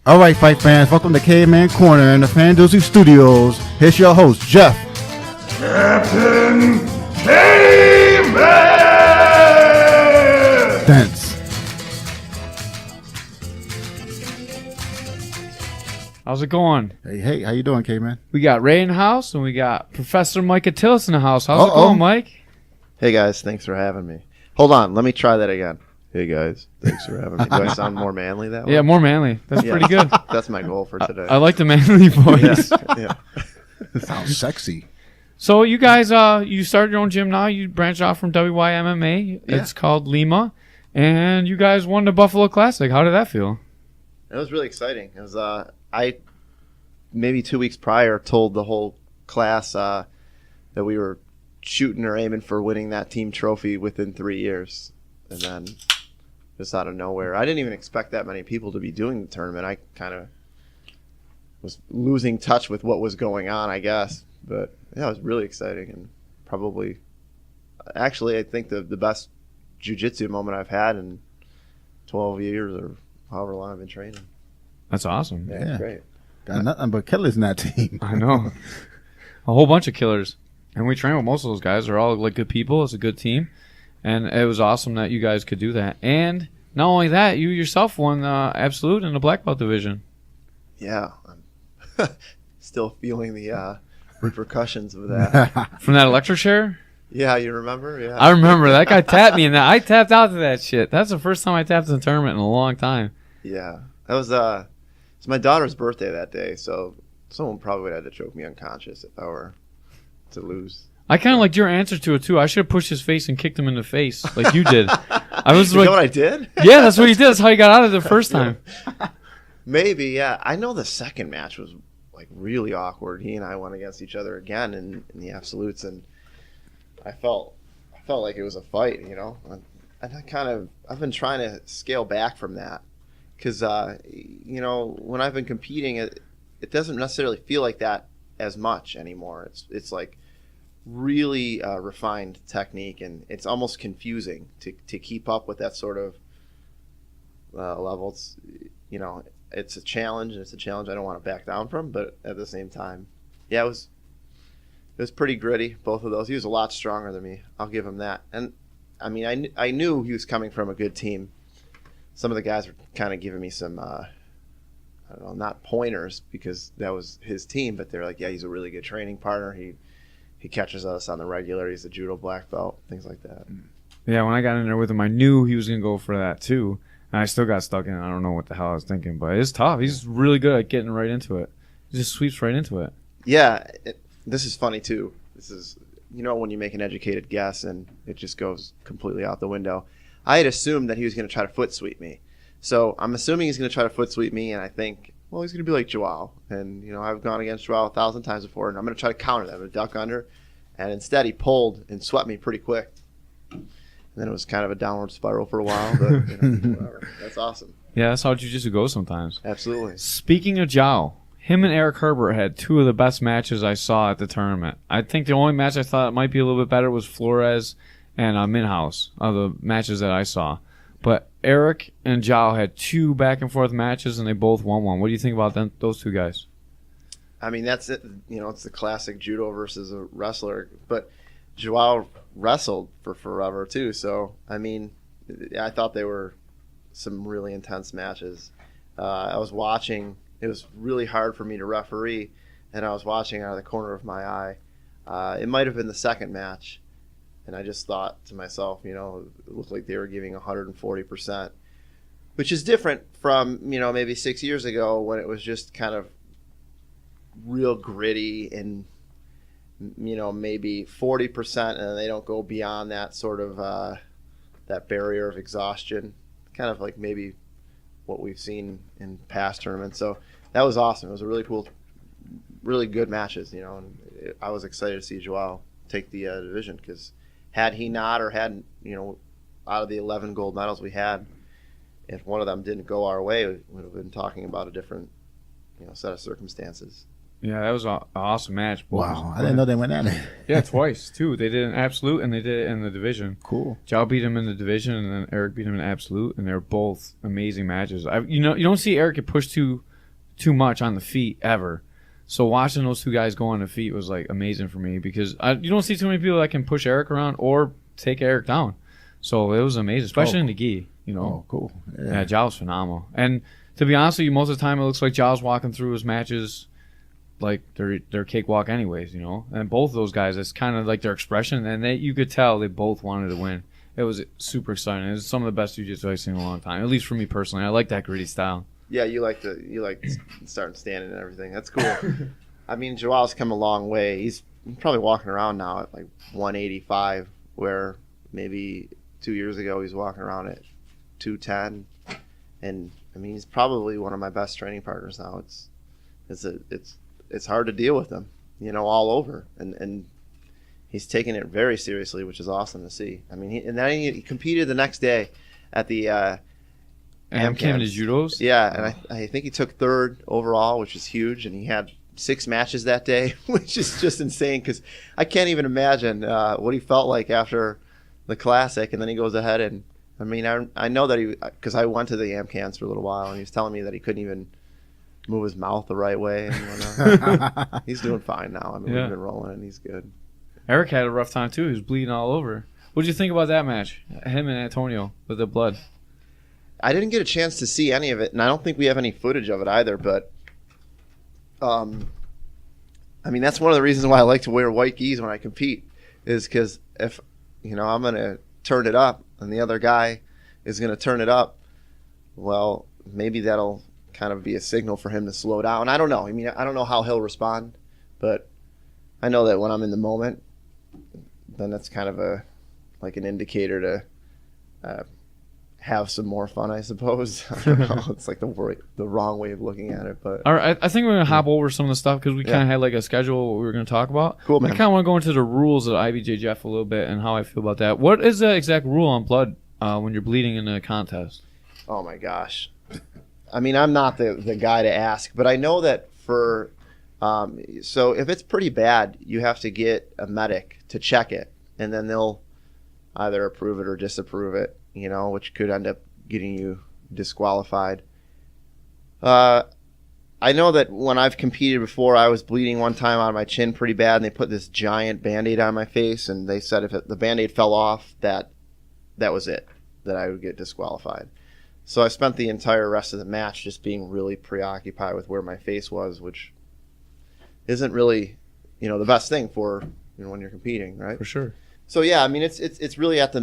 All right, fight fans, welcome to Caveman Corner in the Fanduzzi Studios. Here's your host, Jeff. Captain Caveman! Dance. How's it going? Hey, how you doing, Caveman? We got Ray in the house, and we got Professor Michael Katilus in the house. How's it going, Mike? Hey, guys. Thanks for having me. Hold on. Let me try that again. Hey, guys. Thanks for having me. Do I sound more manly that way? Yeah, more manly. That's pretty good. That's my goal for today. I like the manly voice. Yeah. Sounds sexy. So you guys, you started your own gym now. You branched off from WNY MMA. Yeah. It's called Lema, and you guys won the Buffalo Classic. How did that feel? It was really exciting. It was, I, maybe 2 weeks prior, told the whole class that we were shooting or aiming for winning that team trophy within 3 years. And then just out of nowhere, I didn't even expect that many people to be doing the tournament. I kind of was losing touch with what was going on, I guess. But yeah, it was really exciting and probably, actually, I think the best jiu-jitsu moment I've had in 12 years or however long I've been training. That's awesome. Yeah, it's great. Got nothing but killers in that team. I know. A whole bunch of killers. And we train with most of those guys. They're all like good people. It's a good team. And it was awesome that you guys could do that. And not only that, you yourself won Absolute in the black belt division. Yeah, I'm still feeling the repercussions of that. From that electric chair? Yeah, you remember? Yeah, I remember. That guy tapped me in that. I tapped out to that shit. That's the first time I tapped in the tournament in a long time. Yeah, that was it's my daughter's birthday that day, so someone probably would have had to choke me unconscious if I were to lose. I kind of liked your answer to it, too. I should have pushed his face and kicked him in the face like you did. I was You like, know what I did? yeah, that's what he did. That's how he got out of it the first time. Maybe, yeah. I know the second match was like really awkward. He and I went against each other again in the absolutes, and I felt like it was a fight, you know. And I've been trying to scale back from that because you know, when I've been competing, it doesn't necessarily feel like that as much anymore. It's like really refined technique, and it's almost confusing to keep up with that sort of level. It's, you know, it's a challenge, and it's a challenge I don't want to back down from, but at the same time, yeah, it was pretty gritty, both of those. He was a lot stronger than me, I'll give him that. And I mean, I knew he was coming from a good team. Some of the guys were kind of giving me some I don't know, not pointers because that was his team, but they're like, yeah, he's a really good training partner. He catches us on the regular. He's a judo black belt, things like that. Yeah, when I got in there with him, I knew he was going to go for that, too. And I still got stuck in it. I don't know what the hell I was thinking, but it's tough. He's really good at getting right into it. He just sweeps right into it. Yeah, this is funny, too. This is, you know, when you make an educated guess and it just goes completely out the window. I had assumed that he was going to try to foot sweep me. So I'm assuming he's going to try to foot sweep me, and I think, well, he's going to be like Joao. And, you know, I've gone against Joao 1,000 times before, and I'm going to try to counter that. I'm going to duck under. And instead, he pulled and swept me pretty quick. And then it was kind of a downward spiral for a while, but, you know, whatever. That's awesome. Yeah, that's how jiu-jitsu goes sometimes. Absolutely. Speaking of Joao, him and Eric Herbert had two of the best matches I saw at the tournament. I think the only match I thought might be a little bit better was Flores and minhaz of the matches that I saw. But Eric and Joao had two back-and-forth matches, and they both won one. What do you think about those two guys? I mean, that's it. You know, it's the classic judo versus a wrestler. But Joao wrestled for forever, too. So, I mean, I thought they were some really intense matches. I was watching. It was really hard for me to referee, and I was watching out of the corner of my eye. It might have been the second match, and I just thought to myself, you know, it looked like they were giving 140%, which is different from, you know, maybe 6 years ago when it was just kind of real gritty and, you know, maybe 40%, and they don't go beyond that sort of that barrier of exhaustion, kind of like maybe what we've seen in past tournaments. So that was awesome. It was a really cool, really good matches, you know, and I was excited to see Joao take the division, because had he not, or had, you know, out of the 11 gold medals we had, if one of them didn't go our way, we would have been talking about a different, you know, set of circumstances. Yeah, that was an awesome match. Wow, I didn't know they went at it. Yeah, twice, too. They did an absolute, and they did it in the division. Cool. Joao beat him in the division, and then Eric beat him in absolute, and they're both amazing matches. You know, you don't see Eric get pushed too too much on the feet ever. So watching those two guys go on the feet was like amazing for me because you don't see too many people that can push Eric around or take Eric down. So it was amazing, especially in the gi. You know, Oh, cool. yeah, Joao's phenomenal. And to be honest with you, most of the time it looks like Joao's walking through his matches like they're cakewalk anyways. You know, and both of those guys, it's kind of like their expression, and you could tell they both wanted to win. It was super exciting. It was some of the best jiu-jitsu I've seen in a long time, at least for me personally. I like that gritty style. Yeah, you like starting standing and everything. That's cool. I mean, Joao's come a long way. He's probably walking around now at like 185, where maybe 2 years ago he was walking around at 210. And I mean, he's probably one of my best training partners now. It's hard to deal with him, you know, all over, and he's taking it very seriously, which is awesome to see. I mean, he competed the next day at the And came to judos. Yeah, and I think he took third overall, which is huge, and he had 6 matches that day, which is just insane because I can't even imagine what he felt like after the classic, and then he goes ahead and I mean, I know that because I went to the AMCANs for a little while, and he was telling me that he couldn't even move his mouth the right way. And he's doing fine now. I mean, we've been rolling, and he's good. Eric had a rough time too. He was bleeding all over. What did you think about that match? Him and Antonio with the blood. I didn't get a chance to see any of it, and I don't think we have any footage of it either. But, I mean, that's one of the reasons why I like to wear white gis when I compete, is because if I'm gonna turn it up and the other guy is gonna turn it up, well, maybe that'll kind of be a signal for him to slow down. I don't know. I mean, I don't know how he'll respond, but I know that when I'm in the moment, then that's kind of an indicator to have some more fun, I suppose. I don't know. It's like the wrong way of looking at it. But all right, I think we're going to hop over some of the stuff because we kind of had like a schedule what we were going to talk about. Cool, man. I kind of want to go into the rules of IBJJF a little bit and how I feel about that. What is the exact rule on blood when you're bleeding in a contest? Oh, my gosh. I mean, I'm not the guy to ask, but I know that for so if it's pretty bad, you have to get a medic to check it, and then they'll either approve it or disapprove it, which could end up getting you disqualified. I know that when I've competed before, I was bleeding one time out of my chin pretty bad, and they put this giant Band-Aid on my face, and they said if the Band-Aid fell off, that was it, that I would get disqualified. So I spent the entire rest of the match just being really preoccupied with where my face was, which isn't really, the best thing for when you're competing, right? For sure. So yeah, I mean it's really at the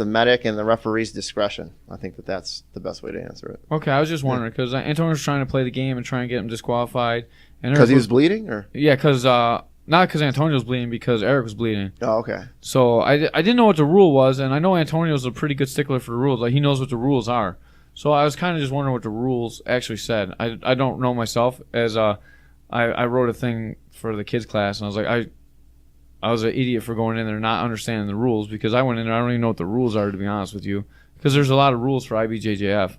medic and the referee's discretion. I think that's the best way to answer it. Okay, I was just wondering because Antonio was trying to play the game and try and get him disqualified. Because he was bleeding, or yeah, because not because Antonio was bleeding, because Eric was bleeding. Oh, okay. So I didn't know what the rule was, and I know Antonio's a pretty good stickler for the rules. Like, he knows what the rules are. So I was kind of just wondering what the rules actually said. I don't know myself, as I wrote a thing for the kids class, and I was like, I was an idiot for going in there not understanding the rules, because I went in there, I don't even know what the rules are, to be honest with you, because there's a lot of rules for IBJJF.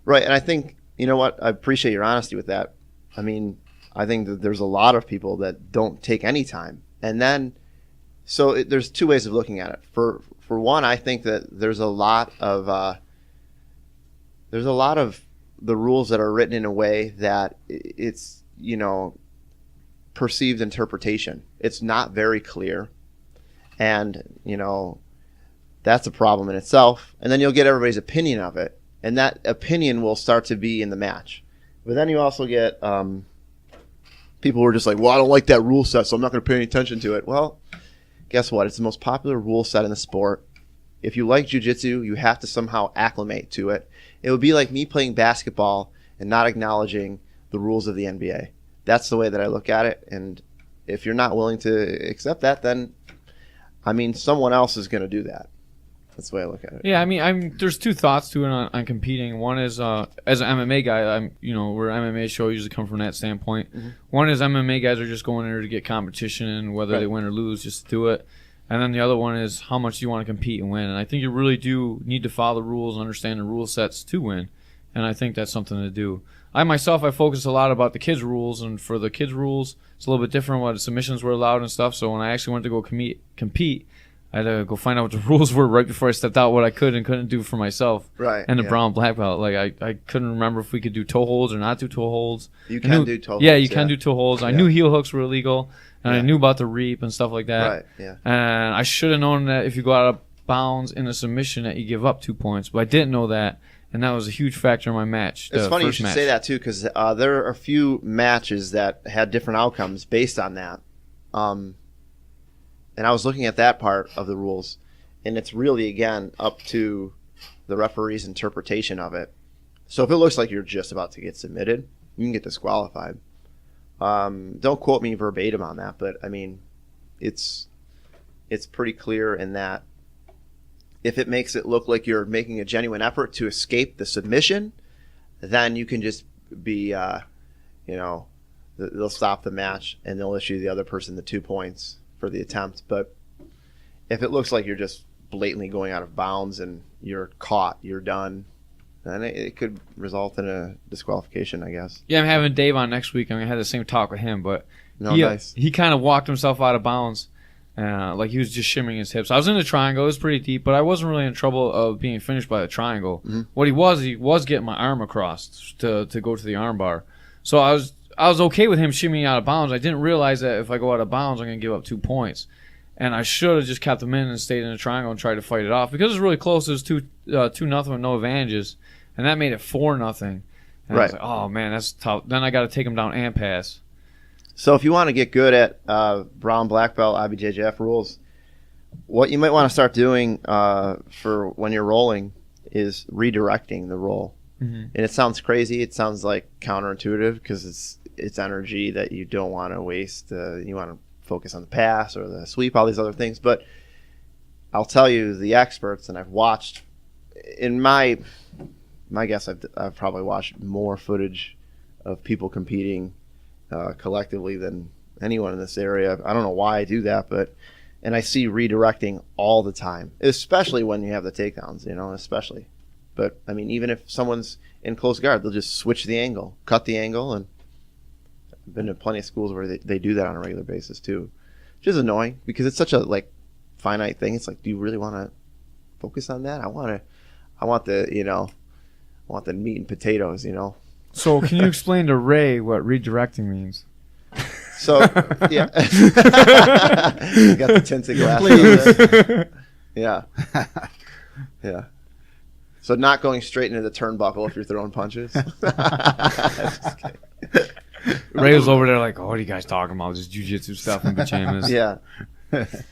Right, and I think, you know what, I appreciate your honesty with that. I mean, I think that there's a lot of people that don't take any time. And then, so there's two ways of looking at it. For one, I think that there's a lot of the rules that are written in a way that it's, perceived interpretation. It's not very clear. And, that's a problem in itself. And then you'll get everybody's opinion of it. And that opinion will start to be in the match. But then you also get people who are just like, well, I don't like that rule set, so I'm not going to pay any attention to it. Well, guess what? It's the most popular rule set in the sport. If you like jiu-jitsu, you have to somehow acclimate to it. It would be like me playing basketball and not acknowledging the rules of the NBA. That's the way that I look at it. And if you're not willing to accept that, then, someone else is going to do that. That's the way I look at it. Yeah, there's two thoughts to it on competing. One is, as an MMA guy, we're an MMA show, usually come from that standpoint. Mm-hmm. One is MMA guys are just going in there to get competition, and whether they win or lose, just to do it. And then the other one is how much you want to compete and win. And I think you really do need to follow the rules and understand the rule sets to win. And I think that's something to do. I focus a lot about the kids' rules, and for the kids' rules, it's a little bit different what submissions were allowed and stuff. So when I actually went to go compete, I had to go find out what the rules were right before I stepped out, what I could and couldn't do for myself. Right. And the brown black belt. Like, I couldn't remember if we could do toe holds or not do toe holds. You can do toe holds. Yeah, you can do toe holds. I knew heel hooks were illegal, and I knew about the reap and stuff like that. Right, yeah. And I should have known that if you go out of bounds in a submission that you give up 2 points, but I didn't know that, and that was a huge factor in my match. It's funny you should say that, too, because there are a few matches that had different outcomes based on that. And I was looking at that part of the rules, and it's really, again, up to the referee's interpretation of it. So if it looks like you're just about to get submitted, you can get disqualified. Don't quote me verbatim on that, but, I mean, it's pretty clear in that if it makes it look like you're making a genuine effort to escape the submission, then you can just be, they'll stop the match and they'll issue the other person the 2 points for the attempt. But if it looks like you're just blatantly going out of bounds and you're caught, you're done, then it could result in a disqualification, I guess. Yeah, I'm having Dave on next week. I'm going to have the same talk with him, but nice. He kind of walked himself out of bounds. Like he was just shimming his hips. I was in the triangle. It was pretty deep, but I wasn't really in trouble of being finished by the triangle. Mm-hmm. What he was getting my arm across to go to the arm bar. So I was okay with him shimmying out of bounds. I didn't realize that if I go out of bounds, I'm going to give up 2 points. And I should have just kept him in and stayed in the triangle and tried to fight it off. Because it was really close. It was 2-0 with no advantages. And that made it 4-0. And right. I was like, oh, man, that's tough. Then I got to take him down and pass. So if you want to get good at brown, black belt, IBJJF rules, what you might want to start doing for when you're rolling is redirecting the roll. Mm-hmm. And it sounds crazy. It sounds like counterintuitive because it's energy that you don't want to waste. You want to focus on the pass or the sweep, all these other things. But I'll tell you, the experts, and I've watched, in my guess, I've probably watched more footage of people competing collectively than anyone in this area. I don't know why I do that, and I see redirecting all the time, especially when you have the takedowns, especially. But, I mean, even if someone's in close guard, they'll just switch the angle, cut the angle, and I've been to plenty of schools where they do that on a regular basis too, which is annoying because it's such a finite thing. It's like, do you really want to focus on that? I want the meat and potatoes, So can you explain to Ray what redirecting means? So, yeah. You got the tinted glasses. Yeah. Yeah. So not going straight into the turnbuckle if you're throwing punches. Just kidding. Ray was over there like, oh, what are you guys talking about? Just jiu-jitsu stuff and pajamas. Yeah.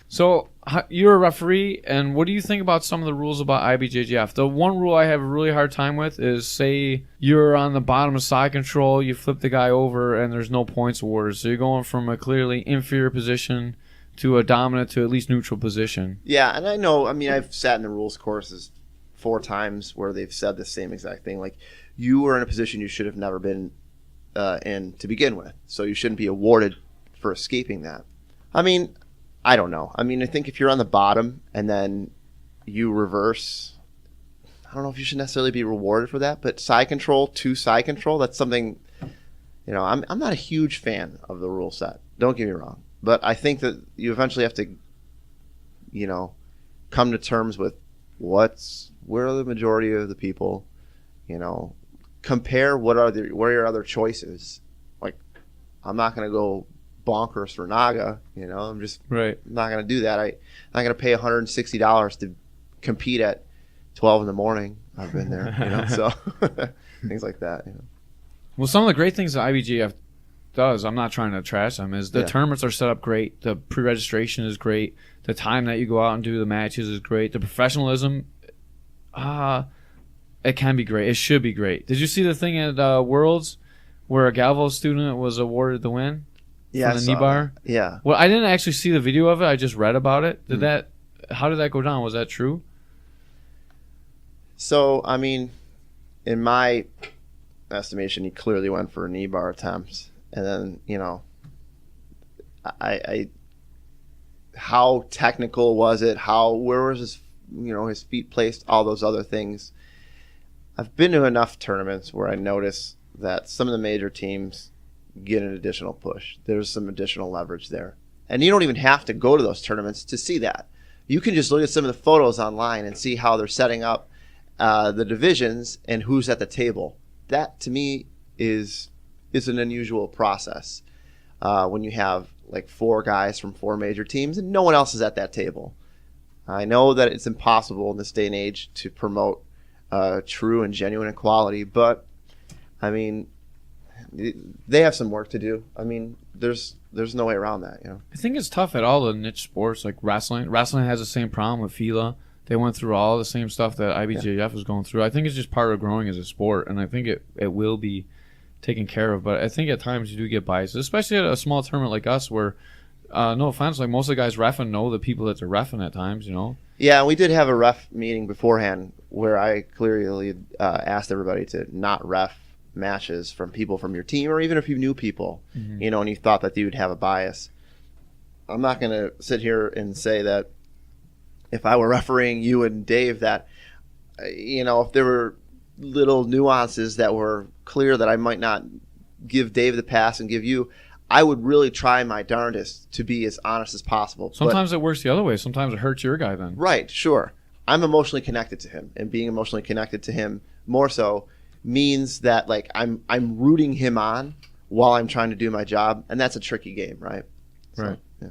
So you're a referee, and what do you think about some of the rules about IBJJF? The one rule I have a really hard time with is, say you're on the bottom of side control, you flip the guy over, and there's no points awarded. So you're going from a clearly inferior position to a dominant to at least neutral position. Yeah, and I know, I've sat in the rules courses 4 times where they've said the same exact thing. Like, you were in a position you should have never been in to begin with, so you shouldn't be awarded for escaping that. I don't know. I think if you're on the bottom and then you reverse, I don't know if you should necessarily be rewarded for that, but side control to side control, that's something, I'm not a huge fan of the rule set. Don't get me wrong. But I think that you eventually have to, come to terms with where are the majority of the people, compare what are your other choices. Like, I'm not going to go bonkers for Naga, I'm just not going to do that. I'm not going to pay $160 to compete at 12 in the morning. I've been there, so things like that. Well, some of the great things that IBJJF does, I'm not trying to trash them, is the tournaments are set up great. The pre-registration is great. The time that you go out and do the matches is great. The professionalism, it can be great. It should be great. Did you see the thing at Worlds where a Galvo student was awarded the win? Yeah, for the knee bar? Yeah. Well, I didn't actually see the video of it. I just read about it. How did that go down? Was that true? So, in my estimation, he clearly went for knee bar attempts. And then, how technical was it? Where was his, his feet placed? All those other things. I've been to enough tournaments where I notice that some of the major teams get an additional push. There's some additional leverage there. And you don't even have to go to those tournaments to see that. You can just look at some of the photos online and see how they're setting up the divisions and who's at the table. That to me is an unusual process when you have like 4 guys from 4 major teams and no one else is at that table. I know that it's impossible in this day and age to promote true and genuine equality, but I mean, they have some work to do. I mean, there's no way around that, you know. I think it's tough at all the niche sports like wrestling. Wrestling has the same problem with FILA. They went through all the same stuff that IBJJF was going through. I think it's just part of growing as a sport, and I think it will be taken care of. But I think at times you do get biased, especially at a small tournament like us where, no offense, like most of the guys reffing know the people that they're reffing at times, you know. Yeah, we did have a ref meeting beforehand where I clearly asked everybody to not ref matches from people from your team, or even if you knew people, you know, and you thought that you would have a bias. I'm not going to sit here and say that if I were refereeing you and Dave that, you know, if there were little nuances that were clear that I might not give Dave the pass and give you, I would really try my darndest to be as honest as possible. Sometimes it works the other way. Sometimes it hurts your guy then. Right, sure. I'm emotionally connected to him, and being emotionally connected to him more so means that like I'm rooting him on while I'm trying to do my job, and that's a tricky game, right? Right. Yeah.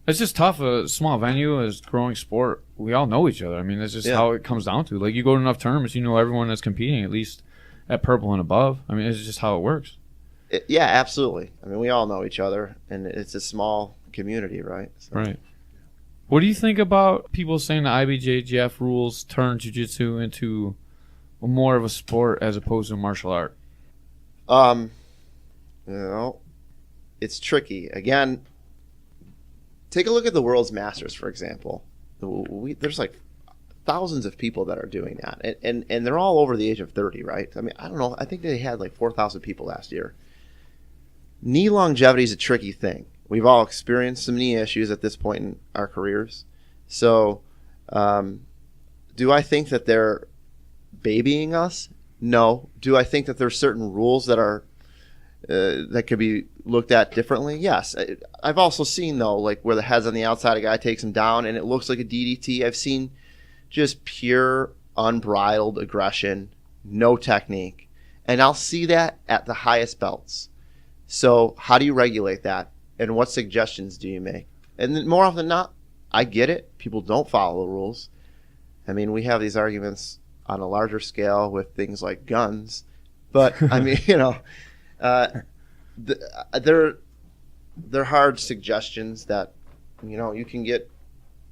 It's just tough. A small venue is growing sport. We all know each other. I mean, that's just how it comes down to. Like, you go to enough tournaments, you know everyone that's competing, at least at purple and above. I mean, it's just how it works. Yeah, absolutely. I mean, we all know each other, and it's a small community, right? So. Right. What do you think about people saying the IBJJF rules turn Jiu-Jitsu into more of a sport as opposed to a martial art? You know, it's tricky. Again, take a look at the World's Masters, for example. There's like thousands of people that are doing that, and they're all over the age of 30, right? I mean, I don't know. I think they had like 4,000 people last year. Knee longevity is a tricky thing. We've all experienced some knee issues at this point in our careers. So, do I think that they're babying us? No. Do I think that there's certain rules that are that could be looked at differently? Yes. I've also seen, though, like where the head's on the outside, a guy takes him down and it looks like a DDT. I've seen just pure unbridled aggression, no technique, and I'll see that at the highest belts. So how do you regulate that, and what suggestions do you make? And then more often than not, I get it. People don't follow the rules. I mean, we have these arguments on a larger scale with things like guns, but I mean, you know, they're hard suggestions that, you know, you can get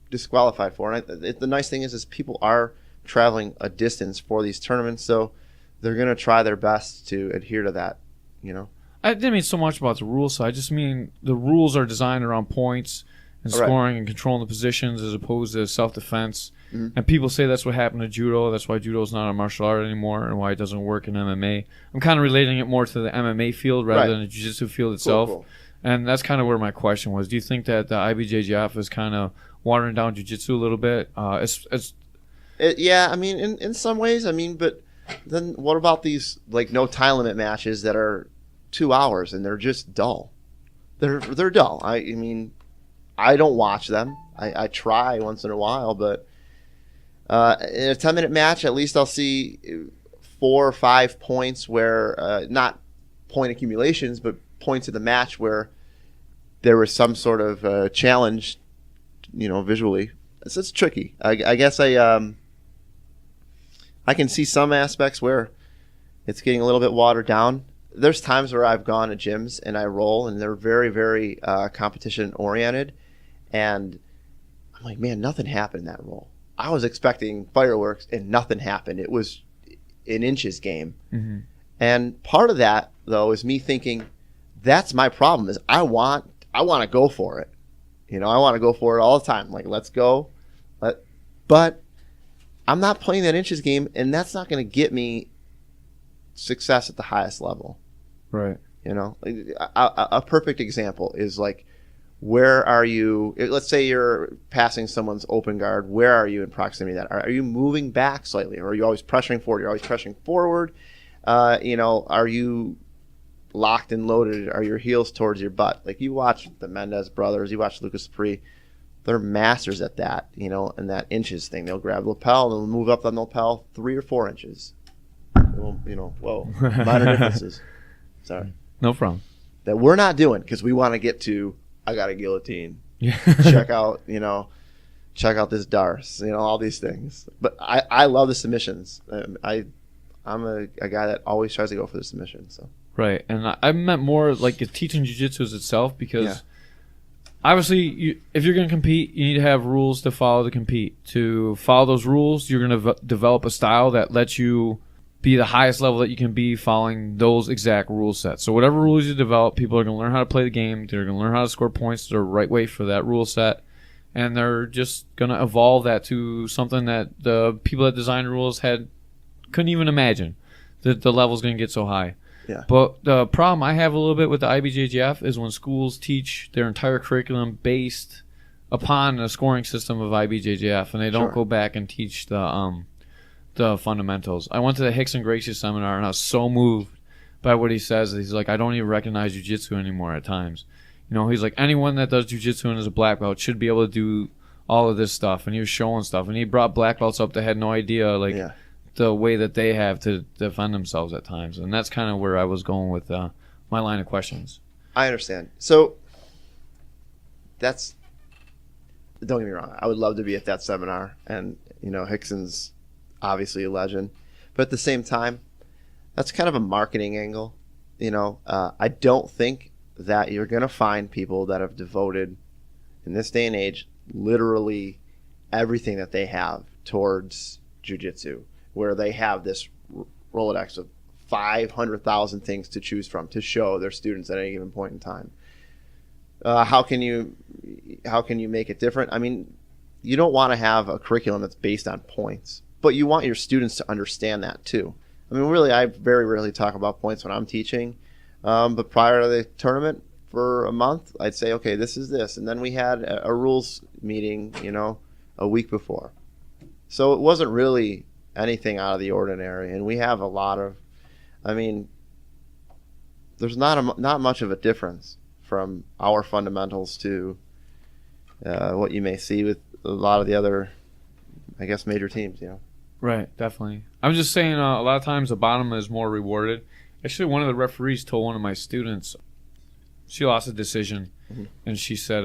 disqualified for. And the nice thing is people are traveling a distance for these tournaments, so they're going to try their best to adhere to that, you know. I didn't mean so much about the rules, so I just mean the rules are designed around points and scoring and controlling the positions as opposed to self-defense. Mm-hmm. And people say that's what happened to judo. That's why judo is not a martial art anymore and why it doesn't work in MMA. I'm kind of relating it more to the MMA field rather than the jiu-jitsu field itself. Cool. And that's kind of where my question was. Do you think that the IBJJF is kind of watering down jiu-jitsu a little bit? Yeah, I mean, in some ways, I mean, but then what about these like no time limit matches that are 2 hours and they're just dull? They're dull. I mean, I don't watch them. I try once in a while, but in a 10-minute match, at least I'll see 4 or 5 points where not point accumulations, but points of the match where there was some sort of challenge, you know, visually. It's tricky. I guess I can see some aspects where it's getting a little bit watered down. There's times where I've gone to gyms and I roll and they're very, very competition oriented, and I'm like, man, nothing happened in that roll. I was expecting fireworks and nothing happened. It was an inches game. Mm-hmm. And part of that, though, is me thinking that's my problem. Is I want to go for it. You know, I want to go for it all the time. Like, let's go. But I'm not playing that inches game, and that's not going to get me success at the highest level. Right. You know, a perfect example is like, where are you? Let's say you're passing someone's open guard. Where are you in proximity to that? Are you moving back slightly, or are you always pressuring forward? You're always pressuring forward. You know, are you locked and loaded? Are your heels towards your butt? Like, you watch the Mendez brothers, you watch Lucas Dupree. they're masters at that, and that inches thing. They'll grab the lapel and they'll move up on the lapel 3 or 4 inches. Whoa, minor differences. Sorry. No problem. That we're not doing because we want to get to, I got a guillotine. Yeah. check out this Darce, all these things. But I love the submissions. I'm a guy that always tries to go for the submission. So. Right, and I meant more like teaching jiu-jitsu itself because obviously if you're going to compete, you need to have rules to follow to compete. To follow those rules, you're going to develop a style that lets you be the highest level that you can be following those exact rule sets. So whatever rules you develop, people are going to learn how to play the game. They're going to learn how to score points the right way for that rule set. And they're just going to evolve that to something that the people that designed rules couldn't even imagine that the level's going to get so high. Yeah. But the problem I have a little bit with the IBJJF is when schools teach their entire curriculum based upon the scoring system of IBJJF, and they don't go back and teach the fundamentals. I went to the Hicks and Gracie seminar, and I was so moved by what he says. He's like, I don't even recognize jiu-jitsu anymore at times. He's like, anyone that does jiu-jitsu and is a black belt should be able to do all of this stuff. And he was showing stuff, and he brought black belts up that had no idea, the way that they have to defend themselves at times. And that's kind of where I was going with my line of questions. I understand. So don't get me wrong, I would love to be at that seminar, and Hickson's obviously a legend, but at the same time, that's kind of a marketing angle. I don't think that you're going to find people that have devoted, in this day and age, literally everything that they have towards jiu-jitsu, where they have this Rolodex of 500,000 things to choose from to show their students at any given point in time. How can you make it different? I mean, you don't want to have a curriculum that's based on points, but you want your students to understand that too. I mean, really, I very rarely talk about points when I'm teaching, but prior to the tournament for a month, I'd say, okay, this is this. And then we had a rules meeting, a week before. So it wasn't really anything out of the ordinary. And we have a lot of, there's not much of a difference from our fundamentals to what you may see with a lot of the other, I guess, major teams, Right, definitely. I'm just saying a lot of times the bottom is more rewarded. Actually, one of the referees told one of my students, she lost a decision, and she said,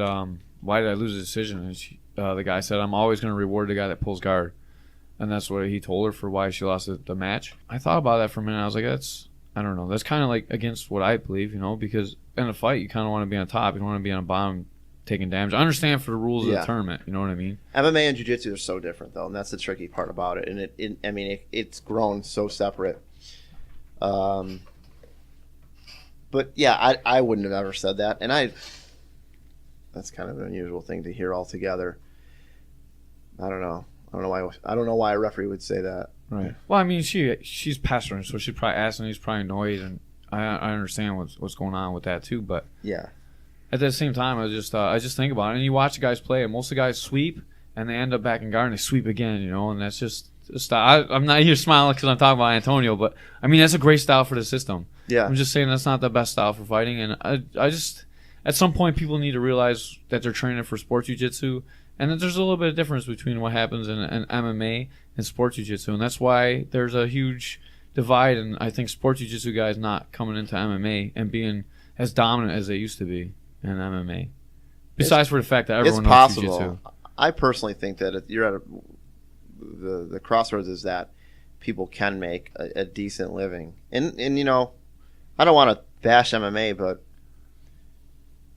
why did I lose a decision? And the guy said, I'm always going to reward the guy that pulls guard. And that's what he told her for why she lost the match. I thought about that for a minute. I was like, I don't know. That's kind of like against what I believe, because in a fight, you kind of want to be on top. You don't want to be on the bottom taking damage. I understand for the rules of the tournament. You know what I mean? MMA and jiu-jitsu are so different, though, and that's the tricky part about it. And it's grown so separate. But yeah, I wouldn't have ever said that, and that's kind of an unusual thing to hear altogether. I don't know why a referee would say that. Right. Well, I mean, she's pestering, so she's probably asking. He's probably annoyed, and I understand what's going on with that too. But yeah, at the same time, I just think about it. And you watch the guys play, and most of the guys sweep, and they end up back in guard, and they sweep again. And that's just a style. I'm not here smiling because I'm talking about Antonio, but I mean that's a great style for the system. Yeah. I'm just saying that's not the best style for fighting, and I just at some point people need to realize that they're training for sports jiu-jitsu. And then there's a little bit of difference between what happens in MMA and sports jiu-jitsu. And that's why there's a huge divide. And I think sports jiu-jitsu guys not coming into MMA and being as dominant as they used to be in MMA. Besides for the fact that everyone knows jiu-jitsu. I personally think that if you're at the crossroads is that people can make a decent living. And I don't want to bash MMA, but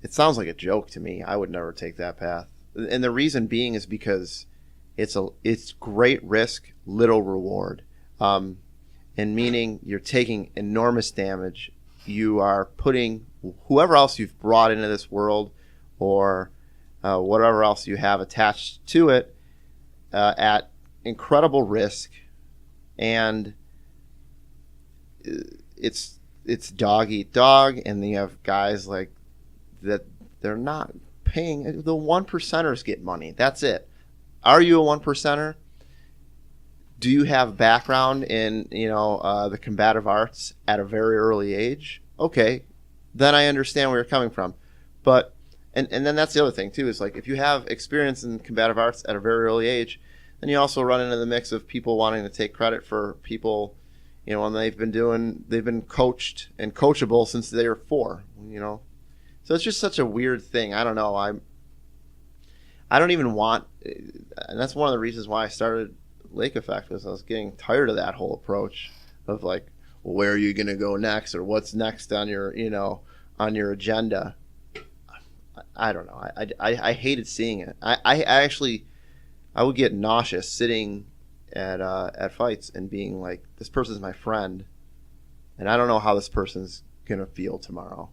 it sounds like a joke to me. I would never take that path. And the reason being is because it's great risk, little reward. And meaning you're taking enormous damage. You are putting whoever else you've brought into this world or whatever else you have attached to it at incredible risk. And it's dog eat dog. And then you have guys like that, they're not paying. The 1%ers get money. That's it. Are you a 1%er? Do you have background in the combative arts at a very early age? Okay, then I understand where you're coming from. But And then that's the other thing too, is like if you have experience in combative arts at a very early age, then you also run into the mix of people wanting to take credit for people, you know, and they've been coached and coachable since they were 4, you know. So it's just such a weird thing. I don't know. I don't even want, and that's one of the reasons why I started Lake Effect, was I was getting tired of that whole approach of like, well, where are you going to go next, or what's next on your, you know, on your agenda. I don't know. I hated seeing it. I actually would get nauseous sitting at fights and being like, this person's my friend, and I don't know how this person's gonna feel tomorrow,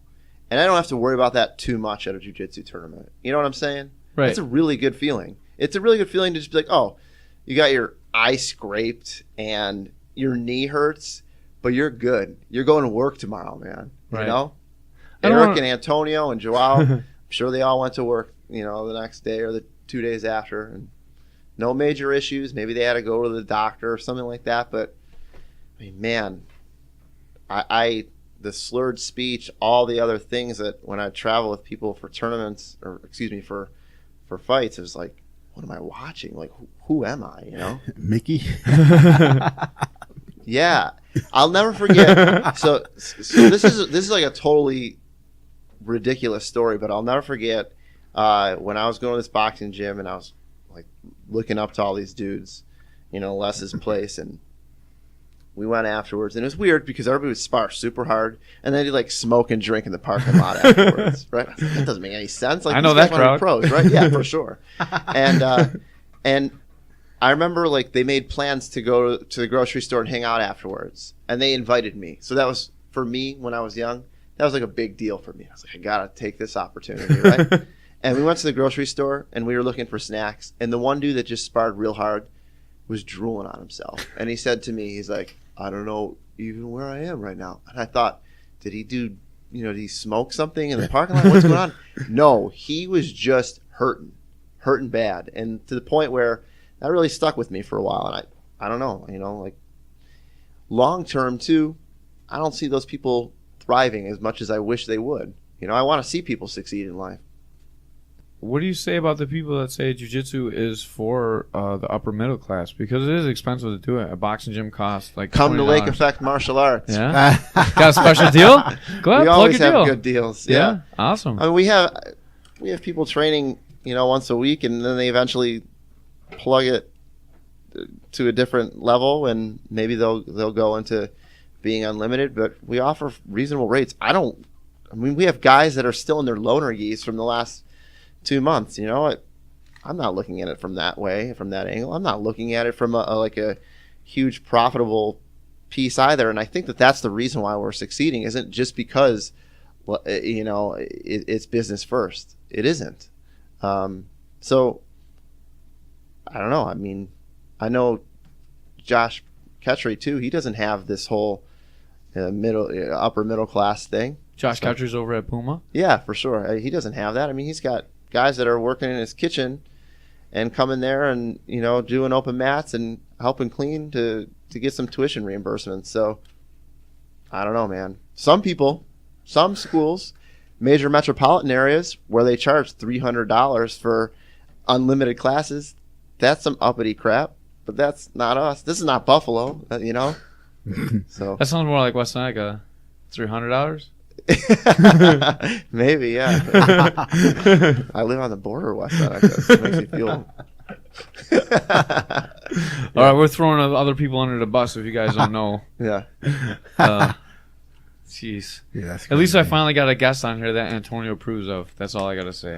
and I don't have to worry about that too much at a jiu-jitsu tournament. You know what I'm saying? Right. It's a really good feeling. It's a really good feeling to just be like, oh, you got your eye scraped and your knee hurts, but you're good. You're going to work tomorrow, man. Right. You know? Eric and Antonio and Joao, I'm sure they all went to work, you know, the next day or the 2 days after, and no major issues. Maybe they had to go to the doctor or something like that. But I mean, man, the slurred speech, all the other things that when I travel with people for tournaments, or excuse me, for fights, it was like, what am I watching? Like, who am I? You know, Mickey. Yeah, I'll never forget. So this is like a totally ridiculous story, but I'll never forget when I was going to this boxing gym and I was like looking up to all these dudes, you know, Les's place, and we went afterwards, and it was weird because everybody would spar super hard, and then they'd like smoke and drink in the parking lot afterwards, right? That doesn't make any sense. Like, I know these guys that wanna be crowd. pros, right? Yeah, for sure. And I remember like they made plans to go to the grocery store and hang out afterwards, and they invited me. So that was, for me when I was young, that was like a big deal for me. I was like, I gotta take this opportunity, right? And we went to the grocery store and we were looking for snacks, and the one dude that just sparred real hard was drooling on himself, and he said to me, he's like, I don't know even where I am right now. And I thought, did he smoke something in the parking lot? What's going on? No, he was just hurting bad, and to the point where that really stuck with me for a while. And I don't know, you know, like long term too, I don't see those people thriving as much as I wish they would. You know, I want to see people succeed in life. What do you say about the people that say jiu-jitsu is for the upper middle class? Because it is expensive to do it. A boxing gym costs like Come to $20. Lake Effect Martial Arts. Yeah. Got a special deal? Go ahead, We plug always your have deal. good deals. Yeah. Awesome. I mean, we have people training, you know, once a week, and then they eventually plug it to a different level, and maybe they'll go into being unlimited. But we offer reasonable rates. We have guys that are still in their loaner gis from the last 2 months. You know, I'm not looking at it from that way, from that angle. I'm not looking at it from a huge profitable piece either. And I think that that's the reason why we're succeeding. Isn't just because, you know, it's business first. It isn't. So I don't know. I mean, I know Josh Ketchery too. He doesn't have this whole upper middle class thing. Josh Country's over at Puma. Yeah, for sure. He doesn't have that. I mean, he's got guys that are working in his kitchen and come in there and, you know, doing open mats and helping clean to get some tuition reimbursements. So I don't know, man. Some schools, major metropolitan areas where they charge $300 for unlimited classes, that's some uppity crap, but that's not us. This is not Buffalo, you know? So That sounds more like West Seneca. $300? maybe, yeah. I live on the border of West Seneca, so it makes me feel. All right, we're throwing other people under the bus if you guys don't know. Yeah. Jeez. Yeah, that's At least I crazy. finally got a guest on here that Antonio approves of. That's all I got to say.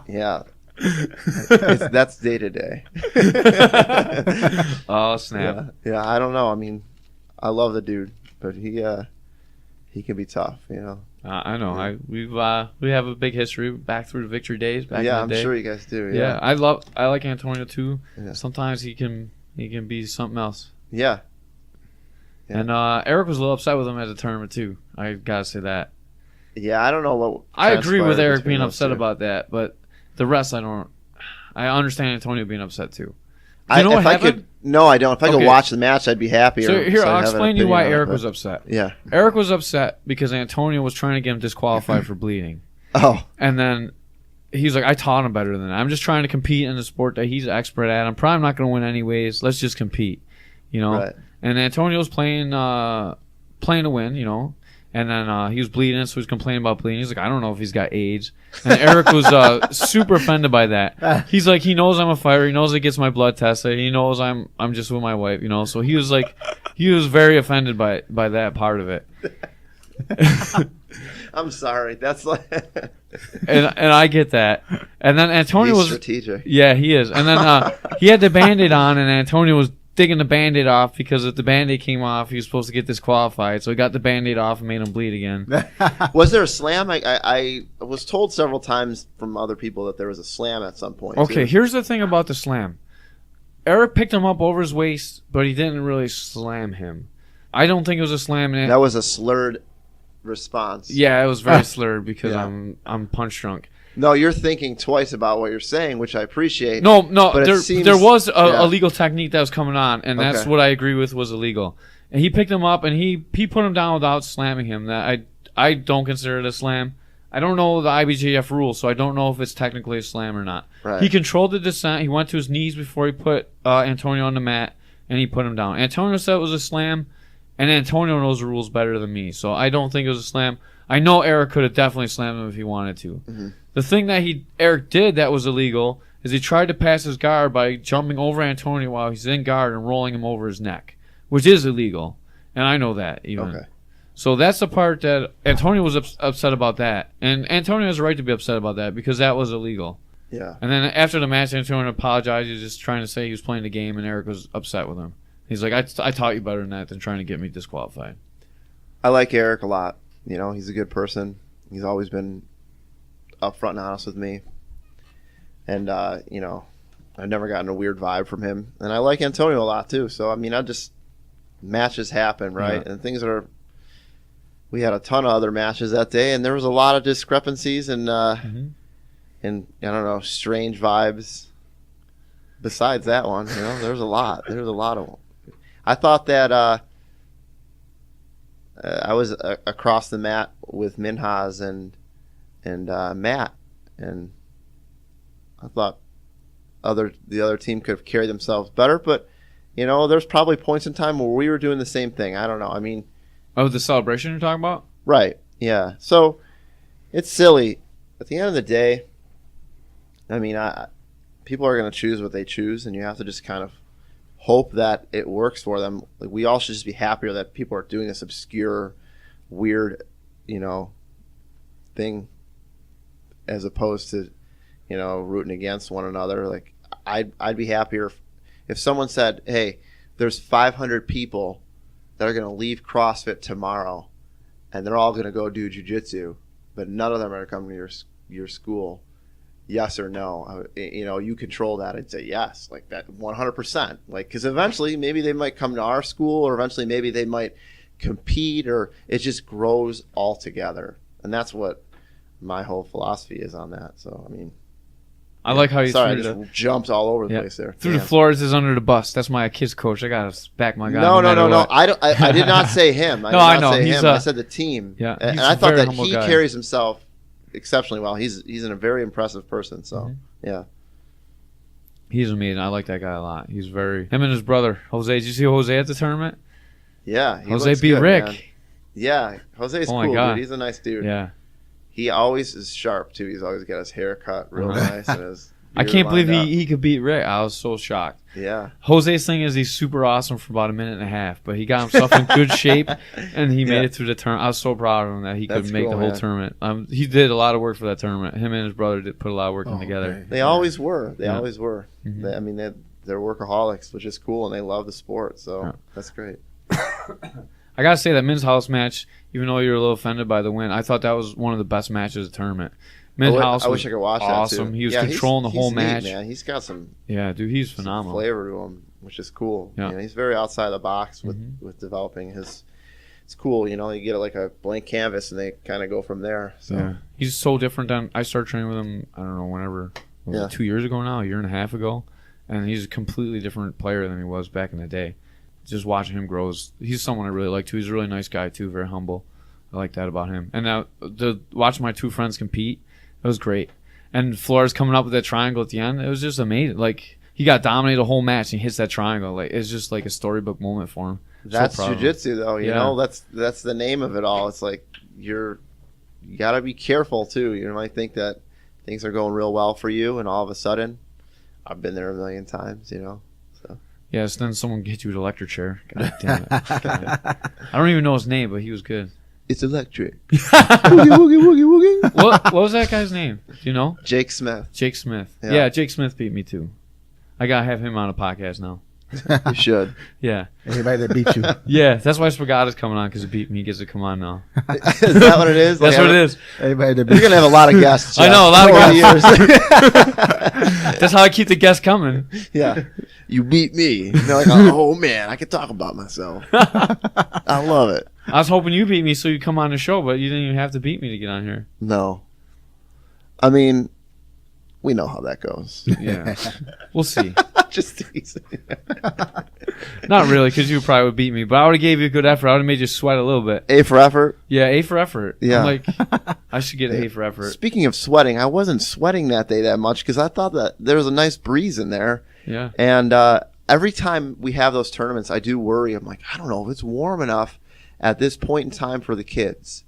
Yeah. That's day to day. Oh, snap. Yeah, I don't know. I mean, I love the dude, but he can be tough, you know. I know. We have a big history back through the victory days. Back Yeah, in I'm the day. sure you guys do. Yeah, I like Antonio too. Yeah. Sometimes he can be something else. Yeah. Yeah. And Eric was a little upset with him at the tournament too. I gotta say that. Yeah, I don't know what. I agree with transpired Eric between being those upset two. about that, but the rest I don't. I understand Antonio being upset too. I know what happened? No, I don't. If I Okay. could watch the match, I'd be happier. So here, I'd I'll have an explain to you opinion why on it, Eric but- was upset. Yeah. Eric was upset because Antonio was trying to get him disqualified for bleeding. Oh. And then he's like, I taught him better than that. I'm just trying to compete in a sport that he's expert at. I'm probably not going to win anyways. Let's just compete, you know. Right. And Antonio's playing to win, you know. And then he was bleeding, so he was complaining about bleeding. He's like, I don't know if he's got AIDS. And Eric was super offended by that. He's like, he knows I'm a fighter. He knows he gets my blood tested. He knows I'm just with my wife, you know. So he was like, he was very offended by that part of it. I'm sorry. That's like and I get that. And then Antonio he's was strategic. Yeah, he is. And then he had the Band-Aid on, and Antonio was digging the Band-Aid off because if the Band-Aid came off, he was supposed to get disqualified. So he got the Band-Aid off and made him bleed again. Was there a slam? I was told several times from other people that there was a slam at some point. Okay, too. here's the thing about the slam. Eric picked him up over his waist, but he didn't really slam him. I don't think it was a slam. That was a slurred response. Yeah, it was very slurred because Yeah. I'm punch drunk. No, you're thinking twice about what you're saying, which I appreciate. No, but there was yeah. a legal technique that was coming on, and that's Okay. what I agree with was illegal. And he picked him up, and he put him down without slamming him. That I don't consider it a slam. I don't know the IBJJF rules, so I don't know if it's technically a slam or not. Right. He controlled the descent. He went to his knees before he put Antonio on the mat, and he put him down. Antonio said it was a slam, and Antonio knows the rules better than me, so I don't think it was a slam. I know Eric could have definitely slammed him if he wanted to. Mm-hmm. The thing that Eric did that was illegal is he tried to pass his guard by jumping over Antonio while he's in guard and rolling him over his neck, which is illegal, and I know that even. Okay. So that's the part that Antonio was upset about that, and Antonio has a right to be upset about that because that was illegal. Yeah. And then after the match, Antonio apologized. He was just trying to say he was playing the game, and Eric was upset with him. He's like, I taught you better than that than trying to get me disqualified. I like Eric a lot. You know, he's a good person. He's always been upfront and honest with me. And, you know, I've never gotten a weird vibe from him. And I like Antonio a lot, too. So, I mean, matches happen, right? Yeah. And we had a ton of other matches that day, and there was a lot of discrepancies and, and I don't know, strange vibes. Besides that one, you know, there's a lot. There's a lot of them. I thought that I was across the mat with Minhaz and Matt, and I thought the other team could have carried themselves better, but you know, there's probably points in time where we were doing the same thing. I don't know. I mean, Oh, the celebration you're talking about? right? Yeah. So it's silly. At the end of the day, I mean, people are going to choose what they choose, and you have to just kind of hope that it works for them. Like, we all should just be happier that people are doing this obscure, weird, you know, thing as opposed to, you know, rooting against one another. Like, I'd be happier if someone said, hey, there's 500 people that are going to leave CrossFit tomorrow and they're all going to go do jiu-jitsu, but none of them are going to come to your school. Yes or no? You know, you control that. I'd say yes, like that 100%. Like, because eventually maybe they might come to our school, or eventually maybe they might compete, or it just grows all together. And that's what my whole philosophy is on that. So, I mean, I like how you sorry, I threw just the, jumped all over the yeah, place there. threw the Damn. Flores is under the bus. That's my kids coach. I got to back my guy. No. matter what. I did not say him. I No, did not I know. say He's him. I said the team. Yeah, and he's I a thought very that humble he guy. carries himself exceptionally well. He's a very impressive person. So, yeah. He's amazing. I like that guy a lot. He's very... Him and his brother, Jose. Did you see Jose at the tournament? Yeah. He Jose looks beat good, Rick. man. Yeah. Jose's Oh my cool, God. dude. He's a nice dude. Yeah. He always is sharp, too. He's always got his hair cut real nice. And his I beard can't believe lined up. he could beat Rick. I was so shocked. Yeah. Jose's thing is he's super awesome for about a minute and a half, but he got himself in good shape, and he made it through the tournament. I was so proud of him that he That's could make cool, the whole man. tournament. He did a lot of work for that tournament. Him and his brother did put a lot of work in together. okay. They always were. They Yeah. always were. Mhm. I mean, they're workaholics, which is cool, and they love the sport. So Yeah. that's great. I gotta say that men's house match, even though you were a little offended by the win, I thought that was one of the best matches of the tournament. Men's house I was wish I could watch awesome. that too. He was Yeah, controlling the whole he's match. Neat, man. He's got some Yeah, dude, he's phenomenal. flavor to him, which is cool. Yeah. You know, he's very outside the box with developing his. It's cool, you know. You get like a blank canvas, and they kind of go from there. So Yeah, he's so different than I started training with him. I don't know, whenever was it 2 years ago now, a year and a half ago, and he's a completely different player than he was back in the day. Just watching him grow, he's someone I really like too. He's a really nice guy too, very humble. like that about him. And now to watch my two friends compete, it was great. And Flores coming up with that triangle at the end, it was just amazing. Like, he got dominated the whole match and he hits that triangle. Like, it's just like a storybook moment for him. That's so jiu-jitsu, though. You know, that's the name of it all. It's like you got to be careful too. You might think that things are going real well for you, and all of a sudden, I've been there a million times. You know. So. Yes, then someone hit you with an electric chair. God damn it. I don't even know his name, but he was good. It's electric. Woogie, woogie, woogie, woogie. What was that guy's name? Do you know? Jake Smith. Jake Smith. Yeah. Yeah, Jake Smith beat me too. I gotta have him on a podcast now. You should. Yeah. Anybody that beat you. Yeah, that's why Spagata's coming on, because he beat me. He gets to come on now. Is that what it is? That's what it is. Anybody that beat You're gonna have a lot of guests. I know, a lot of over the guests. That's how I keep the guests coming. Yeah. You beat me. And they're like, oh man, I can talk about myself. I love it. I was hoping you beat me so you come on the show, but you didn't even have to beat me to get on here. No. I mean, we know how that goes. Yeah. We'll see. Just teasing. Not really, because you probably would beat me, but I would have gave you a good effort. I would have made you sweat a little bit. A for effort. Yeah, A for effort. Yeah. I'm like, I should get an A for effort. Speaking of sweating, I wasn't sweating that day that much because I thought that there was a nice breeze in there. Yeah. And every time we have those tournaments, I do worry. I'm like, I don't know if it's warm enough at this point in time for the kids.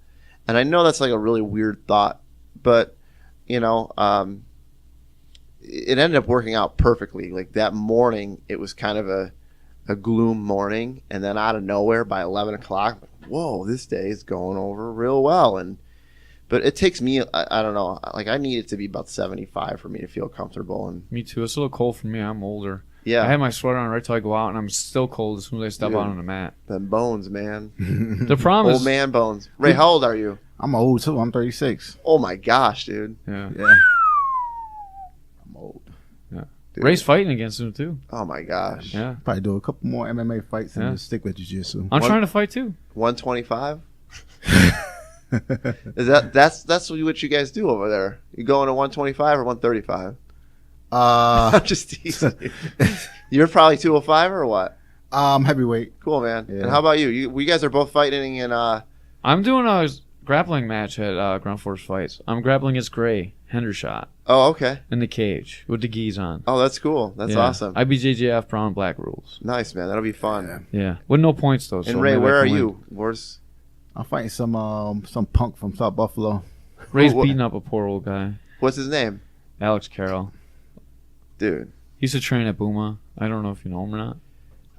And I know that's like a really weird thought, but, you know, it ended up working out perfectly. Like that morning, it was kind of a gloom morning. And then out of nowhere by 11 o'clock, I'm like, whoa, this day is going over real well. But it takes me, I don't know, like I need it to be about 75 for me to feel comfortable. And Me too. It's a little cold for me. I'm older. yeah, I had my sweater on right till I go out, and I'm still cold as soon as I step Dude. out on the mat. them bones, man. The problem Old is, man bones. Ray, how old are you? I'm old too. I'm 36. Oh my gosh, dude. yeah, Yeah. I'm old. Dude. Ray's fighting against him too. Oh my gosh. Yeah, Probably do a couple more MMA fights and Yeah. just stick with jiu-jitsu. I'm What? trying to fight too. 125? That's what you guys do over there? You going to 125 or 135? I'm just teasing you. You're probably 205 or what? Heavyweight. Cool, man. Yeah. And how about you? You guys are both fighting in I'm doing a grappling match at Ground Force Fights. I'm grappling against Gray Hendershot Oh, okay. in the cage with the gis on. Oh, that's cool. That's Yeah. awesome. IBJJF brown and black rules. Nice, man. That'll be fun. Yeah, with no points though. So And Ray, maybe I where are can win. you? Where's I'm fighting some punk from South Buffalo. Ray's What- beating up a poor old guy, what's his name? Alex Carroll. Dude, He used to train at Booma. I don't know if you know him or not.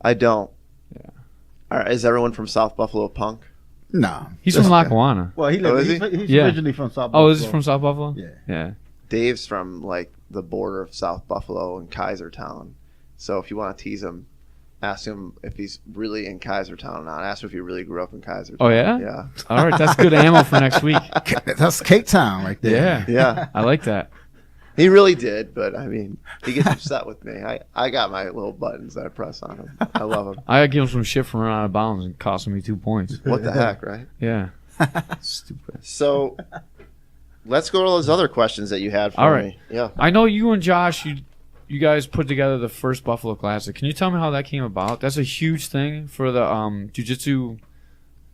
I don't. Yeah. All right, is everyone from South Buffalo punk? Nah. He's from Lackawanna. Well, Oh, is he's Yeah. originally from South Buffalo. Oh, is he from South Buffalo? Yeah. Yeah. Dave's from like the border of South Buffalo and Kaisertown. So if you want to tease him, ask him if he's really in Kaisertown or not. Ask him if he really grew up in Kaisertown. Oh, yeah? Yeah. All right, that's good ammo for next week. That's Cape Town right there. Yeah. Yeah. I like that. He really did, but I mean, he gets upset with me. I got my little buttons that I press on him. I love him. I give him some shit for running out of bounds and costing me 2 points. What the heck, right? Yeah. Stupid. So let's go to those other questions that you had for All right. me. Yeah. I know you and Josh, you guys put together the first Buffalo Classic. Can you tell me how that came about? That's a huge thing for the jiu-jitsu,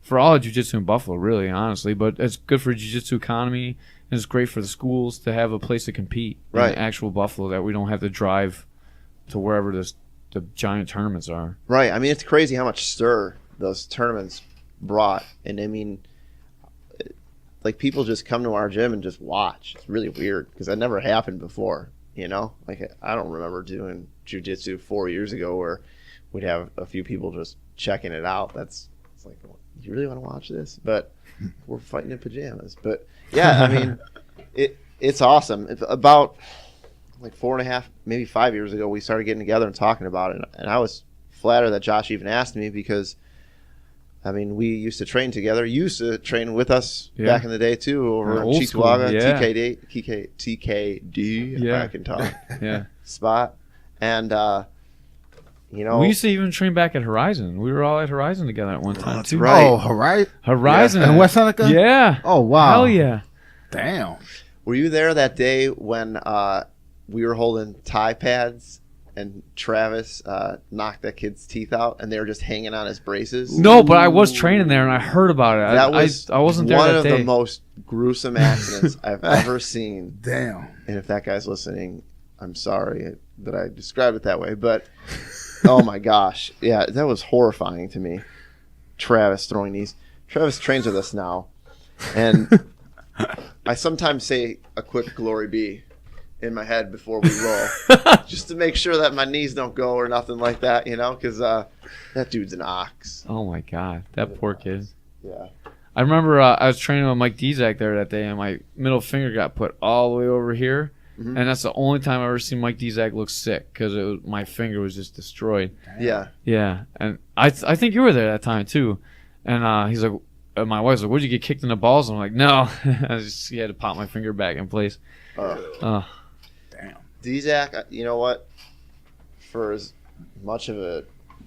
for all of jiu-jitsu in Buffalo, really, honestly. But it's good for jiu-jitsu economy, and it's great for the schools to have a place to compete Right. in actual Buffalo, that we don't have to drive to wherever the giant tournaments are. Right. I mean, it's crazy how much stir those tournaments brought. And I mean, like people just come to our gym and just watch. It's really weird because that never happened before, you know? Like I don't remember doing jiu-jitsu 4 years ago where we'd have a few people just checking it out. It's like, you really want to watch this? But we're fighting in pajamas. But yeah, I mean, it's awesome. It's about like 4.5, maybe 5 years ago, we started getting together and talking about it. And I was flattered that Josh even asked me because, I mean, we used to train together. You used to train with us back in the day, too, over in Old school, Cheektowaga, yeah. TKD, Yeah. if I can talk, Yeah. spot. And, you know. We used to even train back at Horizon. We were all at Horizon together at one time, that's too. right. Oh, Horizon. Horizon. In West Seneca? Yeah. Oh, wow. Hell yeah. Damn. Were you there that day when we were holding Thai pads and Travis knocked that kid's teeth out, and they were just hanging on his braces. No, but I was training there, and I heard about it. I wasn't there one that of day. the most gruesome accidents I've ever seen. Damn. And if that guy's listening, I'm sorry that I described it that way, but oh my gosh, yeah, that was horrifying to me. Travis throwing these. Travis trains with us now, and I sometimes say a quick glory be in my head before we roll, just to make sure that my knees don't go or nothing like that, because that dude's an ox. Oh my god, that poor kid. Yeah. I remember I was training with Mike Dizak there that day, and my middle finger got put all the way over here, and that's the only time I've ever seen Mike Dizak look sick because my finger was just destroyed. Yeah. Yeah, and I think you were there that time too, and he's like, my wife's like, "What'd you get kicked in the balls?" I'm like, "No," he had to pop my finger back in place. Damn. Dizak, you know what? For as much of a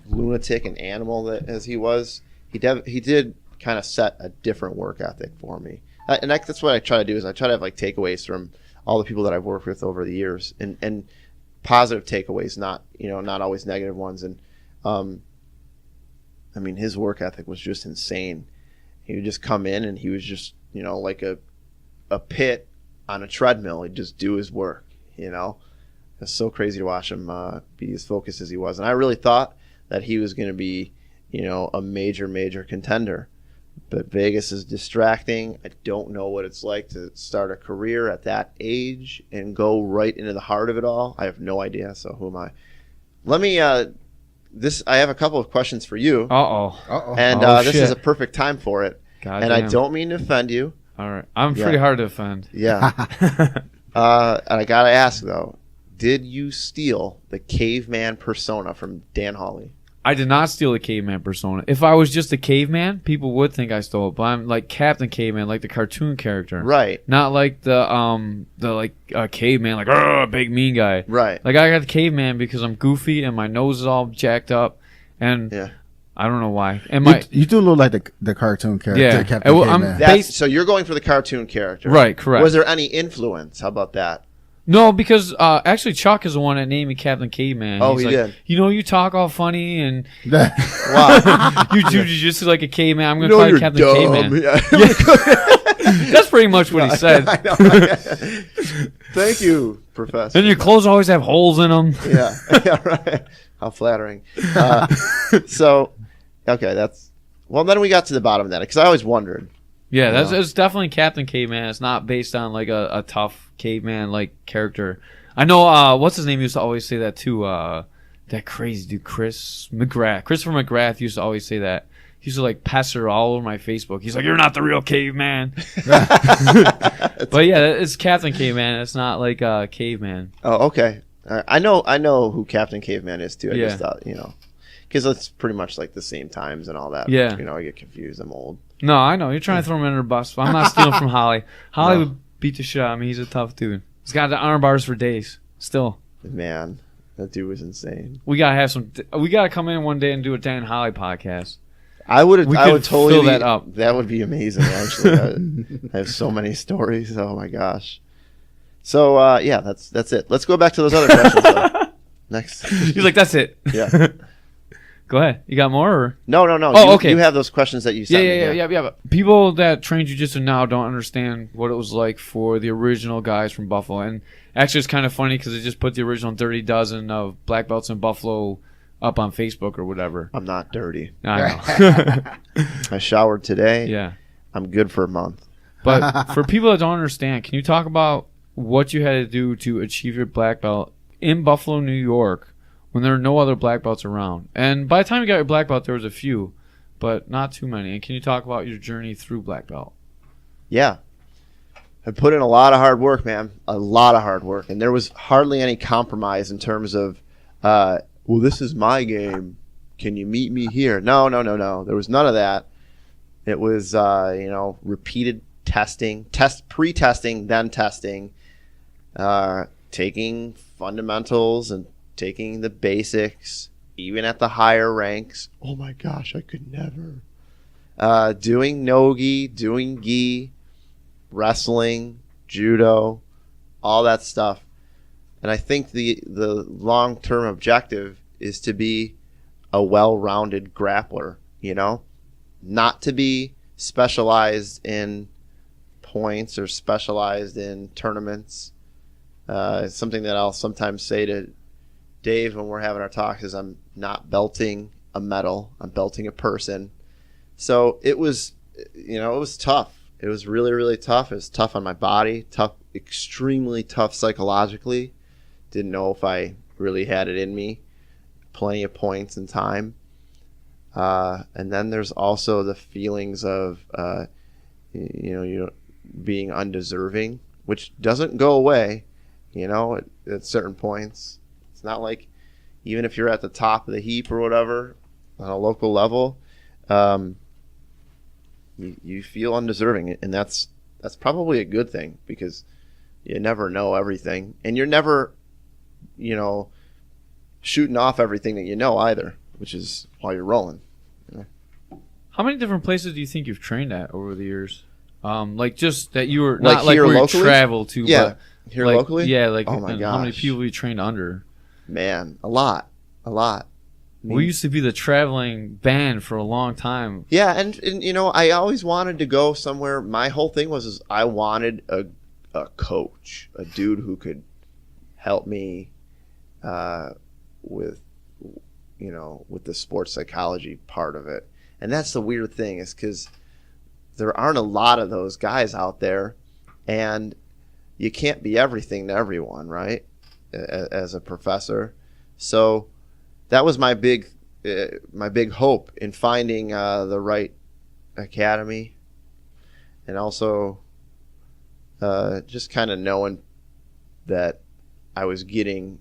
lunatic and animal as he was, he did kind of set a different work ethic for me. And that's what I try to do is I try to have like takeaways from all the people that I've worked with over the years, and positive takeaways, not always negative ones. And I mean, his work ethic was just insane. He would just come in and he was just like a pit on a treadmill. He'd just do his work. It's so crazy to watch him be as focused as he was. And I really thought that he was going to be a major contender. But Vegas is distracting. I don't know what it's like to start a career at that age and go right into the heart of it all. I have no idea, so who am I? Let me I have a couple of questions for you. Uh-oh. And this is a perfect time for it. God and damn. I don't mean to offend you. All right. I'm pretty hard to offend. Yeah. And I got to ask, though, did you steal the caveman persona from Dan Hawley? I did not steal the caveman persona. If I was just a caveman, people would think I stole it. But I'm like Captain Caveman, like the cartoon character. Right. Not like the caveman, like big mean guy. Right. Like I got the caveman because I'm goofy and my nose is all jacked up, and I don't know why. And you do look like the cartoon character. Yeah. Captain Caveman. So you're going for the cartoon character, right? Correct. Was there any influence? How about that? No, because actually Chuck is the one that named me Captain Caveman. Oh, He's he like, did. You talk all funny and Wow. you do jiu-jitsu like a caveman. I'm going to call you Captain Caveman. Yeah. That's pretty much what he said. I know. Thank you, Professor. And your clothes always have holes in them. Yeah, right. How flattering. So, okay, then we got to the bottom of that because I always wondered. Yeah, it's definitely Captain Caveman. It's not based on like a tough caveman like character. I know what's his name used to always say that too. That crazy dude, Christopher McGrath used to always say that. He used to like pester all over my Facebook. He's like, "You're not the real caveman." But yeah, it's Captain Caveman. It's not like caveman. Oh, okay. I know who Captain Caveman is too. I just thought because it's pretty much like the same times and all that. Yeah. I get confused. I'm old. No, I know. You're trying to throw him under the bus. I'm not stealing from Holly. Holly would beat the shit out of me. He's a tough dude. He's got the arm bars for days. Still. Man, that dude was insane. We gotta come in one day and do a Dan Holly podcast. I would totally fill that up. That would be amazing, actually. I have so many stories. Oh my gosh. So that's it. Let's go back to those other questions. Though. Next. He's like, that's it. Yeah. Go ahead. You got more? Or? No. Oh, okay. You have those questions that you sent me. Yeah. But people that train jiu-jitsu now don't understand what it was like for the original guys from Buffalo. And actually, it's kind of funny because they just put the original Dirty Dozen of black belts in Buffalo up on Facebook or whatever. I'm not dirty. I know. I showered today. Yeah. I'm good for a month. But for people that don't understand, can you talk about what you had to do to achieve your black belt in Buffalo, New York, when there were no other black belts around? And by the time you got your black belt, there was a few, but not too many. And can you talk about your journey through black belt? Yeah. I put in a lot of hard work, man. A lot of hard work. And there was hardly any compromise in terms of, well, this is my game. Can you meet me here? No. There was none of that. It was, repeated testing, pre-testing, then testing, taking fundamentals and taking the basics, even at the higher ranks. Oh my gosh, I could never. Doing no-gi, doing gi, wrestling, judo, all that stuff. And I think the long-term objective is to be a well-rounded grappler, not to be specialized in points or specialized in tournaments. It's something that I'll sometimes say to Dave when we're having our talks is I'm not belting a medal, I'm belting a person. So it was, it was tough. It was really, really tough. It was tough on my body, extremely tough psychologically. Didn't know if I really had it in me. Plenty of points and time. And then there's also the feelings of, being undeserving, which doesn't go away, at certain points. It's not like even if you're at the top of the heap or whatever on a local level, you feel undeserving, and that's probably a good thing because you never know everything, and you're never, shooting off everything that you know either, which is why you're rolling. How many different places do you think you've trained at over the years? Like just that you were Like not like here where you locally? travel to, Yeah, but here like, locally. Yeah, like oh my and gosh, how many people you trained under? Man, a lot. We used to be the traveling band for a long time. Yeah, and I always wanted to go somewhere. My whole thing was I wanted a coach, a dude who could help me with the sports psychology part of it. And that's the weird thing is because there aren't a lot of those guys out there, and you can't be everything to everyone, right? As a professor. So that was my big hope in finding the right academy, and also just kind of knowing that I was getting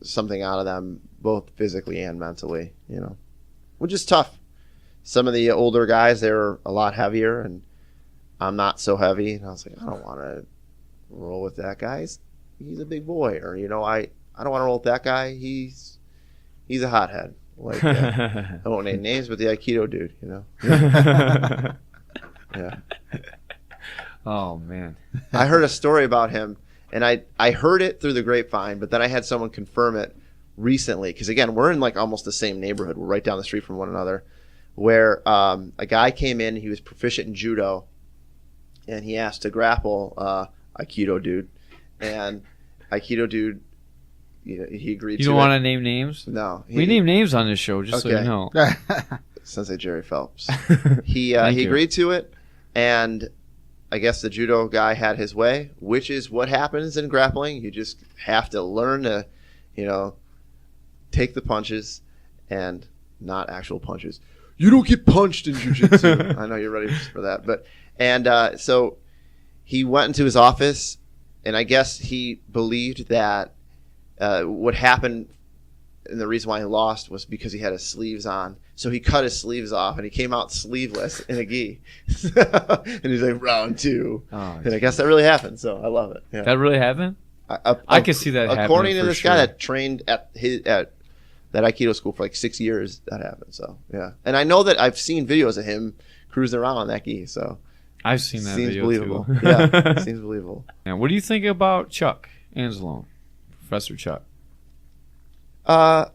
something out of them both physically and mentally, which is tough. Some of the older guys, they were a lot heavier, and I'm not so heavy. And I was like, I don't want to roll with that guy. He's a big boy, or I don't want to roll with that guy. He's a hothead. Like I won't name names, but the Aikido dude, Yeah. Oh man. I heard a story about him, and I heard it through the grapevine, but then I had someone confirm it recently because again, we're in like almost the same neighborhood. We're right down the street from one another. Where a guy came in, he was proficient in judo, and he asked to grapple Aikido dude, and Aikido dude, he agreed to it. You don't want to name names? No. We name names on this show, just so you know. Sensei Jerry Phelps. He agreed to it, and I guess the judo guy had his way, which is what happens in grappling. You just have to learn to, take the punches and not actual punches. You don't get punched in jiu-jitsu. I know you're ready for that. So he went into his office, and I guess he believed that what happened and the reason why he lost was because he had his sleeves on. So he cut his sleeves off, and he came out sleeveless in a gi. And he's like, round two. Oh, and I guess that really happened, so I love it. Yeah. That really happened? I could see that happening. According to this sure. guy that trained at that Aikido school for like 6 years, that happened. So yeah, and I know that I've seen videos of him cruising around on that gi. So I've seen that seems video believable. too. Yeah, seems believable. And what do you think about Chuck Anzalone, Professor Chuck? That's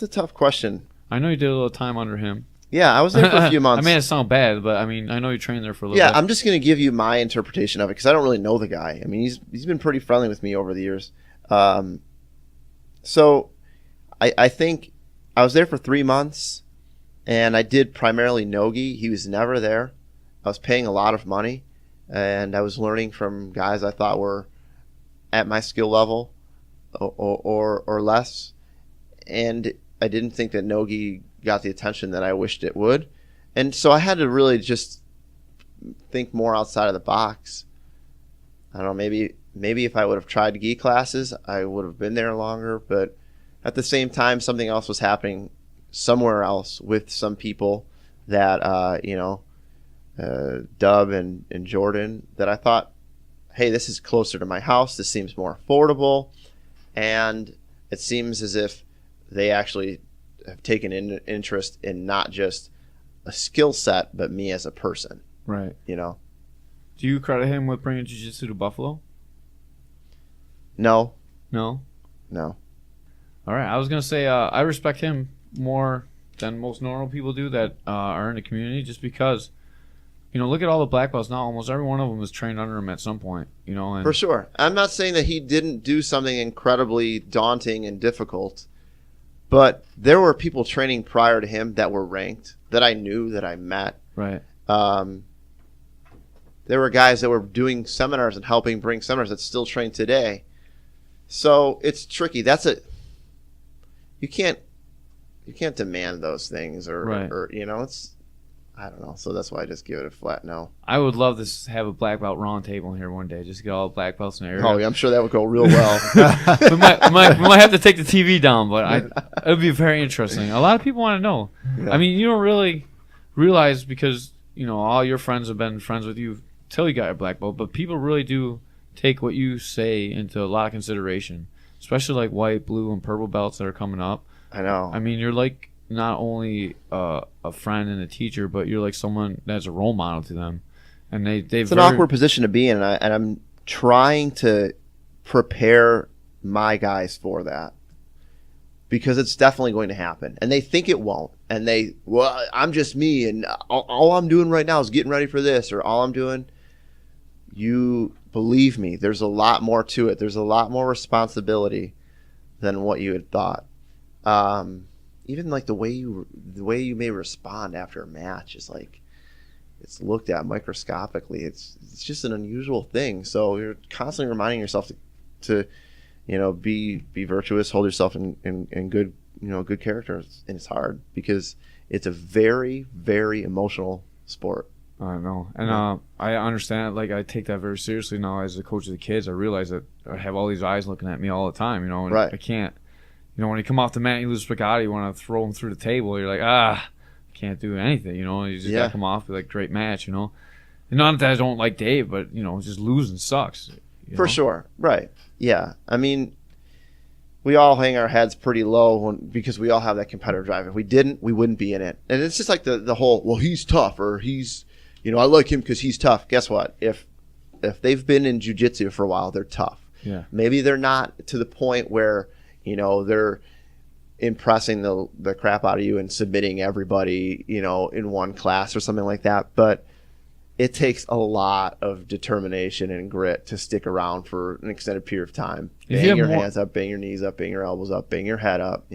a tough question. I know you did a little time under him. Yeah, I was there for a few months. I mean, it sound bad, but I mean, I know you trained there for a little bit. Yeah, I'm just going to give you my interpretation of it because I don't really know the guy. I mean, he's been pretty friendly with me over the years. So I think I was there for 3 months, and I did primarily no-gi. He was never there. I was paying a lot of money, and I was learning from guys I thought were at my skill level or less. And I didn't think that no-gi got the attention that I wished it would. And so I had to really just think more outside of the box. I don't know, maybe if I would have tried gi classes, I would have been there longer. But at the same time, something else was happening somewhere else with some people that, Dub and Jordan, that I thought, hey, this is closer to my house. This seems more affordable. And it seems as if they actually have taken an interest in not just a skill set, but me as a person. Right. Do you credit him with bringing jiu-jitsu to Buffalo? No. No? No. All right. I was going to say I respect him more than most normal people do that are in the community just because, look at all the black belts now. Almost every one of them was trained under him at some point, And For sure. I'm not saying that he didn't do something incredibly daunting and difficult, but there were people training prior to him that were ranked, that I knew, that I met. Right. There were guys that were doing seminars and helping bring seminars that still train today. So it's tricky. You can't demand those things or it's, I don't know. So that's why I just give it a flat no. I would love to have a black belt round table in here one day. Just get all the black belts in the area. Oh, yeah, I'm sure that would go real well. we might have to take the TV down, but it would be very interesting. A lot of people want to know. Yeah. I mean, you don't really realize because, all your friends have been friends with you till you got your black belt, but people really do take what you say into a lot of consideration, especially like white, blue, and purple belts that are coming up. I know. I mean, you're like not only a friend and a teacher, but you're like someone that's a role model to them. And it's an awkward position to be in, and I'm trying to prepare my guys for that because it's definitely going to happen. And they think it won't. And I'm just me, and all I'm doing right now is getting ready for this, or all I'm doing. You believe me, there's a lot more to it. There's a lot more responsibility than what you had thought. Even like the way you may respond after a match is like it's looked at microscopically. It's just an unusual thing. So you're constantly reminding yourself to be virtuous, hold yourself in good good character, and it's hard because it's a very, very emotional sport. I know, and I understand. Like I take that very seriously now as a coach of the kids. I realize that I have all these eyes looking at me all the time. And right. I can't. When you come off the mat, and you lose spaghetti, you want to throw them through the table. You're like, I can't do anything. You just gotta come off with like great match. And not that I don't like Dave, but just losing sucks. For sure, right? Yeah, I mean, we all hang our heads pretty low because we all have that competitive drive. If we didn't, we wouldn't be in it. And it's just like the whole, well, he's tough, or he's, I like him because he's tough. Guess what? If they've been in jiu-jitsu for a while, they're tough. Yeah. Maybe they're not to the point where, they're impressing the crap out of you and submitting everybody, in one class or something like that. But it takes a lot of determination and grit to stick around for an extended period of time. Bang your hands up, bang your knees up, bang your elbows up, bang your head up,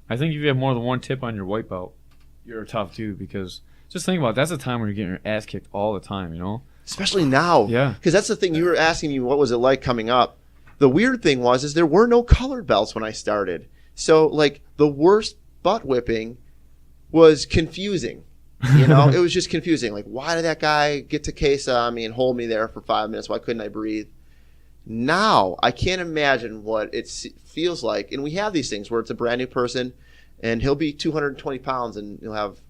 I think if you have more than one tip on your white belt, you're tough too, because just think about it, that's a time where you're getting your ass kicked all the time, Especially now. Yeah. Because that's the thing, you were asking me what was it like coming up. The weird thing is there were no colored belts when I started. So, like, the worst butt whipping was confusing. It was just confusing. Like, why did that guy get to case on me and hold me there for 5 minutes? Why couldn't I breathe? Now, I can't imagine what it feels like. And we have these things where it's a brand new person, and he'll be 220 pounds, and you'll have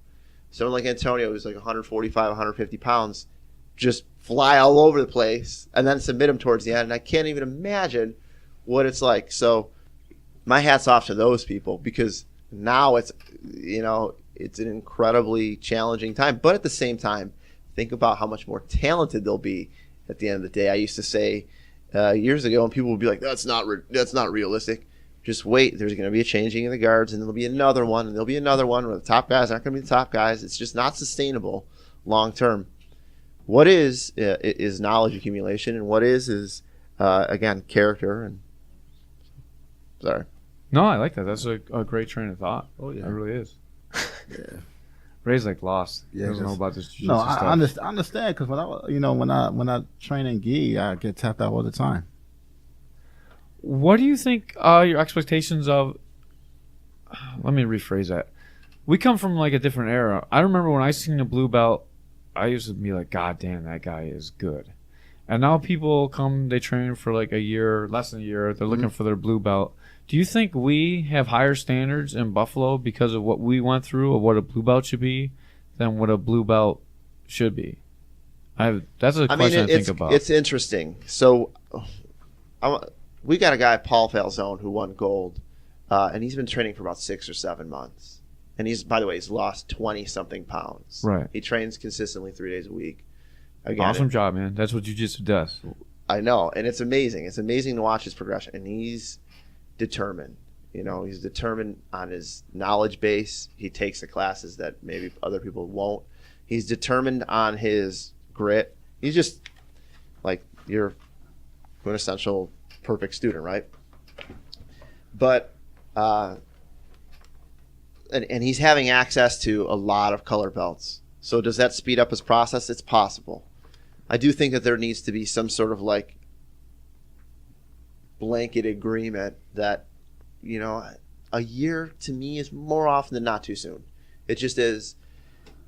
someone like Antonio who's like 145, 150 pounds, just fly all over the place and then submit him towards the end. And I can't even imagine what it's like. So my hat's off to those people because now it's an incredibly challenging time. But at the same time, think about how much more talented they'll be at the end of the day. I used to say years ago, and people would be like, that's not realistic. Just wait. There's going to be a changing of the guards, and there'll be another one, and there'll be another one where the top guys aren't going to be the top guys. It's just not sustainable long term. What is knowledge accumulation, and what is again, character. And sorry. No, I like that. That's a great train of thought. Oh yeah, it really is. Yeah. Ray's like lost. He doesn't know about this jiu-jitsu stuff. I understand because when I train in gi, I get tapped out all the time. What do you think your expectations of? Let me rephrase that. We come from like a different era. I remember when I seen a blue belt, I used to be like, God damn, that guy is good. And now people come, they train for like a year, less than a year. They're looking for their blue belt. Do you think we have higher standards in Buffalo because of what we went through, of what a blue belt should be, than what a blue belt should be? That's a question I think about. It's interesting. So we got a guy, Paul Falzone, who won gold, and he's been training for about 6 or 7 months. And he's lost 20-something pounds. Right. He trains consistently 3 days a week. Again, awesome job, man. That's what jiu-jitsu does. I know, and it's amazing. It's amazing to watch his progression, and he's determined. You know, he's determined on his knowledge base. He takes the classes that maybe other people won't. He's determined on his grit. He's just like your quintessential perfect student, right? But and he's having access to a lot of color belts. So does that speed up his process? It's possible. I do think that there needs to be some sort of like blanket agreement that, you know, a year to me is more often than not too soon. It just is,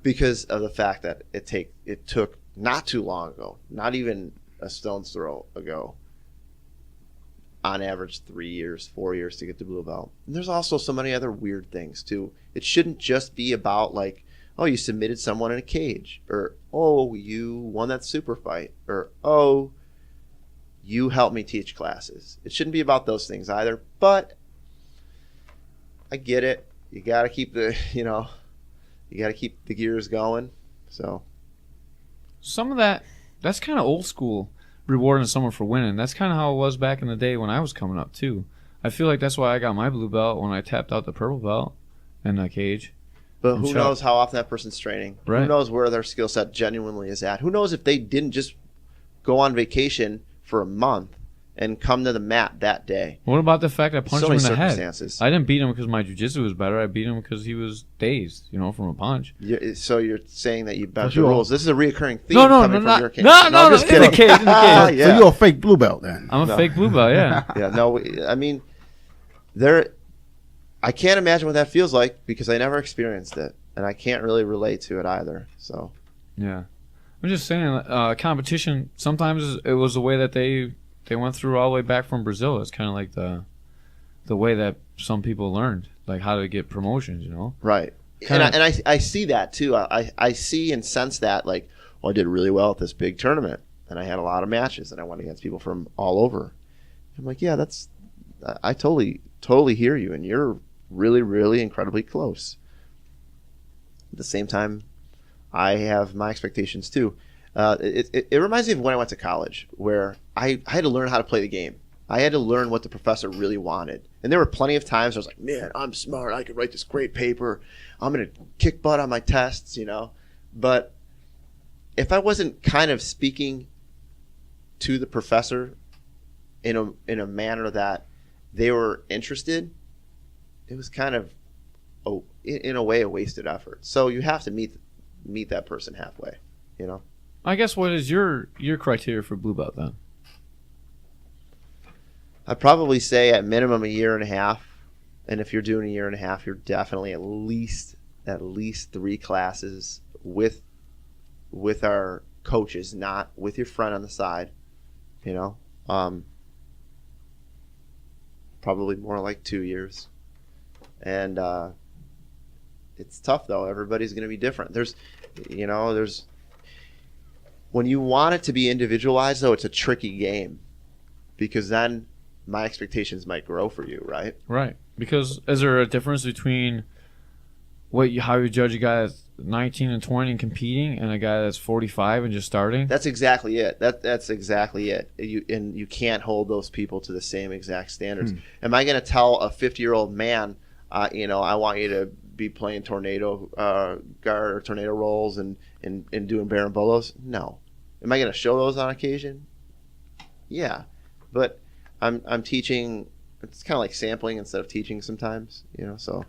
because of the fact that it took not too long ago, not even a stone's throw ago, on average 3 years, 4 years to get the blue belt. And there's also so many other weird things too. It shouldn't just be about like, oh, you submitted someone in a cage, or oh, you won that super fight, or oh, you helped me teach classes. It shouldn't be about those things either. But I get it. You got to keep the, you got to keep the gears going. So some of that's kind of old school, rewarding someone for winning. That's kind of how it was back in the day when I was coming up too. I feel like that's why I got my blue belt when I tapped out the purple belt in the cage. But who knows how often that person's training? Right. Who knows where their skill set genuinely is at? Who knows if they didn't just go on vacation for a month and come to the mat that day? What about the fact I punched him in the head? I didn't beat him because my jiu-jitsu was better. I beat him because he was dazed, from a punch. So you're saying that you bent the rules. This is a reoccurring theme No, coming from your cage. No, just in the cage. Yeah. So you're a fake blue belt then? I'm a fake blue belt, yeah. Yeah, no, I mean, I can't imagine what that feels like because I never experienced it. And I can't really relate to it either. So, yeah, I'm just saying, competition. Sometimes it was the way that they went through all the way back from Brazil. It's kind of like the way that some people learned, like how to get promotions. Right. And I see that too. I see and sense that, like, well, I did really well at this big tournament, and I had a lot of matches, and I went against people from all over. I'm like, yeah, I totally hear you, and you're really, really incredibly close. At the same time, I have my expectations too. It reminds me of when I went to college, where I had to learn how to play the game. I had to learn what the professor really wanted. And there were plenty of times I was like, man, I'm smart. I could write this great paper. I'm going to kick butt on my tests, But if I wasn't kind of speaking to the professor in a manner that they were interested, it was kind of, in a way, a wasted effort. So you have to meet that person halfway, I guess what is your criteria for blue belt then? I'd probably say at minimum a year and a half. And if you're doing a year and a half, you're definitely at least 3 classes with our coaches, not with your friend on the side, probably more like 2 years. And it's tough though. Everybody's going to be different. There's when you want it to be individualized though, it's a tricky game because then my expectations might grow for you, right? Right. Because is there a difference between how you judge a guy that's 19 and 20 and competing and a guy that's 45 and just starting? That's exactly it. That's exactly it. You can't hold those people to the same exact standards. Am I going to tell a 50-year-old man, I want you to be playing tornado guard or tornado rolls and doing barambolos? No. Am I going to show those on occasion? Yeah. But I'm teaching. It's kind of like sampling instead of teaching sometimes, so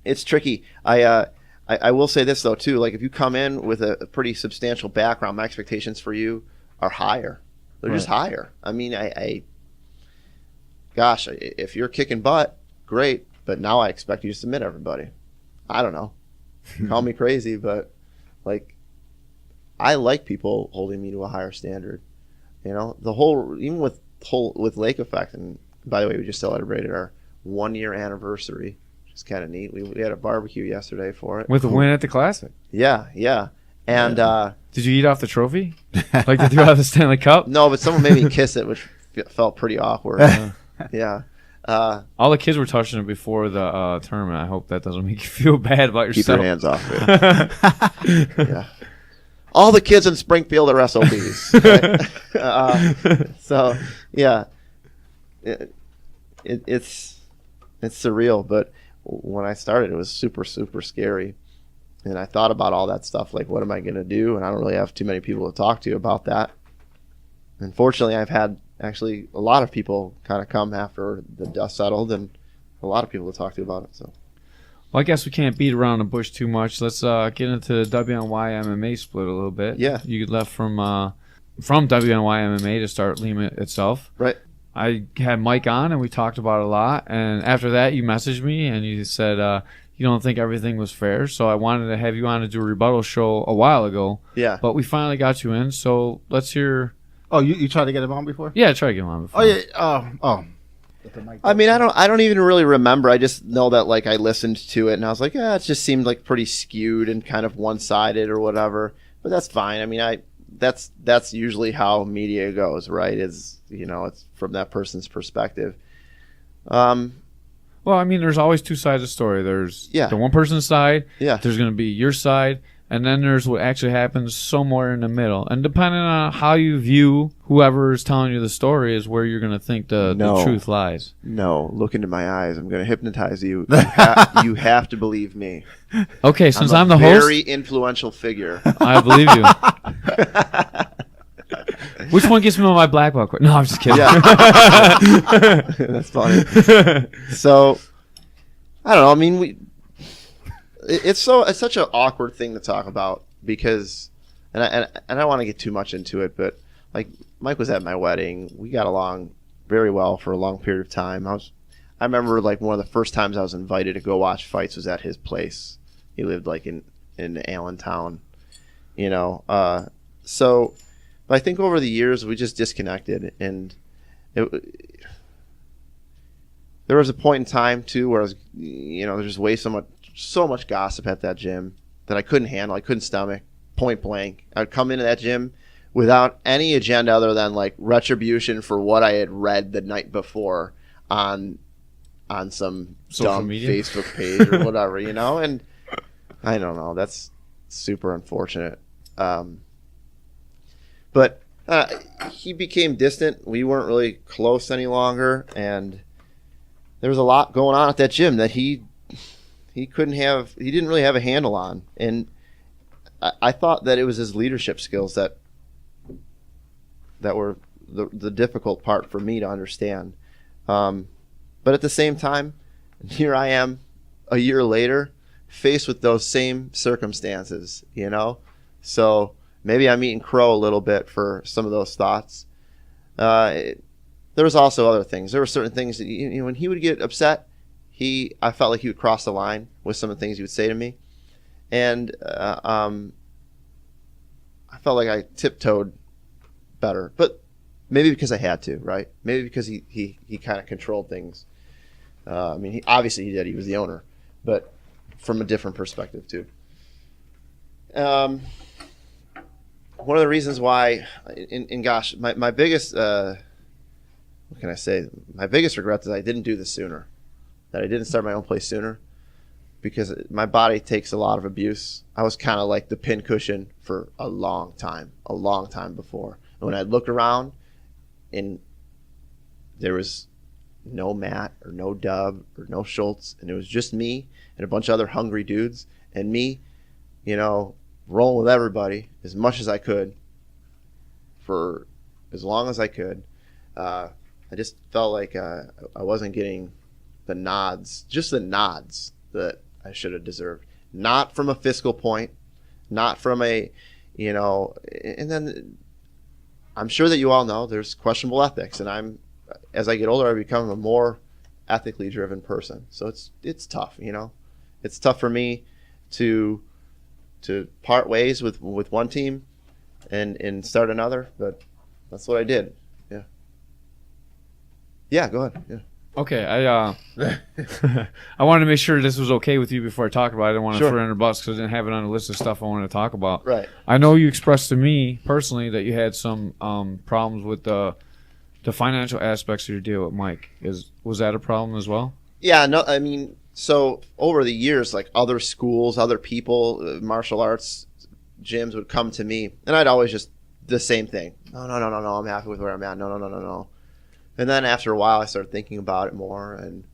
it's tricky. I will say this though too, like if you come in with a pretty substantial background, my expectations for you are higher. They're just higher. I mean, gosh, if you're kicking butt, great, but now I expect you to submit everybody. I don't know. Call me crazy, but like I like people holding me to a higher standard. The whole, even with Lake Effect, and by the way, we just celebrated our 1-year anniversary, which is kind of neat. We had a barbecue yesterday for it. With a win at the Classic. Yeah. And did you eat off the trophy? Like did you have the Stanley Cup? No, but someone made me kiss it, which felt pretty awkward. Yeah. All the kids were touching it before the tournament. I hope that doesn't make you feel bad about yourself. Keep your hands off it. Yeah. all the kids in Springfield are SOBs. Right? So yeah, it's surreal. But when I started, it was super, super scary. And I thought about all that stuff, like, what am I going to do? And I don't really have too many people to talk to about that. Unfortunately, I've had actually a lot of people kind of come after the dust settled, and a lot of people to talk to about it. So, well, I guess we can't beat around the bush too much. Let's get into the WNY MMA split a little bit. Yeah. You left from WNY MMA to start Lema itself. right. I had Mike on, and we talked about it a lot. And after that, you messaged me, and you said you don't think everything was fair. So I wanted to have you on to do a rebuttal show a while ago. Yeah. But we finally got you in. So let's hear. Oh, you tried to get him on before? Yeah, try to get him on before. Oh yeah. Oh. I mean, I don't even really remember. I just know that, like, I listened to it and I was like, yeah, it just seemed like pretty skewed and kind of one-sided or whatever. But that's fine. I mean, that's usually how media goes, right? Is, you know, it's from that person's perspective. Well, I mean, there's always two sides of the story. There's Yeah. the one person's side. Yeah. There's going to be your side. And then there's what actually happens somewhere in the middle. And depending on how you view whoever is telling you the story is where you're going to think the truth lies. No, look into my eyes. I'm going to hypnotize you. You have to believe me. Okay, since I'm a the host, very influential figure. I believe you. Which one gets me on my black belt? No, I'm just kidding. Yeah. That's funny. So, I don't know. I mean, it's such an awkward thing to talk about because, and I don't want to get too much into it, but like Mike was at my wedding. We got along very well for a long period of time. I remember like one of the first times I was invited to go watch fights was at his place. He lived like in Allentown, you know. So, but I think over the years we just disconnected, and there was a point in time too where I was, you know, there's just so much gossip at that gym that I couldn't handle. I couldn't stomach. Point blank, I'd come into that gym without any agenda other than like retribution for what I had read the night before on some Social dumb media? Facebook page or whatever, you know. And I don't know. That's super unfortunate. But he became distant. We weren't really close any longer, and there was a lot going on at that gym that he didn't really have a handle on. And I thought that it was his leadership skills that were the difficult part for me to understand. But at the same time, here I am a year later, faced with those same circumstances, you know? So maybe I'm eating crow a little bit for some of those thoughts. There was also other things. There were certain things that, you know, when he would get upset, I felt like he would cross the line with some of the things he would say to me. And I felt like I tiptoed better. But maybe because I had to, right? Maybe because he kind of controlled things. I mean, obviously he did. He was the owner. But from a different perspective, too. One of the reasons why, and gosh, my biggest, what can I say? My biggest regret is I didn't do this sooner. That I didn't start my own place sooner, because my body takes a lot of abuse. I was kind of like the pincushion for a long time before. And when I looked around and there was no Matt or no Dub or no Schultz, and it was just me and a bunch of other hungry dudes, and me, you know, rolling with everybody as much as I could for as long as I could. I just felt like I wasn't getting the nods that I should have deserved. Not from a fiscal point, not from a, you know, and then I'm sure that you all know there's questionable ethics, and as I get older, I become a more ethically driven person. So it's tough, you know. It's tough for me to part ways with one team and start another, but that's what I did. Yeah. Yeah, go ahead. Yeah. Okay, I wanted to make sure this was okay with you before I talk about it. I didn't want to Sure. throw it under the bus because I didn't have it on the list of stuff I wanted to talk about. Right. I know you expressed to me personally that you had some problems with the financial aspects of your deal with Mike. Was that a problem as well? Yeah, no, I mean, so over the years, like other schools, other people, martial arts gyms would come to me, and I'd always just the same thing. No, I'm happy with where I'm at. No. And then after a while, I started thinking about it more, and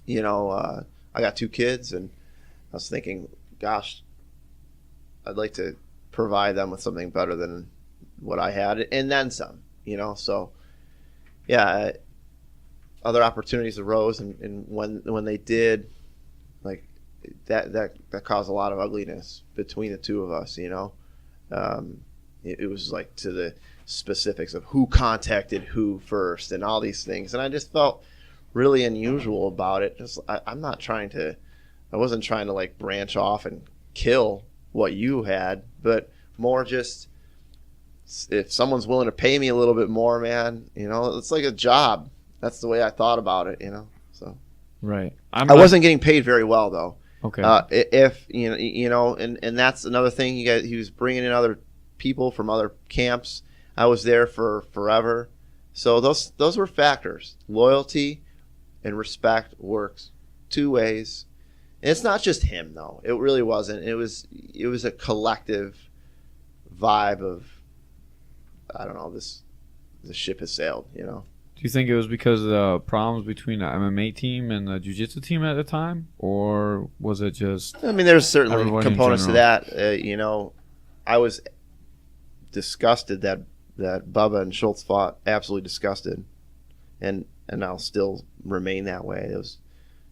I got 2 kids, and I was thinking, gosh, I'd like to provide them with something better than what I had, and then some. So yeah, other opportunities arose, and when they did, like that caused a lot of ugliness between the two of us. It was like to the specifics of who contacted who first and all these things, and I just felt really unusual about it. I wasn't trying to like branch off and kill what you had, but more just if someone's willing to pay me a little bit more, man, it's like a job. That's the way I thought about it, So right. I wasn't getting paid very well though. Okay. If and that's another thing. He was bringing in other people from other camps. I was there for forever, so those were factors. Loyalty and respect works 2 ways. And it's not just him though. It really wasn't. It was a collective vibe of, I don't know, the ship has sailed. Do you think it was because of the problems between the MMA team and the Jiu-Jitsu team at the time, or was it just? I mean, there's certainly components to that. I was disgusted that Bubba and Schultz fought. Absolutely disgusted, and I'll still remain that way. It was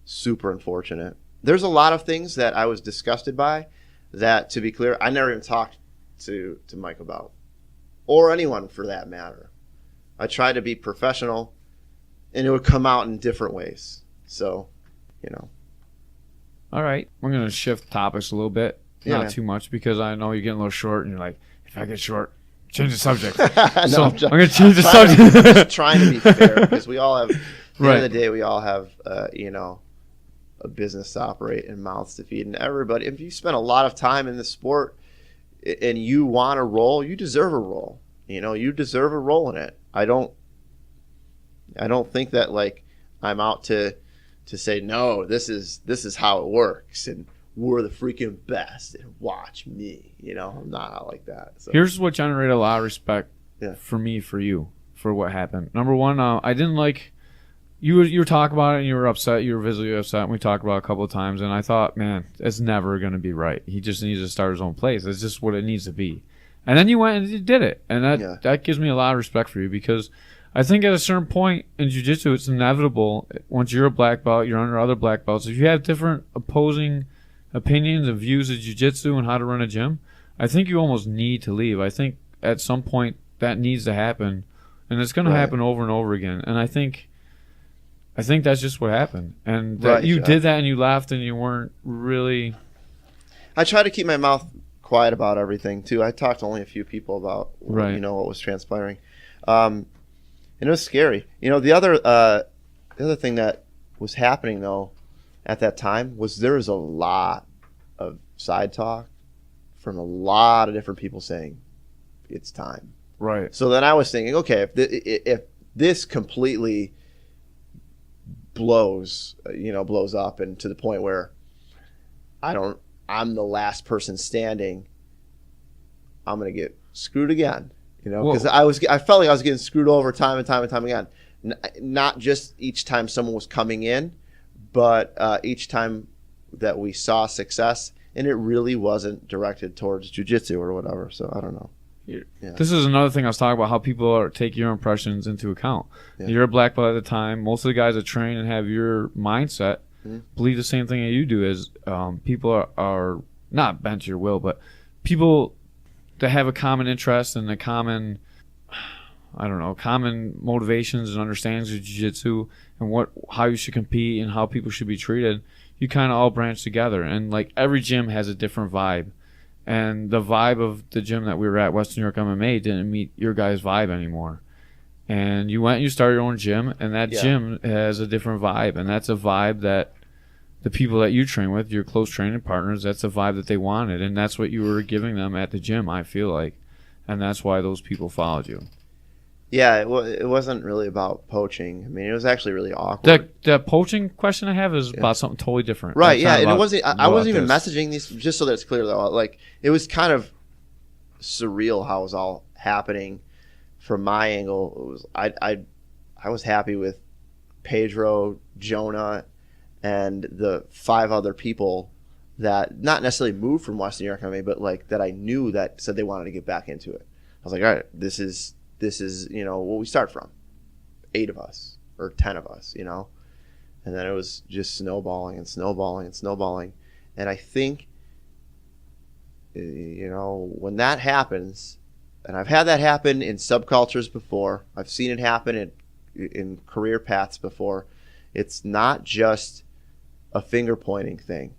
super unfortunate. There's a lot of things that I was disgusted by that, to be clear, I never even talked to Mike about, or anyone for that matter. I tried to be professional, and it would come out in different ways. So, All right. We're going to shift topics a little bit. Yeah, Not too much, because I know you're getting a little short, and you're like, if I get short, change the subject. No, I'm going to change the subject. I'm just trying to be fair, because we all have, at the end of the day, we all have, a business to operate and mouths to feed. And everybody, if you spend a lot of time in the sport and you want a role, you deserve a role. You deserve a role in it. I don't think that like I'm out to say, no, this is how it works and we're the freaking best and watch me. I'm not out like that. So. Here's what generated a lot of respect for me, for you, for what happened. Number one, I didn't like you were talking about it and you were upset. You were visibly upset, and we talked about it a couple of times, and I thought, man, it's never going to be right. He just needs to start his own place. It's just what it needs to be. And then you went and you did it, and that gives me a lot of respect for you, because I think at a certain point in jiu-jitsu, it's inevitable. Once you're a black belt, you're under other black belts. If you have different opposing opinions and views of jiu-jitsu and how to run a gym, I think you almost need to leave. I think at some point that needs to happen, and it's going to happen over and over again. And I think that's just what happened. And that you did that and you left and you weren't really... I try to keep my mouth quiet about everything, too. I talked to only a few people about what was transpiring. And it was scary. The other thing that was happening, though, at that time was there was a lot of side talk from a lot of different people saying it's time. Right. So then I was thinking, okay, if this completely blows up, and to the point where I'm the last person standing, I'm gonna get screwed again, because I felt like I was getting screwed over time and time and time again. Not just each time someone was coming in, but each time that we saw success, and it really wasn't directed towards jiu-jitsu or whatever. So I don't know. Yeah. This is another thing I was talking about, how people take your impressions into account. Yeah. You're a black belt at the time. Most of the guys that train and have your mindset believe the same thing that you do. Is people are not bent to your will, but people that have a common interest and a common, common motivations and understandings of jiu-jitsu and how you should compete and how people should be treated. You kind of all branch together, and like every gym has a different vibe. And the vibe of the gym that we were at, Western New York MMA, didn't meet your guys' vibe anymore. And you went and you started your own gym, and that gym has a different vibe. And that's a vibe that the people that you train with, your close training partners, that's a vibe that they wanted. And that's what you were giving them at the gym, I feel like. And that's why those people followed you. Yeah, it wasn't really about poaching. I mean, it was actually really awkward. The poaching question I have is about something totally different. Right, yeah. And it wasn't. I wasn't even messaging these, just so that it's clear, though. Like, it was kind of surreal how it was all happening. From my angle, it was I was happy with Pedro, Jonah, and the 5 other people that not necessarily moved from Western New York MMA, but like that I knew that said they wanted to get back into it. I was like, all right, this is what we start from, 8 of us or 10 of us, and then it was just snowballing and snowballing and snowballing, and I think when that happens, and I've had that happen in subcultures before, I've seen it happen in career paths before. It's not just a finger pointing thing.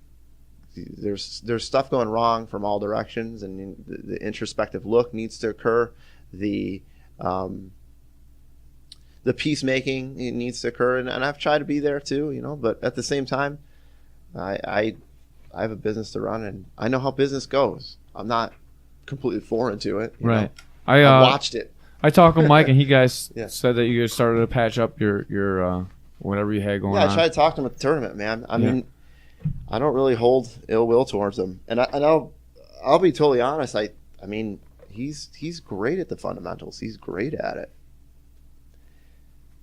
There's stuff going wrong from all directions, and the introspective look needs to occur. The peacemaking needs to occur, and I've tried to be there too, but at the same time, I have a business to run, and I know how business goes. I'm not completely foreign to it. Right. I watched it. I talked with Mike, and he guys Yeah. said that you guys started to patch up your whatever you had going on. Yeah, I tried to talk to him at the tournament, man. I mean, I don't really hold ill will towards him, and I'll be totally honest. I mean, he's great at the fundamentals. He's great at it,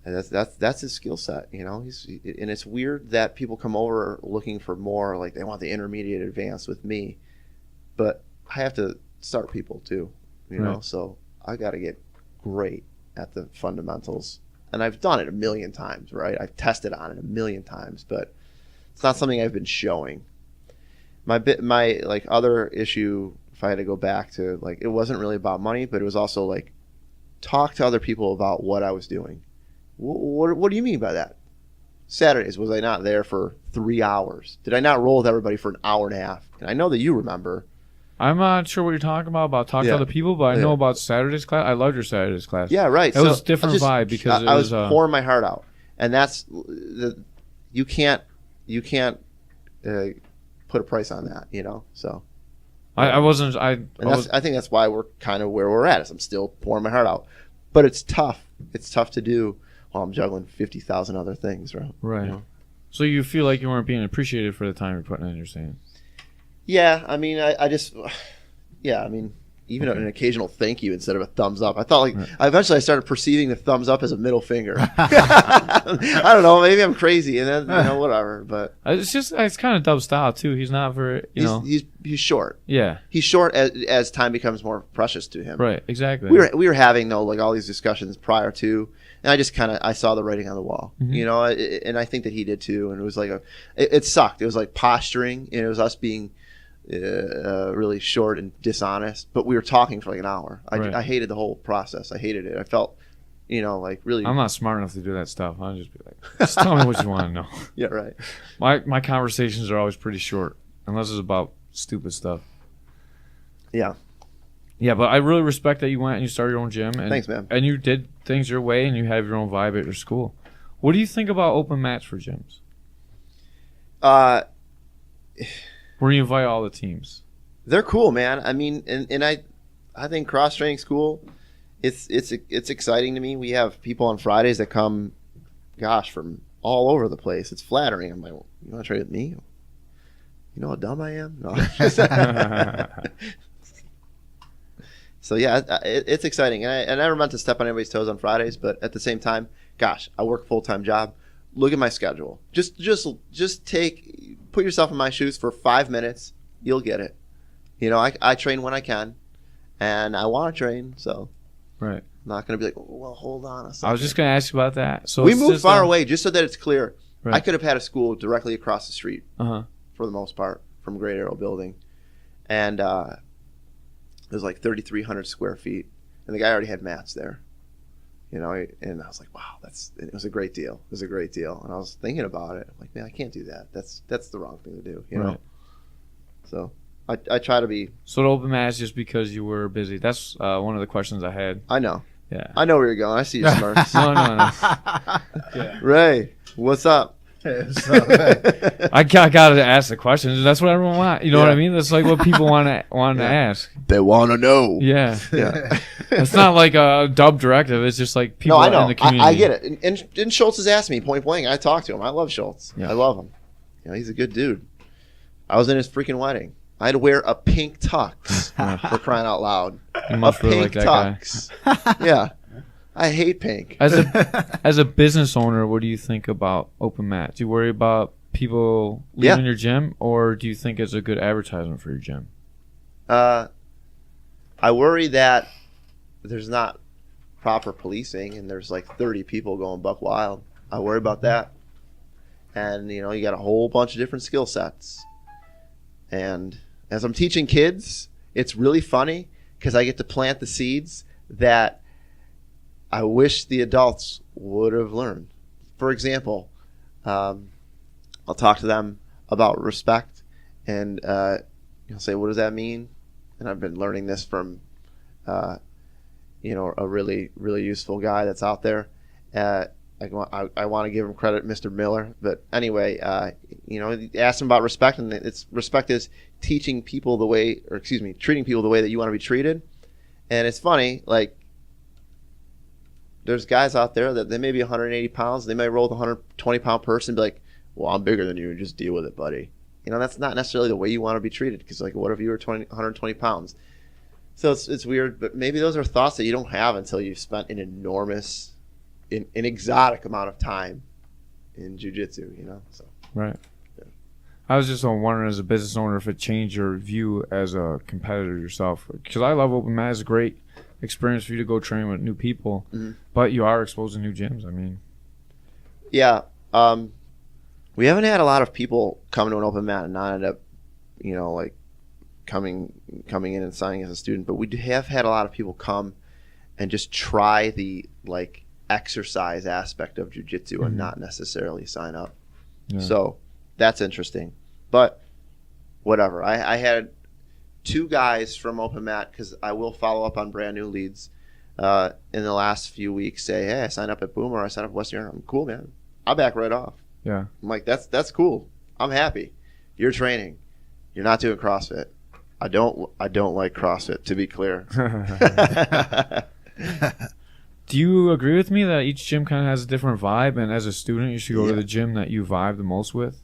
and that's his skill set. And it's weird that people come over looking for more, like they want the intermediate advanced with me, but I have to start people too, Right. So I got to get great at the fundamentals, and I've done it a million times, right? I've tested on it a million times, but it's not something I've been showing. My like other issue, if I had to go back to, like, it wasn't really about money, but it was also like talk to other people about what I was doing. What do you mean by that? Saturdays, was I not there for 3 hours? Did I not roll with everybody for an hour and a half? And I know that you remember. I'm not sure what you're talking about talking to other people, but I know about Saturday's class. I loved your Saturday's class. Yeah, right. It was a different vibe because I was pouring my heart out, and that's you can't put a price on that, So I wasn't. I think that's why we're kind of where we're at. Is I'm still pouring my heart out, but it's tough. It's tough to do while I'm juggling 50,000 other things, right? Right. So you feel like you weren't being appreciated for the time you're putting in. You're saying. Yeah, I mean, even an occasional thank you instead of a thumbs up. I thought eventually I started perceiving the thumbs up as a middle finger. I don't know, maybe I'm crazy, and then whatever. But it's kind of Dub's style too. He's not very he's short. Yeah, he's short as time becomes more precious to him. Right, exactly. We were having like all these discussions prior to, and I just I saw the writing on the wall, and I think that he did too. And it was like it sucked. It was like posturing, and it was us being really short and dishonest, but we were talking for like an hour. I hated the whole process. I hated it. I felt, like really. I'm not smart enough to do that stuff. I'll just be like, just tell me what you want to know. Yeah, right. My conversations are always pretty short, unless it's about stupid stuff. Yeah. Yeah, but I really respect that you went and you started your own gym. And, thanks, man. And you did things your way, and you have your own vibe at your school. What do you think about open mats for gyms? Where you invite all the teams. They're cool, man. I mean, and I think cross training's cool. It's exciting to me. We have people on Fridays that come, from all over the place. It's flattering. I'm like, you want to train with me? You know how dumb I am? No. So yeah, it's exciting, and I never meant to step on anybody's toes on Fridays, but at the same time, I work a full-time job. Look at my schedule. Just put yourself in my shoes for 5 minutes. You'll get it. I train when I can, and I want to train, so right. I'm not going to be like, well, hold on a second. I was just going to ask you about that. So we moved far away, just so that it's clear. Right. I could have had a school directly across the street, for the most part, from Great Arrow Building, and it was like 3,300 square feet, and the guy already had mats there. And I was like, wow, it was a great deal. It was a great deal. And I was thinking about it. I'm like, man, I can't do that. That's the wrong thing to do, Right. So I try to be. So the open mat is just because you were busy. That's one of the questions I had. I know. Yeah. I know where you're going. I see your smirks. No. Yeah. Ray, what's up? I got to ask the questions. That's what everyone wants. You know what I mean? That's like what people want to ask. They want to know. Yeah. Yeah. It's not like a dub directive. It's just like people I know. in the community. I get it. And Schultz has asked me point blank. I talked to him. I love Schultz. Yeah. I love him. He's a good dude. I was in his freaking wedding. I'd wear a pink tux for crying out loud. You must a really pink like that tux. Yeah. I hate pink. As a business owner, what do you think about open mat? Do you worry about people leaving your gym, or do you think it's a good advertisement for your gym? I worry that there's not proper policing and there's like 30 people going buck wild. I worry about that. And, you know, you got a whole bunch of different skill sets. And as I'm teaching kids, it's really funny because I get to plant the seeds that I wish the adults would have learned. For example, I'll talk to them about respect and you'll say, what does that mean? And I've been learning this from, you know, a really, really useful guy that's out there. I want to give him credit, Mr. Miller. But anyway, you know, ask him about respect, and respect is treating people the way that you want to be treated. And it's funny, like, there's guys out there that they may be 180 pounds, they may roll with a 120-pound person and be like, well, I'm bigger than you, and just deal with it, buddy. You know, that's not necessarily the way you want to be treated, because, like, what if you were 120 pounds? So it's weird, but maybe those are thoughts that you don't have until you've spent an enormous, an exotic amount of time in jiu-jitsu, you know? So Right. Yeah. I was just wondering, as a business owner, if it changed your view as a competitor yourself. Because I love open mat. It's a great experience for you to go train with new people, but you are exposed to new gyms. I mean, yeah, we haven't had a lot of people come to an open mat and not end up, you know, like coming in and signing as a student. But we have had a lot of people come and just try the like exercise aspect of jiu-jitsu and not necessarily sign up. Yeah. So that's interesting. But whatever. I had 2 guys from open mat, because I will follow up on brand new leads in the last few weeks, say, hey, I signed up at Boom or I signed up at Western. I'm cool, man. I'll back right off. Yeah. I'm like, that's cool. I'm happy. You're training. You're not doing CrossFit. I don't like CrossFit, to be clear. Do you agree with me that each gym kind of has a different vibe, and as a student, you should go to the gym that you vibe the most with?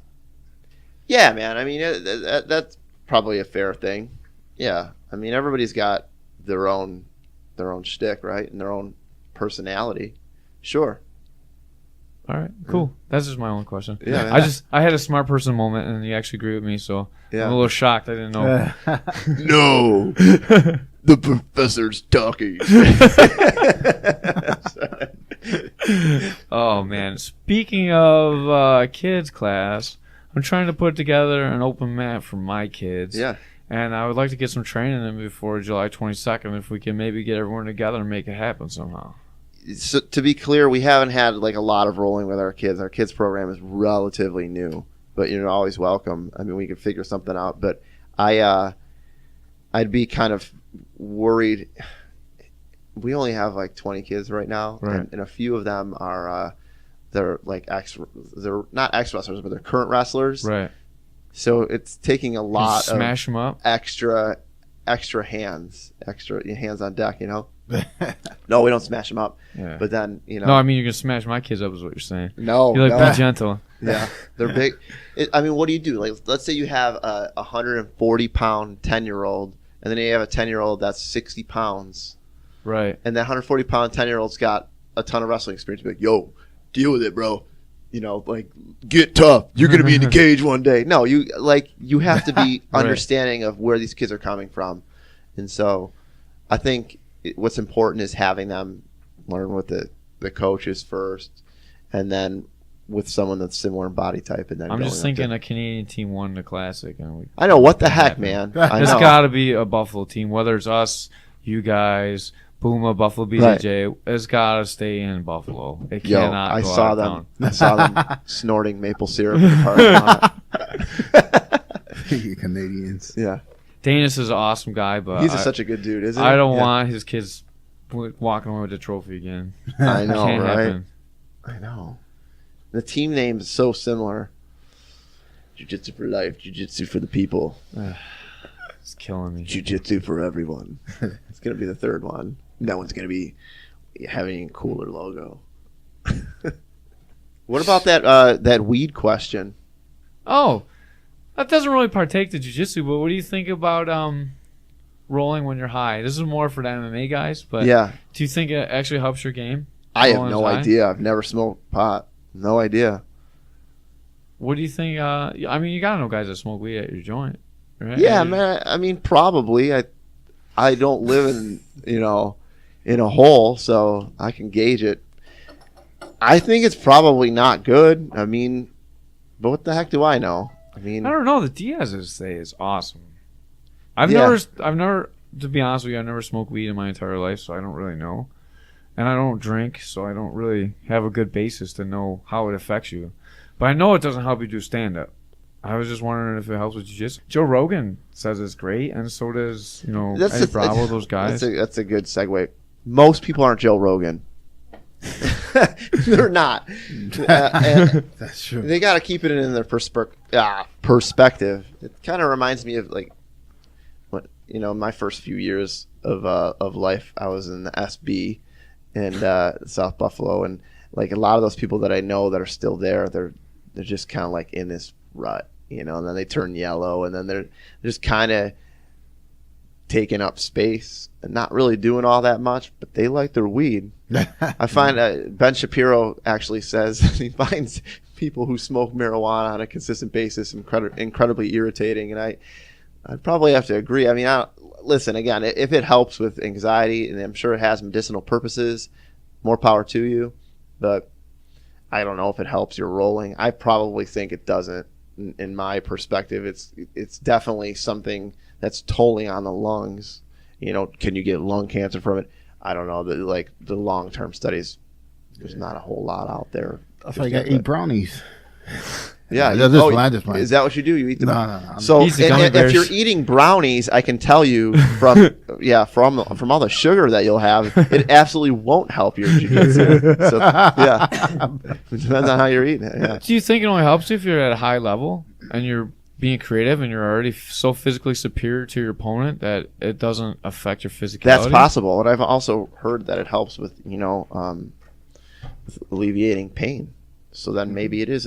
Yeah, man. I mean, that's probably a fair thing. Yeah. I mean, everybody's got their own shtick, right, and their own personality. Sure. All right, cool. That's just my own question. Yeah, man. I had a smart person moment, and you actually agree with me, so yeah. I'm a little shocked. I didn't know. No, the professor's talking. Oh man! Speaking of kids class, I'm trying to put together an open mat for my kids. Yeah. And I would like to get some training in before July 22nd, if we can maybe get everyone together and make it happen somehow. So, to be clear, we haven't had like a lot of rolling with our kids. Our kids program is relatively new, but you're always welcome. I mean, we could figure something out. But I'd be kind of worried. We only have like 20 kids right now, right. And a few of them are they're like they're not ex-wrestlers, but they're current wrestlers. Right. So it's taking a lot of smash them up. extra hands on deck, you know. No, we don't smash them up. Yeah. But then, you know. No, I mean, you're gonna smash my kids up, is what you're saying. No, you're like, no. be gentle. Yeah, they're big. I mean, what do you do? Like, let's say you have a 140-pound 10-year-old, and then you have a 10-year-old that's 60 pounds. Right. And that 140-pound 10-year-old's got a ton of wrestling experience. Be like, yo, deal with it, bro. You know, like, get tough. You're gonna be in the cage one day. No, you have to be right. understanding of where these kids are coming from, and so I think what's important is having them learn with the coaches first, and then with someone that's similar in body type. And then I'm just thinking a Canadian team won the Classic. And I know, what the heck, man. There's got to be a Buffalo team, whether it's us, you guys, Booma, Buffalo BJJ. Right. It's got to stay in Buffalo. It cannot I go saw out them. of town. I saw them snorting maple syrup in the parking lot. You Canadians. Yeah. Danis is an awesome guy, but he's such a good dude, isn't he? I don't want his kids walking away with the trophy again. I know, Can't right? happen. I know. The team name is so similar. Jiu-Jitsu for life, Jiu-Jitsu for the people. It's killing me. Jiu-Jitsu for everyone. It's going to be the third one. That one's going to be having a cooler logo. What about that weed question? Oh, That doesn't really partake to jiu-jitsu, but what do you think about rolling when you're high? This is more for the MMA guys, but Yeah. do you think it actually helps your game? I have Rolling no high? idea. I've never smoked pot. No idea. What do you think? I mean, you gotta know guys that smoke weed at your joint, right? Yeah, man. I mean, probably. I don't live in in a hole, so I can gauge it. I think it's probably not good. I mean, but what the heck do I know? I mean, I don't know. The Diaz's say is awesome. I've Yeah. never, to be honest with you, I've never smoked weed in my entire life, so I don't really know. And I don't drink, so I don't really have a good basis to know how it affects you. But I know it doesn't help you do stand-up. I was just wondering if it helps with jiu-jitsu. Joe Rogan says it's great, and so does, Eddie Bravo, those guys. That's a good segue. Most people aren't Joe Rogan. They're not. That's true. They got to keep it in their perspective. It kind of reminds me of like what my first few years of life. I was in the SB in South Buffalo, and like a lot of those people that I know that are still there, they're just kind of like in this rut, and then they turn yellow, and then they're just kind of taking up space and not really doing all that much, but they like their weed. I find Ben Shapiro actually says he finds people who smoke marijuana on a consistent basis incredibly irritating, and I'd probably have to agree. I mean, listen, again, if it helps with anxiety, and I'm sure it has medicinal purposes, more power to you, but I don't know if it helps your rolling. I probably think it doesn't. In my perspective, it's definitely something that's totally on the lungs. Can you get lung cancer from it? I don't know. The long-term studies, there's not a whole lot out there. That's why you got to eat brownies. Yeah. That's just fine, just fine. Is that what you do? You eat them? No. So Eats the gummy if bears. you're eating brownies, I can tell you from all the sugar that you'll have, it absolutely won't help your jiu-jitsu. So yeah, it depends on how you're eating it. Yeah. Do you think it only helps you if you're at a high level and you're being creative and you're already so physically superior to your opponent that it doesn't affect your physicality? That's possible, but I've also heard that it helps with with alleviating pain. So then maybe it is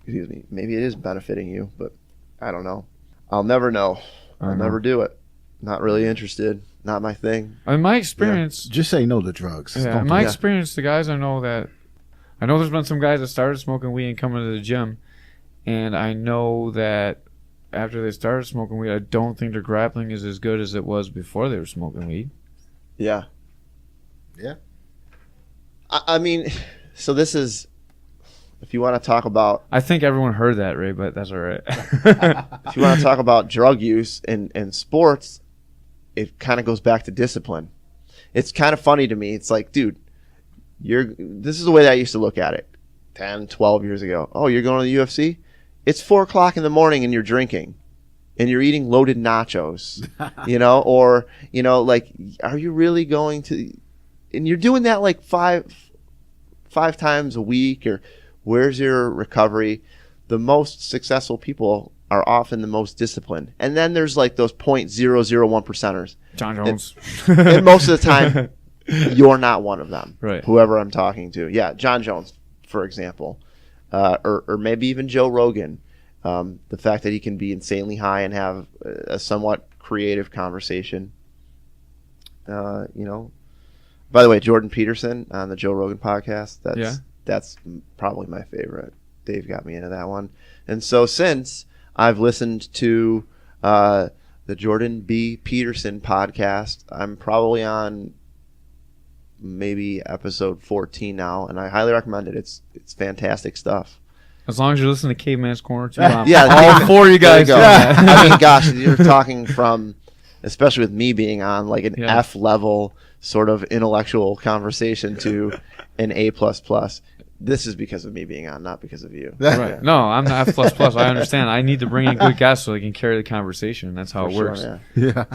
maybe it is benefiting you, but I don't know. I'll never know. I'll never do it. Not really interested. Not my thing. In my experience, Just say no to drugs. yeah, Don't in do my that. experience, the guys I know there's been some guys that started smoking weed and coming to the gym, and I know that after they started smoking weed, I don't think their grappling is as good as it was before they were smoking weed. Yeah. Yeah. I mean, so this is, if you want to talk about, I think everyone heard that, Ray, but that's all right. if you want to talk about drug use in sports, it kind of goes back to discipline. It's kind of funny to me. It's like, dude, this is the way that I used to look at it 10, 12 years ago. Oh, you're going to the UFC? It's 4 o'clock in the morning and you're drinking and you're eating loaded nachos, or, like, are you really going to, and you're doing that like five times a week, or where's your recovery? The most successful people are often the most disciplined. And then there's like those 0.001 percenters. John Jones. And most of the time, you're not one of them. Right. Whoever I'm talking to. Yeah, John Jones, for example. Or maybe even Joe Rogan. The fact that he can be insanely high and have a somewhat creative conversation. By the way, Jordan Peterson on the Joe Rogan podcast. That's probably my favorite. Dave got me into that one. And so since I've listened to the Jordan B. Peterson podcast, I'm probably on maybe episode 14 now, and I highly recommend it. It's fantastic stuff. As long as you listen to Caveman's Corner, too. Yeah, all 4 of you guys. There you go. I mean, gosh, you're talking from, especially with me being on like an F level sort of intellectual conversation to an A++. This is because of me being on, not because of you. Right. No, I'm the F++. I understand. I need to bring in good guests so they can carry the conversation. That's how it works. Yeah.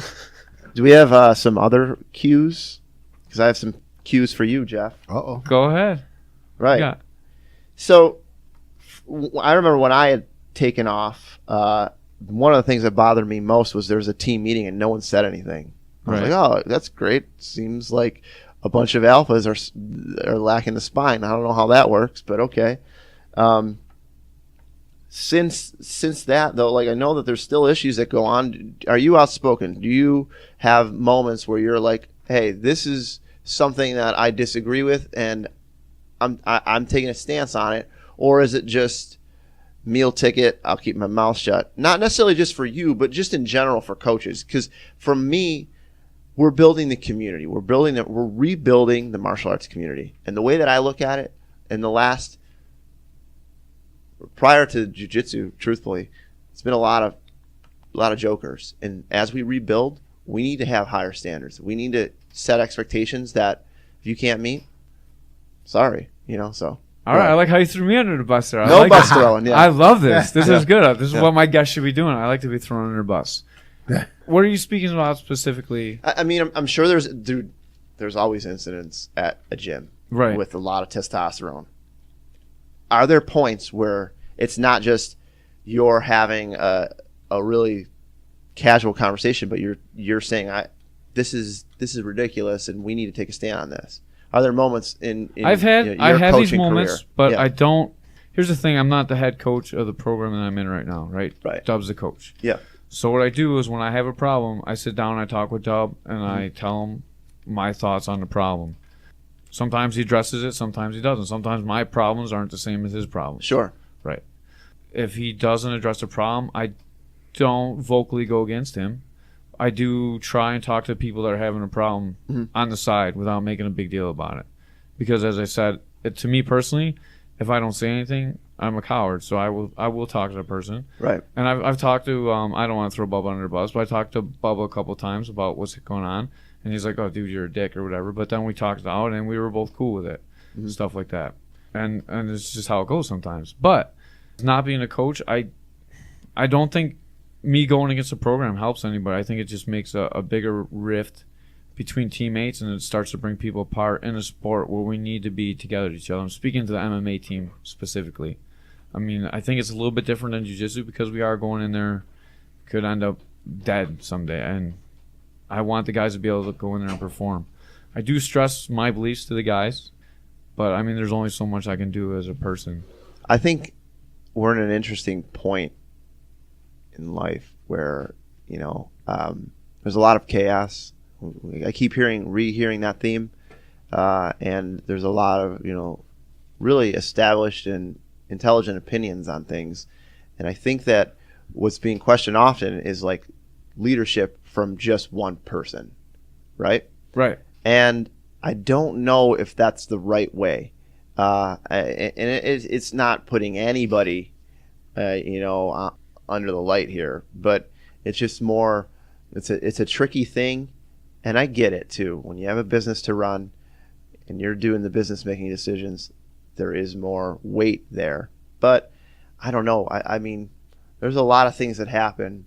Do we have some other cues? Because I have some cues for you, Jeff. Uh-oh. Go ahead. Right. Yeah. So I remember when I had taken off, one of the things that bothered me most was there was a team meeting and no one said anything. I was like, oh, that's great. Seems like a bunch of alphas are lacking the spine. I don't know how that works, but okay. since that though, like I know that there's still issues that go on. Are you outspoken? Do you have moments where you're like, hey, this is something that I disagree with and I'm taking a stance on it? Or is it just meal ticket, I'll keep my mouth shut? Not necessarily just for you, but just in general for coaches. Because for me, we're building the community. We're rebuilding the martial arts community. And the way that I look at it, in the last, prior to jiu-jitsu, truthfully, it's been a lot of jokers. And as we rebuild, we need to have higher standards. We need to set expectations that if you can't meet, sorry, so. All right, I like how you threw me under the bus there. No bus throwing, yeah. I love this. This is good. This is what my guests should be doing. I like to be thrown under the bus. What are you speaking about specifically? I mean, I'm sure there's always incidents at a gym with a lot of testosterone. Are there points where it's not just you're having a really casual conversation, but you're saying this is ridiculous and we need to take a stand on this? Are there moments in I've had these moments, career? But I don't. Here's the thing: I'm not the head coach of the program that I'm in right now. Right. Dub's the coach. Yeah. So what I do is when I have a problem, I sit down, I talk with Dub, and I tell him my thoughts on the problem. Sometimes he addresses it, sometimes he doesn't. Sometimes my problems aren't the same as his problems. Sure. Right. If he doesn't address the problem, I don't vocally go against him. I do try and talk to people that are having a problem on the side without making a big deal about it. Because as I said, to me personally, if I don't say anything, I'm a coward. So I will talk to the person. Right. And I've talked to, I don't want to throw Bubba under the bus, but I talked to Bubba a couple of times about what's going on. And he's like, oh, dude, you're a dick or whatever. But then we talked it out and we were both cool with it. Stuff like that. And it's just how it goes sometimes. But not being a coach, I don't think me going against the program helps anybody. I think it just makes a bigger rift between teammates, and it starts to bring people apart in a sport where we need to be together with each other. I'm speaking to the MMA team specifically. I mean, I think it's a little bit different than jiu-jitsu because we are going in there, could end up dead someday, and I want the guys to be able to go in there and perform. I do stress my beliefs to the guys, but I mean, there's only so much I can do as a person. I think we're in an interesting point in life where there's a lot of chaos. I keep rehearing that theme, and there's a lot of really established and intelligent opinions on things, and I think that what's being questioned often is like leadership from just one person, right? And I don't know if that's the right way, and it's not putting anybody under the light here, but it's just more, it's a tricky thing. And I get it too. When you have a business to run and you're doing the business making decisions, there is more weight there. But I don't know. I mean, there's a lot of things that happen,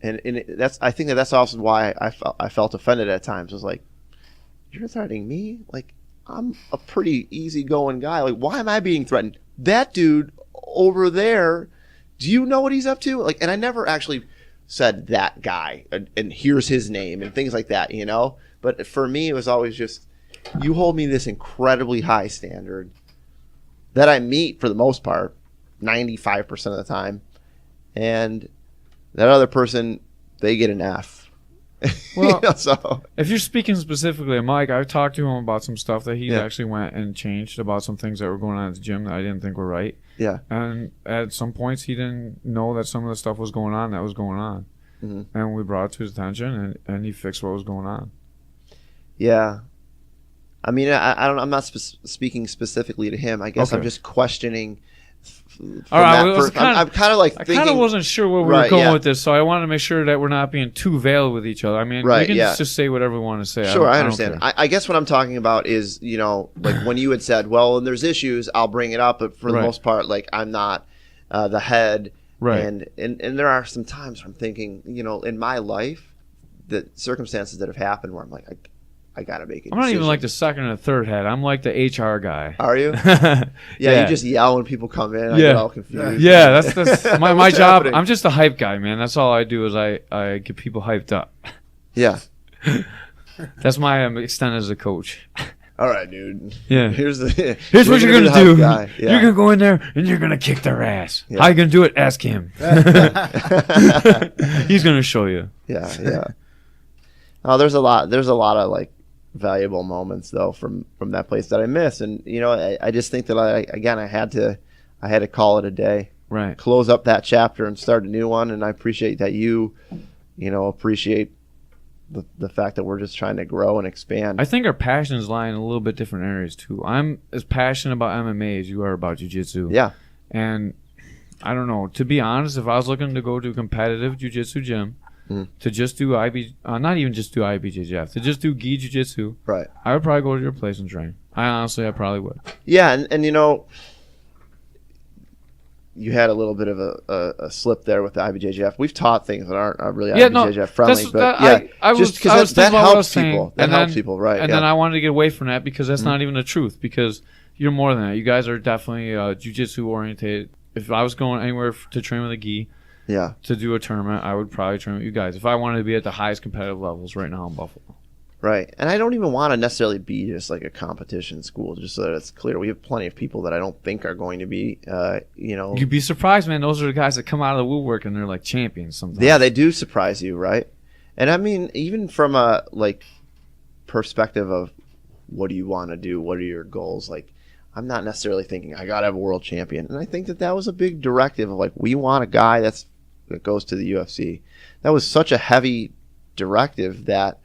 and I think that's also why I felt offended at times. It was like, you're threatening me? Like, I'm a pretty easygoing guy. Like, why am I being threatened? That dude over there, do you know what he's up to? Like, and I never actually said that guy and here's his name and things like that, But for me, it was always just, you hold me this incredibly high standard that I meet for the most part, 95% of the time, and that other person, they get an F. Well, so if you're speaking specifically of Mike, I've talked to him about some stuff that he actually went and changed about some things that were going on at the gym that I didn't think were right. Yeah. And at some points, he didn't know that some of the stuff was going on that was going on. And we brought it to his attention, and he fixed what was going on. Yeah. I mean, I'm not speaking specifically to him. I guess I'm just questioning. All right, I'm kind of like thinking. I kind of wasn't sure where we were going with this, so I wanted to make sure that we're not being too veiled with each other. I mean, we can just say whatever we want to say. Sure, I understand. I guess what I'm talking about is, like when you had said, well, when there's issues, I'll bring it up, but for the most part, like I'm not the head. Right. And there are some times where I'm thinking, in my life, the circumstances that have happened where I'm like, I got to make a decision. I'm not even like the second or third head. I'm like the HR guy. Are you? Yeah, you just yell when people come in. I get all confused. Yeah, that's my job. I'm just a hype guy, man. That's all I do is I get people hyped up. Yeah. That's my extent as a coach. all right, dude. Yeah. Here's what you're gonna do. Guy. Yeah. You're gonna go in there and you're gonna kick their ass. Yeah. How you gonna do it? Ask him. He's gonna show you. Yeah. Oh, there's a lot of like valuable moments though from that place that I miss, and I just think that I had to call it a day. Right. Close up that chapter and start a new one, and I appreciate that you appreciate the fact that we're just trying to grow and expand. I think our passions lie in a little bit different areas too. I'm as passionate about MMA as you are about jiu-jitsu. Yeah. And I don't know. To be honest, if I was looking to go to a competitive jiu-jitsu gym, to just do not even just do IBJJF, to just do gi jiu-jitsu, right, I would probably go to your place and train. I probably would. Yeah, and you had a little bit of a slip there with the IBJJF. We've taught things that aren't really IBJJF friendly, but just because that helps people. That helps people, right? And then I wanted to get away from that because that's not even the truth. Because you're more than that. You guys are definitely jiu-jitsu oriented. If I was going anywhere to train with a gi, to do a tournament, I would probably train with you guys. If I wanted to be at the highest competitive levels right now in Buffalo. Right. And I don't even want to necessarily be just like a competition school, just so that it's clear. We have plenty of people that I don't think are going to be, You'd be surprised, man. Those are the guys that come out of the woodwork and they're like champions sometimes. Yeah, they do surprise you, right? And I mean, even from a, like, perspective of what do you want to do? What are your goals? Like, I'm not necessarily thinking, I got to have a world champion. And I think that was a big directive of, like, we want a guy that goes to the UFC. That was such a heavy directive that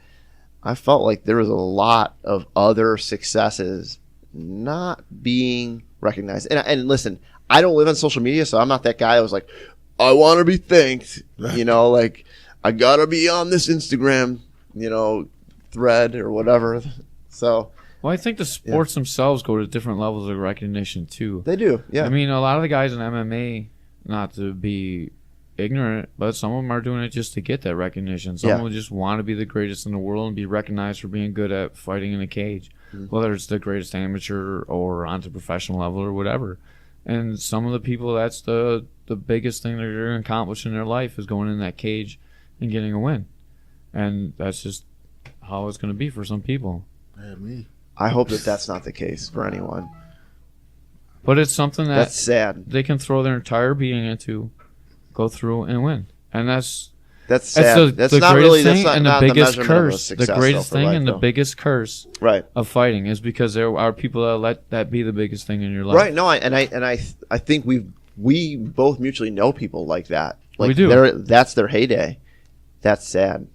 I felt like there was a lot of other successes not being recognized. And listen, I don't live on social media, so I'm not that guy that was like, I want to be thanked. Like, I got to be on this Instagram, thread or whatever. So, well, I think the sports themselves go to different levels of recognition, too. They do, yeah. I mean, a lot of the guys in MMA, not to be ignorant, but some of them are doing it just to get that recognition. Some of them just want to be the greatest in the world and be recognized for being good at fighting in a cage, whether it's the greatest amateur or onto professional level or whatever. And some of the people, that's the biggest thing they're going to accomplish in their life is going in that cage and getting a win. And that's just how it's going to be for some people. Me. I hope that that's not the case for anyone. But it's something that's sad. They can throw their entire being into, go through and win, and that's sad. That's the not greatest really thing not, and not the biggest the curse. Success, the greatest thing life, and the biggest curse of fighting is because there are people that let that be the biggest thing in your life. Right. No, I think we both mutually know people like that. Like, we do. That's their heyday. That's sad.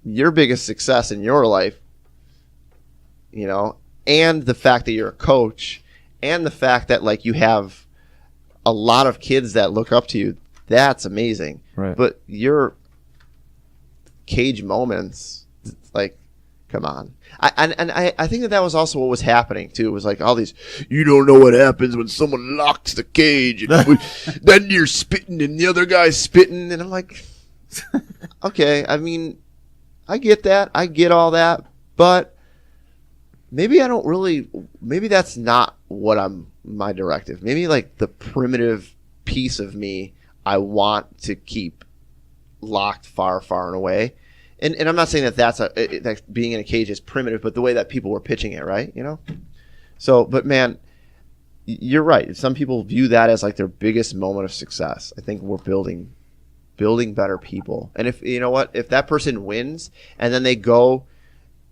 Your biggest success in your life, and the fact that you're a coach, and the fact that, like, you have a lot of kids that look up to you, that's amazing. Right. But your cage moments, like, come on. I think that was also what was happening too. It was like all these, you don't know what happens when someone locks the cage and then you're spitting and the other guy's spitting. and I'm like, okay, I mean, I get that. I get all that. But maybe that's not what my directive. Maybe, like, the primitive piece of me I want to keep locked far, far and away. And I'm not saying that being in a cage is primitive, but the way that people were pitching it, right? So, but man, you're right. Some people view that as like their biggest moment of success. I think we're building better people. And if that person wins and then they go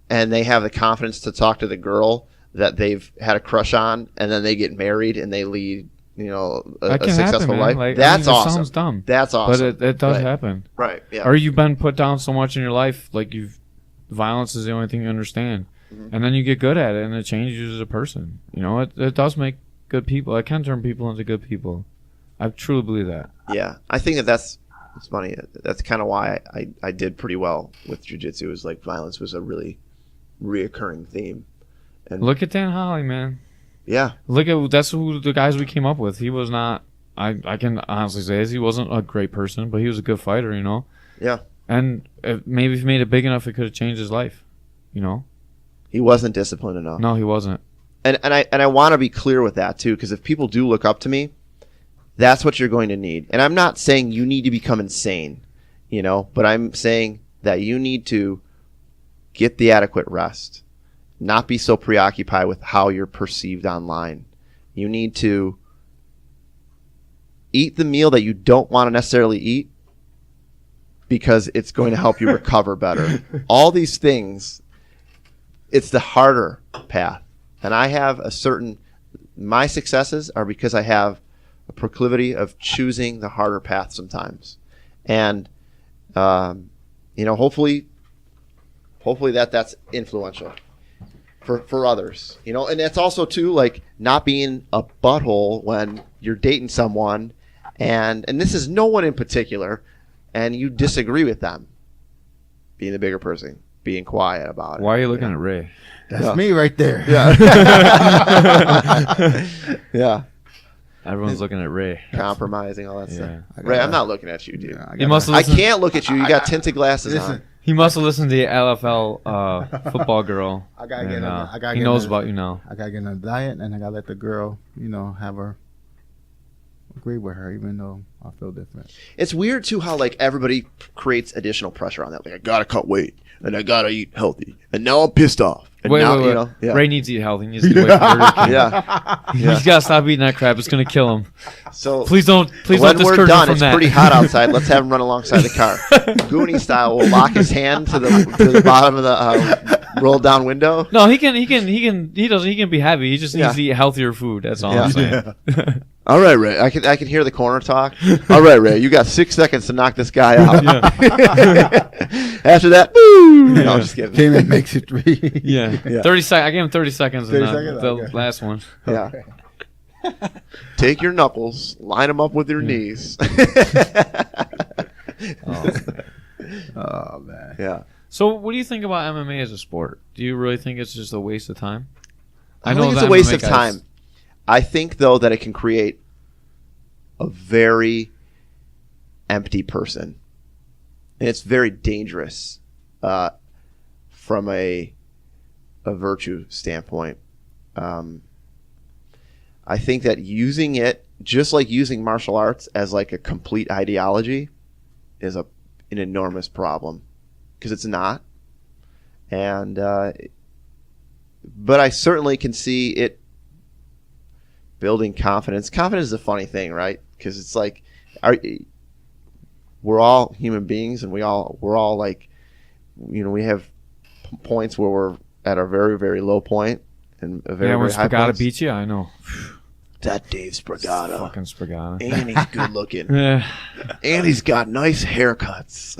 and they have the confidence to talk to the girl that they've had a crush on, and then they get married and they lead, a successful life. Like, that's awesome. It sounds dumb. That's awesome. But it does happen. Right. Yeah. Or you've been put down so much in your life, like violence is the only thing you understand. Mm-hmm. And then you get good at it and it changes you as a person. It does make good people. It can turn people into good people. I truly believe that. Yeah. I think it's funny. That's kind of why I did pretty well with jiu-jitsu. Is like violence was a really reoccurring theme. And look at Dan Holly, man. Yeah. That's who the guys we came up with. He was not, I can honestly say this, he wasn't a great person, but he was a good fighter, Yeah. And maybe if he made it big enough, it could have changed his life, He wasn't disciplined enough. No, he wasn't. And I want to be clear with that too, because if people do look up to me, that's what you're going to need. And I'm not saying you need to become insane, but I'm saying that you need to get the adequate rest not be so preoccupied with how you're perceived online. You need to eat the meal that you don't want to necessarily eat because it's going to help you recover better. All these things, it's the harder path. And I have my successes are because I have a proclivity of choosing the harder path sometimes. And, hopefully that's influential for others, and that's also too, like, not being a butthole when you're dating someone and this is no one in particular and you disagree with them, being the bigger person, being quiet about it. Why are you looking at Ray? That's me right there. Yeah. Yeah. Everyone's looking at Ray. Compromising, all that Yeah. stuff. Ray, I'm not looking at you, dude. Yeah, I can't look at you. You got tinted glasses on. He must have listened to the LFL football girl. He knows about you now. I gotta get in a diet, and I gotta let the girl, have her agree with her, even though I feel different. It's weird too how, like, everybody creates additional pressure on that. Like, I gotta cut weight and I gotta eat healthy, and now I'm pissed off. And Wait. yeah. Ray needs to eat healthy. He needs to get away from Burger King. Yeah. He's got to stop eating that crap. It's going to kill him. So Please don't when discourage we're him done, from it's that. pretty hot outside. Let's have him run alongside the car. Goonie style, will lock his hand to the bottom of the roll down window. No, he can be heavy. He just needs Yeah. to eat healthier food. That's all Yeah. I'm saying. All right, Ray. I can hear the corner talk. All right, Ray. You got 6 seconds to knock this guy out. After that, boo. No, I'm just kidding. Caveman makes it 3. Yeah. 30 seconds. I gave him 30 seconds. 30 in seconds? the Okay. last one. Yeah. Take your knuckles, line them up with your knees. Oh man. Yeah. So, what do you think about MMA as a sport? Do you really think it's just a waste of time? I don't think it's a waste of time. I think, though, that it can create a very empty person. And it's very dangerous from a virtue standpoint. I think that using it, just like using martial arts as like a complete ideology, is an enormous problem. Because it's not. And but I certainly can see it building confidence. Confidence is a funny thing, right? Because it's like, we're all human beings, and we're all like, we have points where we're at a very, very low point and a very, when very high Spagata point. beats you, I know. That Dave Spragata. Fucking Spagata. And he's good looking. Yeah. And he's got nice haircuts.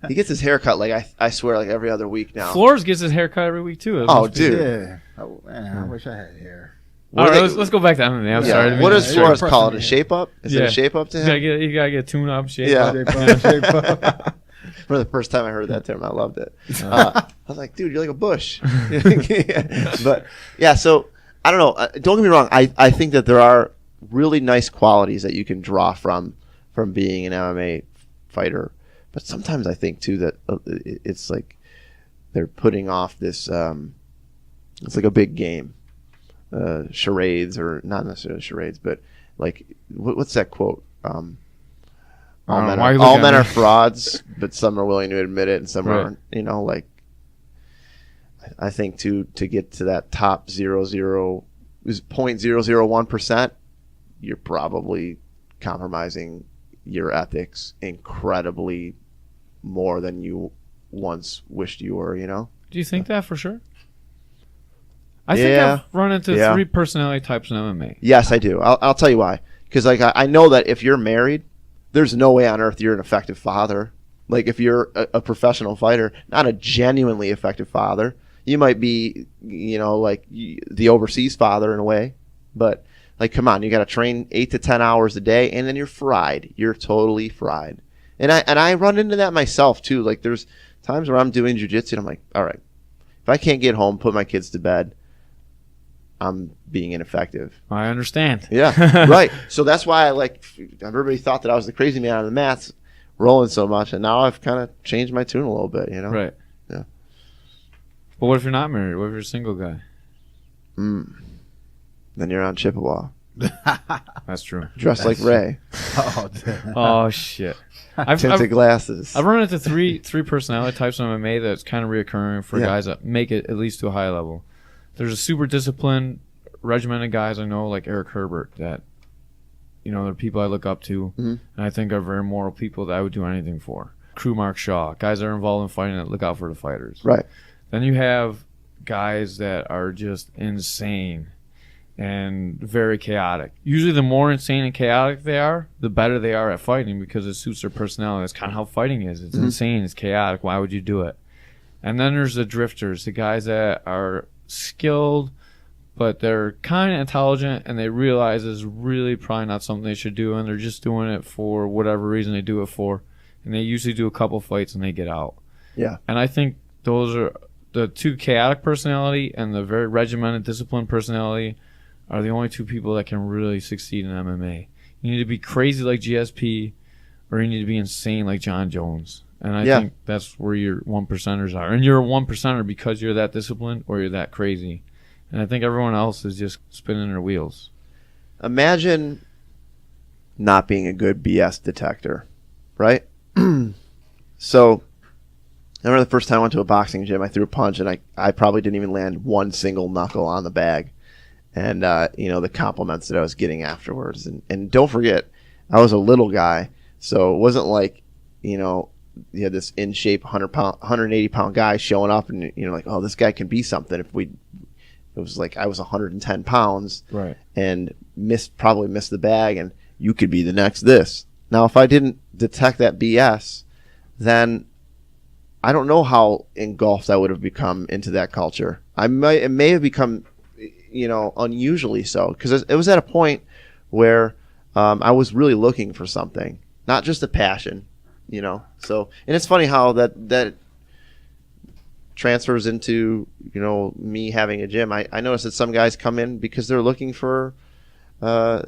He gets his haircut, like, I swear, like every other week now. Flores gets his haircut every week too. Oh, dude. Yeah. Oh, man, I wish I had hair. All right, let's go back to MMA. I'm sorry. What does Flores You're call it? A impressing shape up? Is it a shape up to him? You gotta get tune up, shape Yeah. up. Shape up. For the first time I heard that term, I loved it. I was like, dude, you're like a bush. But yeah, so I don't know. Don't get me wrong. I think that there are really nice qualities that you can draw from being an MMA fighter. But sometimes I think too that it's like they're putting off this. It's like a big game, charades, or not necessarily charades, but like what's that quote? All men are frauds, but some are willing to admit it, and some aren't. Like, I think to get to that top 0.001%, you're probably compromising your ethics incredibly more than you once wished you were. Do you think that for sure? I think I've run into 3 personality types in MMA. Yes, I do. I'll tell you why. Because like I know that if you're married, there's no way on earth you're an effective father. Like, if you're a professional fighter, not a genuinely effective father, you might be, like the overseas father in a way. But like, come on, you got to train 8 to 10 hours a day, and then you're fried. You're totally fried. And I run into that myself too. Like, there's times where I'm doing jiu-jitsu and I'm like, all right, if I can't get home, put my kids to bed, I'm being ineffective. I understand. Yeah, right. So that's why everybody thought that I was the crazy man on the mats rolling so much, and now I've kind of changed my tune a little bit, Right. Yeah. But what if you're not married? What if you're a single guy? Then you're on Chippewa. That's true. Dressed like Ray. Oh, damn. Oh shit. Tinted glasses. I've run into three personality types in MMA that's kind of reoccurring for guys that make it at least to a high level. There's a super disciplined, regimented guys I know, like Eric Herbert, that they're people I look up to, and I think are very moral people that I would do anything for. Crew Mark Shaw, guys that are involved in fighting that look out for the fighters. Right. Then you have guys that are just insane and very chaotic. Usually the more insane and chaotic they are, the better they are at fighting because it suits their personality. That's kind of how fighting is. It's insane. It's chaotic. Why would you do it? And then there's the drifters, the guys that are skilled, but they're kind of intelligent and they realize it's really probably not something they should do, and they're just doing it for whatever reason they do it for. And they usually do a couple fights and they get out. Yeah. And I think those are the two chaotic personality and the very regimented, disciplined personality are the only two people that can really succeed in MMA. You need to be crazy like GSP, or you need to be insane like John Jones. And I think that's where your one percenters are. And you're a one percenter because you're that disciplined or you're that crazy. And I think everyone else is just spinning their wheels. Imagine not being a good BS detector, right? So I remember the first time I went to a boxing gym, I threw a punch and I probably didn't even land one single knuckle on the bag. And, the compliments that I was getting afterwards. And don't forget, I was a little guy, so it wasn't like, you had this in shape 180 pound guy showing up and, like, oh, this guy can be something. It was like I was 110 pounds right, and probably missed the bag, and you could be the next this. Now, if I didn't detect that BS, then I don't know how engulfed I would have become into that culture. It may have become, unusually so, because it was at a point where I was really looking for something, not just a passion, So, and it's funny how that transfers into, me having a gym. I noticed that some guys come in because they're looking for a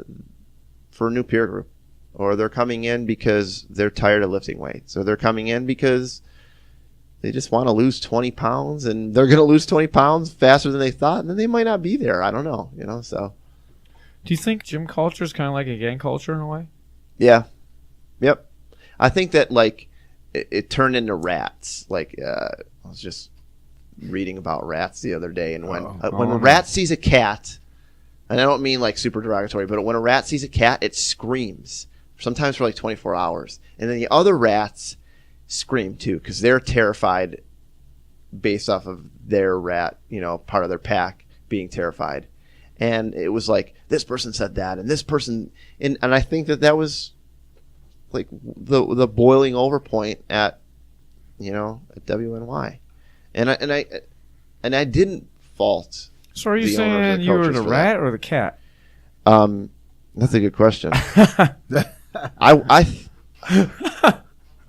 new peer group, or they're coming in because they're tired of lifting weights, or they're coming in because they just want to lose 20 pounds, and they're going to lose 20 pounds faster than they thought, and then they might not be there. I don't know, so. Do you think gym culture is kind of like a gang culture in a way? Yeah. Yep. I think that, like, it turned into rats. Like, I was just reading about rats the other day, and when a rat sees a cat, and I don't mean, like, super derogatory, but when a rat sees a cat, it screams, sometimes for, like, 24 hours. And then the other rats scream too, because they're terrified based off of their rat, part of their pack being terrified. And it was like, this person said that, and this person, and I think that was like the boiling over point at at WNY, and I didn't fault. So are you saying you were the rat or the cat? That's a good question.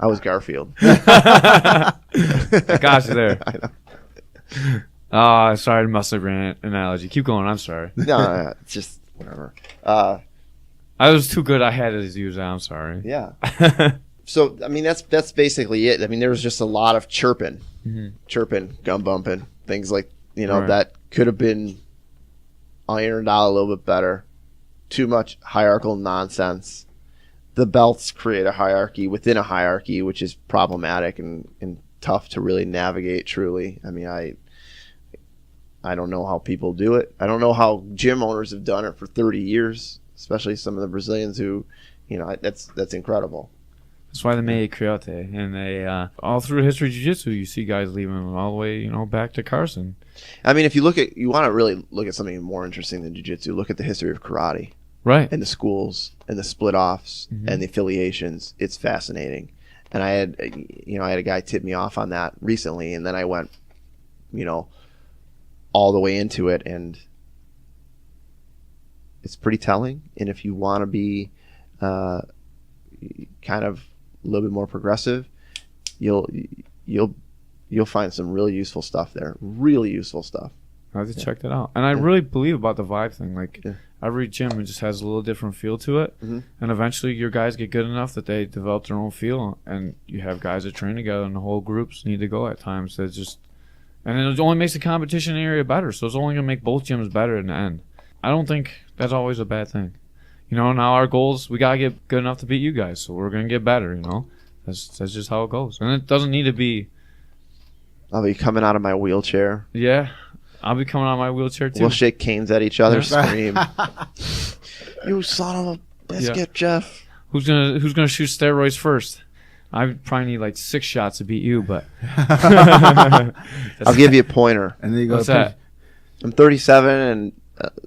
I was Garfield. I got you there. I know. Oh, sorry to mess up your analogy. Keep going. I'm sorry. No, it's just whatever. I was too good. I had to use that. I'm sorry. Yeah. So, I mean, that's basically it. I mean, there was just a lot of chirping, gum bumping, things like, Right. that could have been ironed out a little bit better. Too much hierarchical nonsense. The belts create a hierarchy within a hierarchy, which is problematic and tough to really navigate truly. I mean, I don't know how people do it. I don't know how gym owners have done it for 30 years, especially some of the Brazilians who, that's incredible. That's why they made Coyote. And they, all through history of Jiu-Jitsu, you see guys leaving all the way, back to Carson. I mean, if you want to really look at something more interesting than Jiu-Jitsu, look at the history of karate. Right. And the schools and the split offs and the affiliations. It's fascinating. And I had a guy tip me off on that recently, and then I went, all the way into it, and it's pretty telling. And if you want to be kind of a little bit more progressive, you'll find some really useful stuff there. Really useful stuff. I have to check that out. And I really believe about the vibe thing. Like, every gym just has a little different feel to it. And eventually your guys get good enough that they develop their own feel. And you have guys that train together, and the whole groups need to go at times. And it only makes the competition area better. So it's only going to make both gyms better in the end. I don't think that's always a bad thing. You know, now our goals, we gotta get good enough to beat you guys, so we're gonna get better. You know, that's just how it goes, and it doesn't need to be. I'll be coming out of my wheelchair. Yeah, I'll be coming out of my wheelchair too. We'll shake canes at each other, Yeah. scream, "You son of a biscuit, Yeah. Jeff!" Who's gonna shoot steroids first? I probably need like 6 shots to beat you, but I'll give you a pointer. And then you go. what's that? I'm 37, and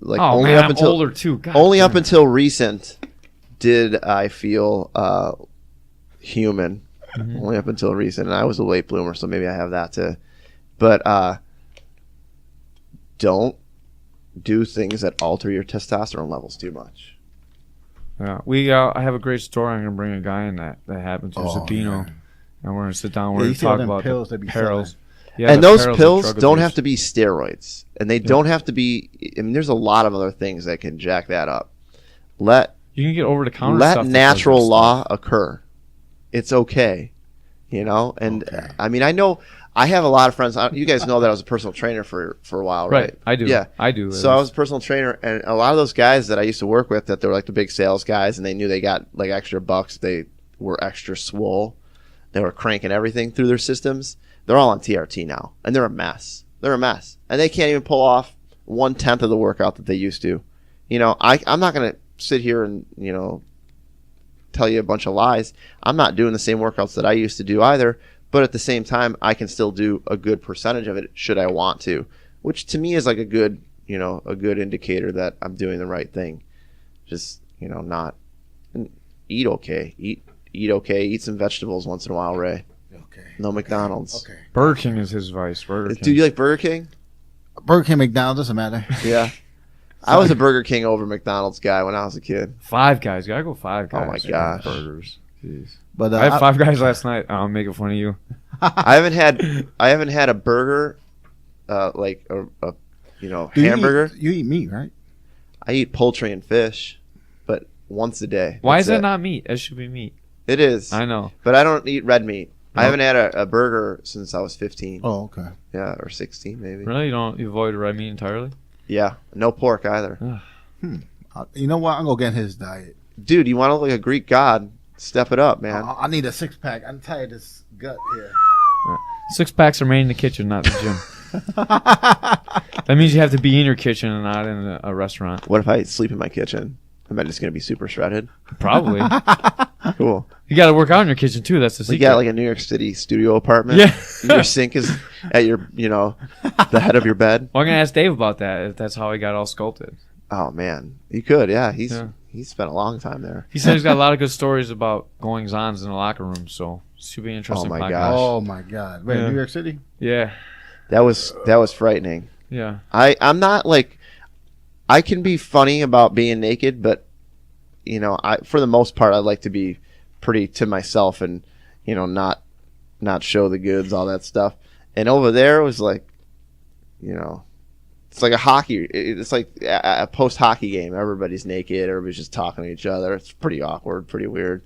like Oh only man, up I'm until older too. God only up damn. until recent did I feel human. Mhm. Only up until recent, and I was a late bloomer, so maybe I have that too. But don't do things that alter your testosterone levels too much. Yeah, I have a great story. I'm gonna bring a guy in that happened to Sabino, man. and we're gonna sit down. Yeah, We're you gonna see all talk them about pills the they be perils. selling. Yeah, And the those perils of pills drug don't abuse. have to be steroids, and they don't have to be. I mean, there's a lot of other things that can jack that up. Let You can get over the counter. stuff that does natural that law stuff. occur. It's okay, you know. And Okay. I mean, I know I have a lot of friends. You guys know that I was a personal trainer for a while, right? Right, I do. Yeah, I do. So I was a personal trainer, and a lot of those guys that I used to work with, that they were like the big sales guys, and they knew they got like extra bucks. They were extra swole. They were cranking everything through their systems. They're all on TRT now, and they're a mess. They're a mess, and they can't even pull off 1/10 of the workout that they used to. You know, I'm not gonna sit here and tell you a bunch of lies. I'm not doing the same workouts that I used to do either. But at the same time, I can still do a good percentage of it should I want to, which to me is like a good indicator that I'm doing the right thing. Just, not eat okay. Eat okay. Eat some vegetables once in a while, Ray. Okay. No McDonald's. Okay. Burger King is his vice. Burger King. Do you like Burger King? Burger King, McDonald's, doesn't matter. Yeah. I was a Burger King over McDonald's guy when I was a kid. Five Guys. Gotta go Five Guys. Oh my gosh. Burgers. Jeez. But I had Five Guys last night. I'm making fun of you. I haven't had a burger, like a hamburger. You eat meat, right? I eat poultry and fish, but once a day. Why That's is that it. not meat? It should be meat. It is. I know. But I don't eat red meat. I No. haven't had a burger since I was 15. Oh, okay. Yeah, or 16 maybe. Really? You avoid red meat entirely? Yeah, no pork either. You know what? I'm gonna get his diet. Dude, you want to look like a Greek god? Step it up, man. I need a 6-pack. I'm tired of this gut here. 6-packs are made in the kitchen, not the gym. That means you have to be in your kitchen and not in a restaurant. What if I sleep in my kitchen? Am I just going to be super shredded? Probably. Cool. You got to work out in your kitchen too. That's the We secret. got like a New York City studio apartment. Yeah. Your sink is at your, the head of your bed. Well, I'm gonna ask Dave about that. If that's how he got all sculpted. Oh man, you could. Yeah, he's Yeah. spent a long time there. He said he's got a lot of good stories about goings-ons in the locker room. So it should be an interesting. Oh, my podcast. gosh. Oh my God! Wait, Yeah. New York City? Yeah. That was frightening. Yeah. I'm not like, I can be funny about being naked, but for the most part I like to be pretty to myself and not show the goods, all that stuff. And over there it was like, it's like it's like a post hockey game. Everybody's naked, everybody's just talking to each other. It's pretty awkward, pretty weird.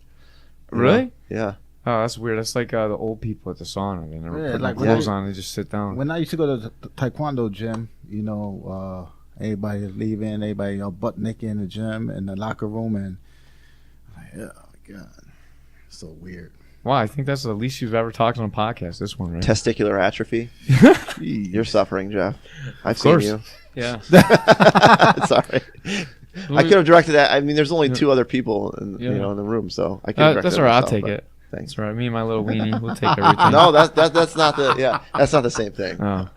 Really? Yeah. Oh, that's weird. That's like the old people at the sauna. They never Yeah, put like no when clothes I- on. They just sit down. When I used to go to the taekwondo gym, everybody leaving, everybody butt naked in the gym in the locker room, and I'm like, oh my God, so weird. Wow, I think that's the least you've ever talked on a podcast. This one, right? Testicular atrophy. You're suffering, Jeff. I've Of course. seen you. Yeah. Sorry. I could have directed that. I mean, there's only 2 other people in the room, so I could have directed That's all right. I'll myself, take but it. Thanks. That's all right. Me and my little weenie. We'll take everything. No, that's not the same thing. Oh.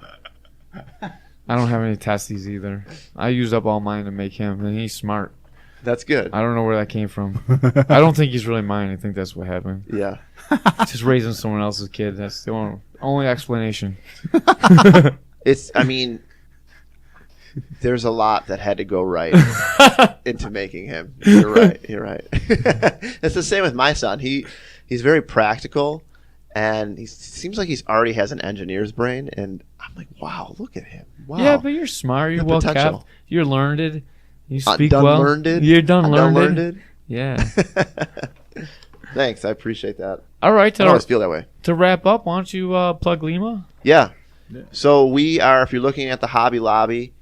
I don't have any testes either. I used up all mine to make him, and he's smart. That's good. I don't know where that came from. I don't think he's really mine. I think that's what happened. Yeah. Just raising someone else's kid. That's the only explanation. I mean, there's a lot that had to go right into making him. You're right. It's the same with my son. He's very practical, and he seems like he's already has an engineer's brain, and I'm like, wow, look at him. Wow. Yeah, but you're smart. You're The well potential. kept. You're learned. You speak done well. learned. You're done I'm learned. learned. Yeah. Thanks. I appreciate that. All right. I always feel that way. To wrap up, why don't you plug Lema? Yeah. So we are, if you're looking at the Hobby Lobby,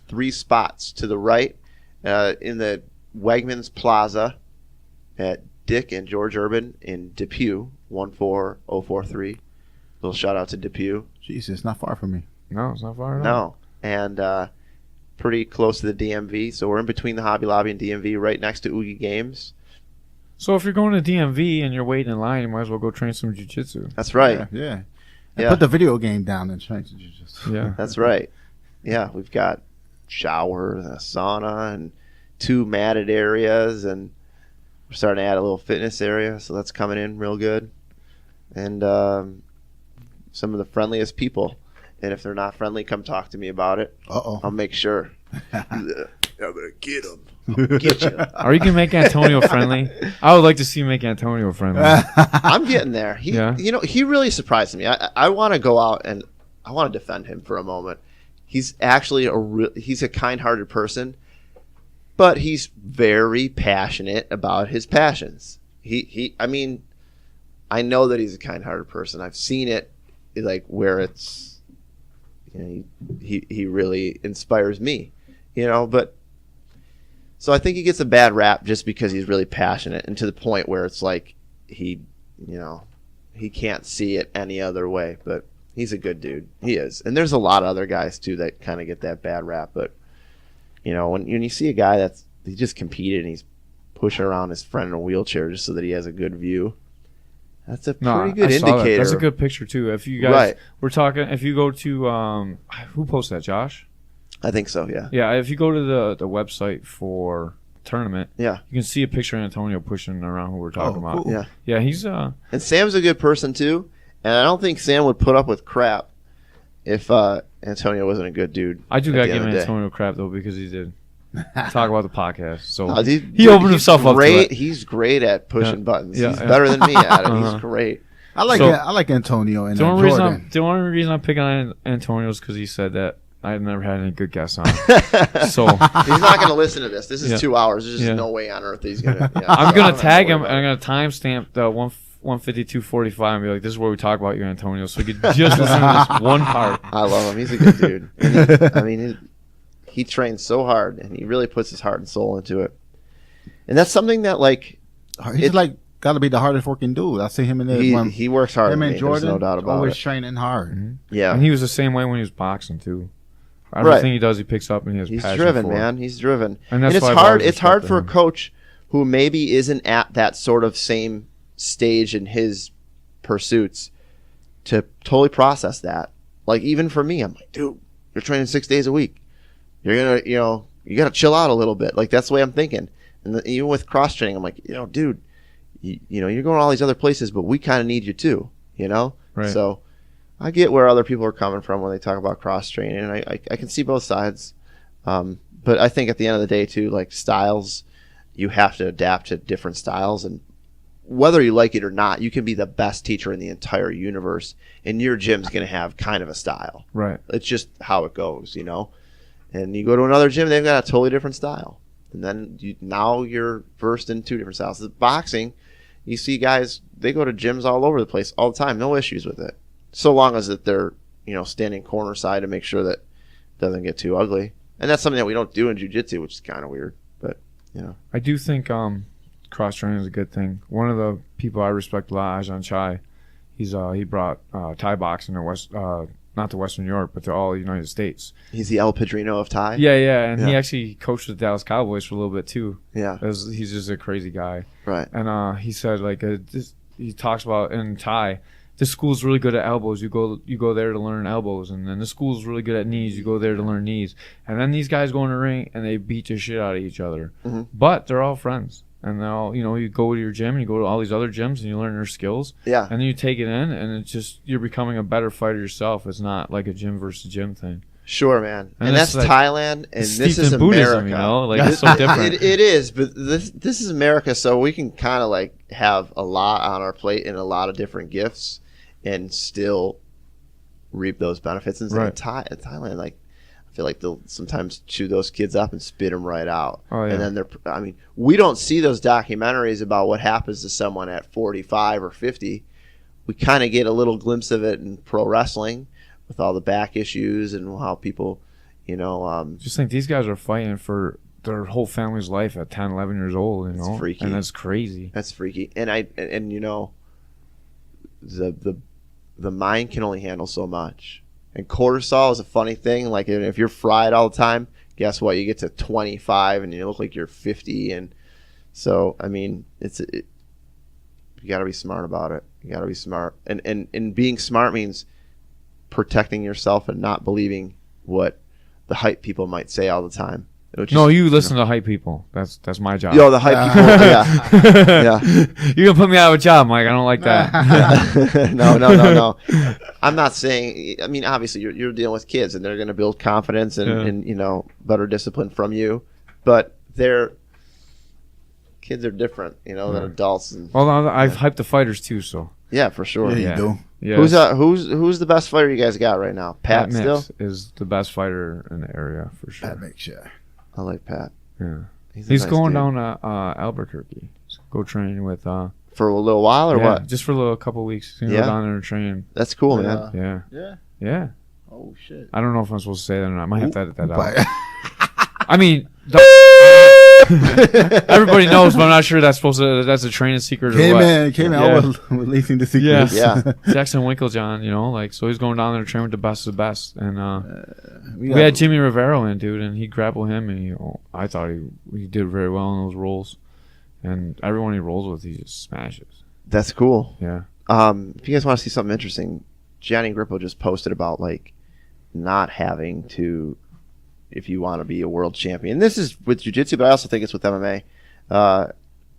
3 spots to the right in the Wegmans Plaza at Dick and George Urban in Depew, 14043. Little shout out to Depew. Jesus, not far from me. No, it's not far at all. No. And pretty close to the DMV. So we're in between the Hobby Lobby and DMV, right next to Oogie Games. So if you're going to DMV and you're waiting in line, you might as well go train some jiu-jitsu. That's right. Yeah. Yeah. Put the video game down and train to jiu-jitsu. Yeah. That's right. Yeah, we've got shower and a sauna and 2 matted areas, and we're starting to add a little fitness area, so that's coming in real good. And some of the friendliest people. And if they're not friendly, come talk to me about it. Uh-oh. I'll make sure. I'm gonna get them. I'll get you. Are you gonna make Antonio friendly? I would like to see you make Antonio friendly. I'm getting there. Yeah. He really surprised me. I want to go out and I want to defend him for a moment. He's actually he's a kind-hearted person, but he's very passionate about his passions. I mean, I know that he's a kind-hearted person. I've seen it, like, where it's, you know, he really inspires me, you know. But so I think he gets a bad rap just because he's really passionate, and to the point where it's like he can't see it any other way. But he's a good dude. He is. And there's a lot of other guys too that kind of get that bad rap. But you know, when you see a guy he just competed and he's pushing around his friend in a wheelchair just so that he has a good view, that's a pretty good I saw that. indicator. That's a good picture too. If you guys we're talking, if you go to who posted that, Josh? I think so. Yeah. Yeah. If you go to the website for tournament, Yeah. you can see a picture of Antonio pushing around who we're talking about. Cool. Yeah. Yeah, he's And Sam's a good person too. And I don't think Sam would put up with crap if Antonio wasn't a good dude. I do at gotta the give end of the day. Antonio crap though, because he did talk about the podcast. So He opened himself up to it. He's great at pushing Yeah. buttons. Yeah, He's yeah. better than me at it. Uh-huh. He's great. I like So- I like Antonio and The only Jordan. reason I'm picking on Antonio is because he said that I've never had any good guests on. So He's not going to listen to this. This is Yeah. 2 hours. There's just Yeah. no way on earth that he's going to. I'm gonna tag him and I'm gonna timestamp the 152:45 and be like, "This is where we talk about you, Antonio." So you could just listen to this one part. I love him. He's a good dude. And he trains so hard, and he really puts his heart and soul into it. And that's something that, like, He's like got to be the hardest working dude. I see him in the he works hard. him I and mean, Jordan there's no doubt about always it. training hard. Yeah, And he was the same way when he was boxing too. Right. Everything he does, he picks up and he has he's passion driven, for. man. He's driven, And that's it's why I've hard. always It's hard respected for a him. coach who maybe isn't at that sort of same stage in his pursuits to totally process that. Like, even for me, I'm like, dude, you're training 6 days a week. You're gonna, you gotta chill out a little bit. Like, that's the way I'm thinking. And even with cross training, I'm like, dude, you're going to all these other places, but we kind of need you too. Right. So I get where other people are coming from when they talk about cross training, and I can see both sides. But I think at the end of the day too, like, styles, you have to adapt to different styles, and whether you like it or not, you can be the best teacher in the entire universe, and your gym's going to have kind of a style. Right. It's just how it goes, And you go to another gym, they've got a totally different style. And then now you're versed in 2 different styles. The boxing, you see guys, they go to gyms all over the place all the time. No issues with it. So long as that they're, standing corner side to make sure that it doesn't get too ugly. And that's something that we don't do in jiu-jitsu, which is kind of weird. But, I do think cross training is a good thing. One of the people I respect a lot, Ajahn Chai, he brought Thai boxing to not to Western Europe, but to all the United States. he's the El Padrino of Thai. Yeah, and he Yeah. actually coached the Dallas Cowboys for a little bit too. Yeah. He's just a crazy guy. Right. And he said, like, he talks about in Thai, this school's really good at elbows. You go there to learn elbows, and then the school's really good at knees. You go there to learn knees, and then these guys go in the ring and they beat the shit out of each other. Mm-hmm. But they're all friends, and they're all, you go to your gym, and you go to all these other gyms, and you learn their skills. Yeah. And then you take it in, and it's just you're becoming a better fighter yourself. It's not like a gym versus gym thing. Sure, man. And And that's it's like- Thailand, and It's this steeped is in Buddhism, America. like it's so different. It is, but this is America, so we can kind of like have a lot on our plate and a lot of different gifts, and still reap those benefits. And Right. in Thailand, like, I feel like they'll sometimes chew those kids up and spit them right out. Oh, yeah. And then we don't see those documentaries about what happens to someone at 45 or 50. We kind of get a little glimpse of it in pro wrestling with all the back issues and how people, Just think these guys are fighting for their whole family's life at 10, 11 years old, It's freaky. And that's crazy. That's freaky. And the mind can only handle so much. And cortisol is a funny thing. Like if you're fried all the time, guess what? You get to 25 and you look like you're 50. And so, I mean, you got to be smart about it. You got to be smart. And being smart means protecting yourself and not believing what the hype people might say all the time. You listen to hype people. That's my job. Yo, the hype people. Yeah. You're gonna put me out of a job, Mike. I don't like that. No. I'm not saying. I mean, obviously, you're dealing with kids, and they're gonna build confidence and better discipline from you. But kids are different, than adults. Well, I've hyped the fighters too, so. Yeah, for sure. Yeah, you do. Yeah. Who's the best fighter you guys got right now? Pat still is the best fighter in the area for sure. Pat makes sure. I like Pat. Yeah. He's He's nice going dude. down to Albuquerque. Go train with For a little while or what? Just for a couple of weeks. He's gonna go down there and train. That's cool, man. Yeah. Yeah. Yeah. Oh shit. I don't know if I'm supposed to say that or not. I might have to edit that out. But- I mean, everybody knows, but I'm not sure that's that's a training secret or what. Caveman, Yeah. I was releasing the secrets. Yeah. Jackson Winklejohn, so he's going down there to train with the best of the best. And we got- had Jimmy Rivero in, dude, and he grappled him, and I thought he did very well in those rolls. And everyone he rolls with, he just smashes. That's cool. Yeah. If you guys want to see something interesting, Gianni Grippo just posted about not having to, if you want to be a world champion. This is with jiu-jitsu, but I also think it's with MMA.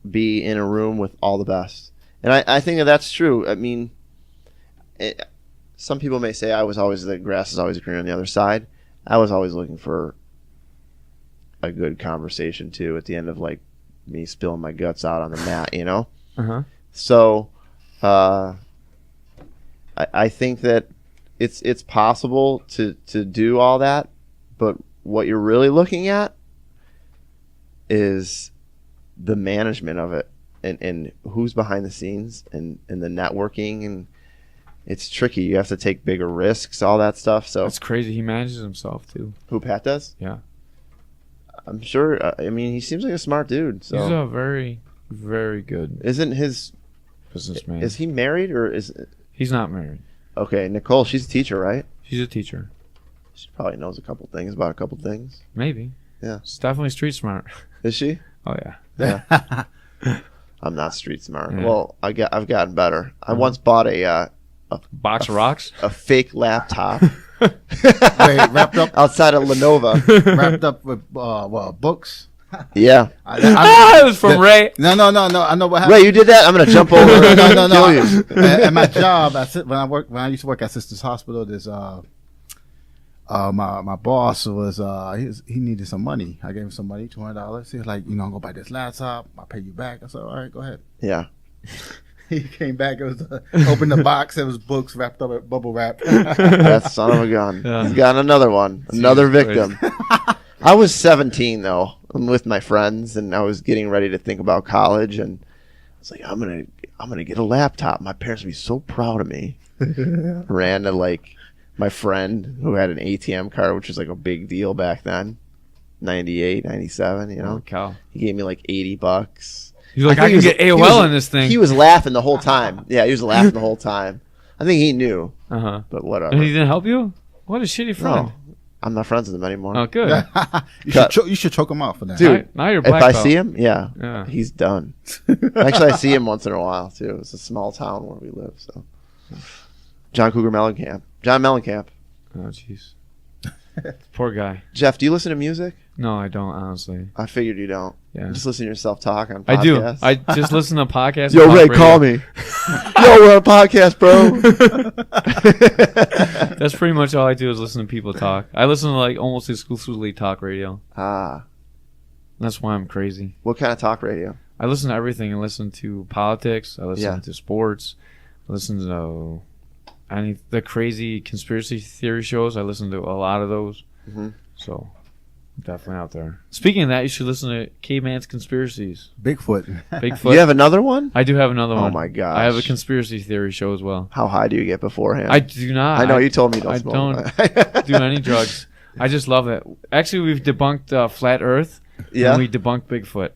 Be in a room with all the best, and I think that's true. I mean, some people may say the grass is always greener on the other side. I was always looking for a good conversation too at the end of me spilling my guts out on the mat, Uh-huh. So, I think that it's possible to do all that, but what you're really looking at is the management of it and who's behind the scenes and the networking, and it's tricky. You have to take bigger risks, all that stuff. So That's crazy. He manages himself, too. who Pat does? Yeah. I'm sure. I mean, he seems like a smart dude. So He's a very, very good isn't his businessman. is he married or is He's not married. okay? Nicole, she's a teacher, right? She's a teacher. She probably knows a couple things about a couple things. Maybe. Yeah. She's definitely street smart. Is she? Oh, yeah. Yeah. I'm not street smart. Yeah. Well, I've gotten better. I once bought a Box of rocks? a fake laptop Wait, wrapped up outside of Lenovo. wrapped up with books. Yeah. It was from Ray. No. I know what happened. Ray, you did that? I'm gonna jump over and kill you. At my job, when I used to work at Sisters Hospital, there's my boss was he needed some money. I gave him some money, $200. He was like, I'm gonna buy this laptop. I'll pay you back. I said, all right, go ahead. Yeah. He came back. It was opened the box. It was books wrapped up with bubble wrap. That son of a gun. Yeah. He's got another one. Another victim. I was 17 though. I'm with my friends and I was getting ready to think about college and I was like, I'm gonna get a laptop. My parents would be so proud of me. Ran to my friend who had an ATM card, which was a big deal back then. 98, 97, Holy cow. He gave me $80. He's like, I think can he get AOL in this thing. He was laughing the whole time. Yeah, he was laughing the whole time. I think he knew, Uh-huh. but whatever. And he didn't help you? What a shitty friend. No, I'm not friends with him anymore. Oh, good. You should choke him out for that. Dude, Now you're if black I belt. see him, yeah, Yeah. he's done. Actually, I see him once in a while too. It's a small town where we live. So, John Mellencamp. Oh, jeez. Poor guy. Jeff, do you listen to music? No, I don't, honestly. I figured you don't. Yeah. Just listen to yourself talk on I do. podcasts. I just listen to podcasts. Yo, and Ray, talk call radio. me. Yo, we're on a podcast, bro. That's pretty much all I do is listen to people talk. I listen to almost exclusively talk radio. That's why I'm crazy. What kind of talk radio? I listen to everything. I listen to politics. I listen Yeah. to sports. I listen to the crazy conspiracy theory shows. I listen to a lot of those. Mhm. So, definitely out there. Speaking of that, you should listen to Caveman's Conspiracies. Bigfoot. Bigfoot. You have another one? I do have another one. Oh my gosh. I have a conspiracy theory show as well. How high do you get beforehand? I do not. I know you told me you don't I smoke. don't do any drugs. I just love it. Actually, we've debunked flat Earth. Yeah. And we debunked Bigfoot.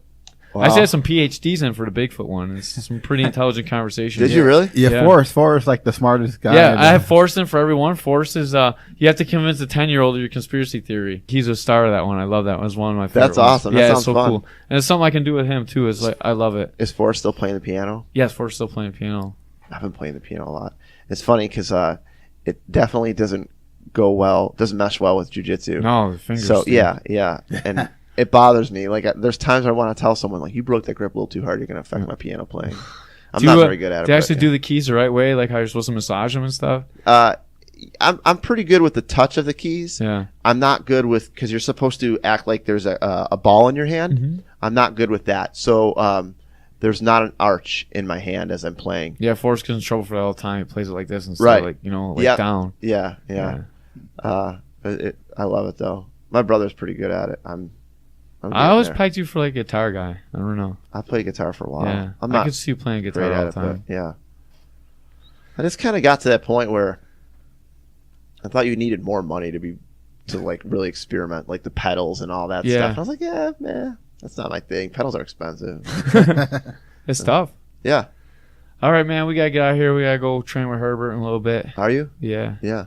Wow. I actually had some PhDs in for the Bigfoot one. It's some pretty intelligent conversation. Did you really? Yeah, Forrest like the smartest guy. Yeah, I have Forrest in for everyone. Forrest is you have to convince a 10-year-old of your conspiracy theory. He's a star of that one. I love that one. It's one of my favorite That's ones. awesome. That Yeah, sounds it's so fun. cool. And it's something I can do with him too. It's like I love it. Is Forrest still playing the piano? Yes, Forrest still playing piano. I've been playing the piano a lot. It's funny because it definitely doesn't mesh well with jiu-jitsu. No, the fingers. So thing. yeah, and it bothers me. Like there's times I want to tell someone like, you broke that grip a little too hard. You're gonna affect my piano playing. I'm not very good at it. Do you actually but, do the keys the right way, like how you're supposed to massage them and stuff? I'm pretty good with the touch of the keys. Yeah. I'm not good with because you're supposed to act like there's a ball in your hand. Mm-hmm. I'm not good with that. So there's not an arch in my hand as I'm playing. Yeah, Forrest gets in trouble for that all the time. He plays it like this instead Right. of like, like Yep. down. Yeah. I love it though. My brother's pretty good at it. I'm I always there. pegged you for like a guitar guy. I don't know. I played guitar for a while. Yeah. I'm I not could see you playing guitar great all at the it, time. but yeah. I just kind of got to that point where I thought you needed more money to like really experiment, like the pedals and all that Yeah. stuff. I was like, yeah, man, that's not my thing. Pedals are expensive. It's tough. Yeah. All right, man. We got to get out of here. We got to go train with Herbert in a little bit. Are you? Yeah. Yeah.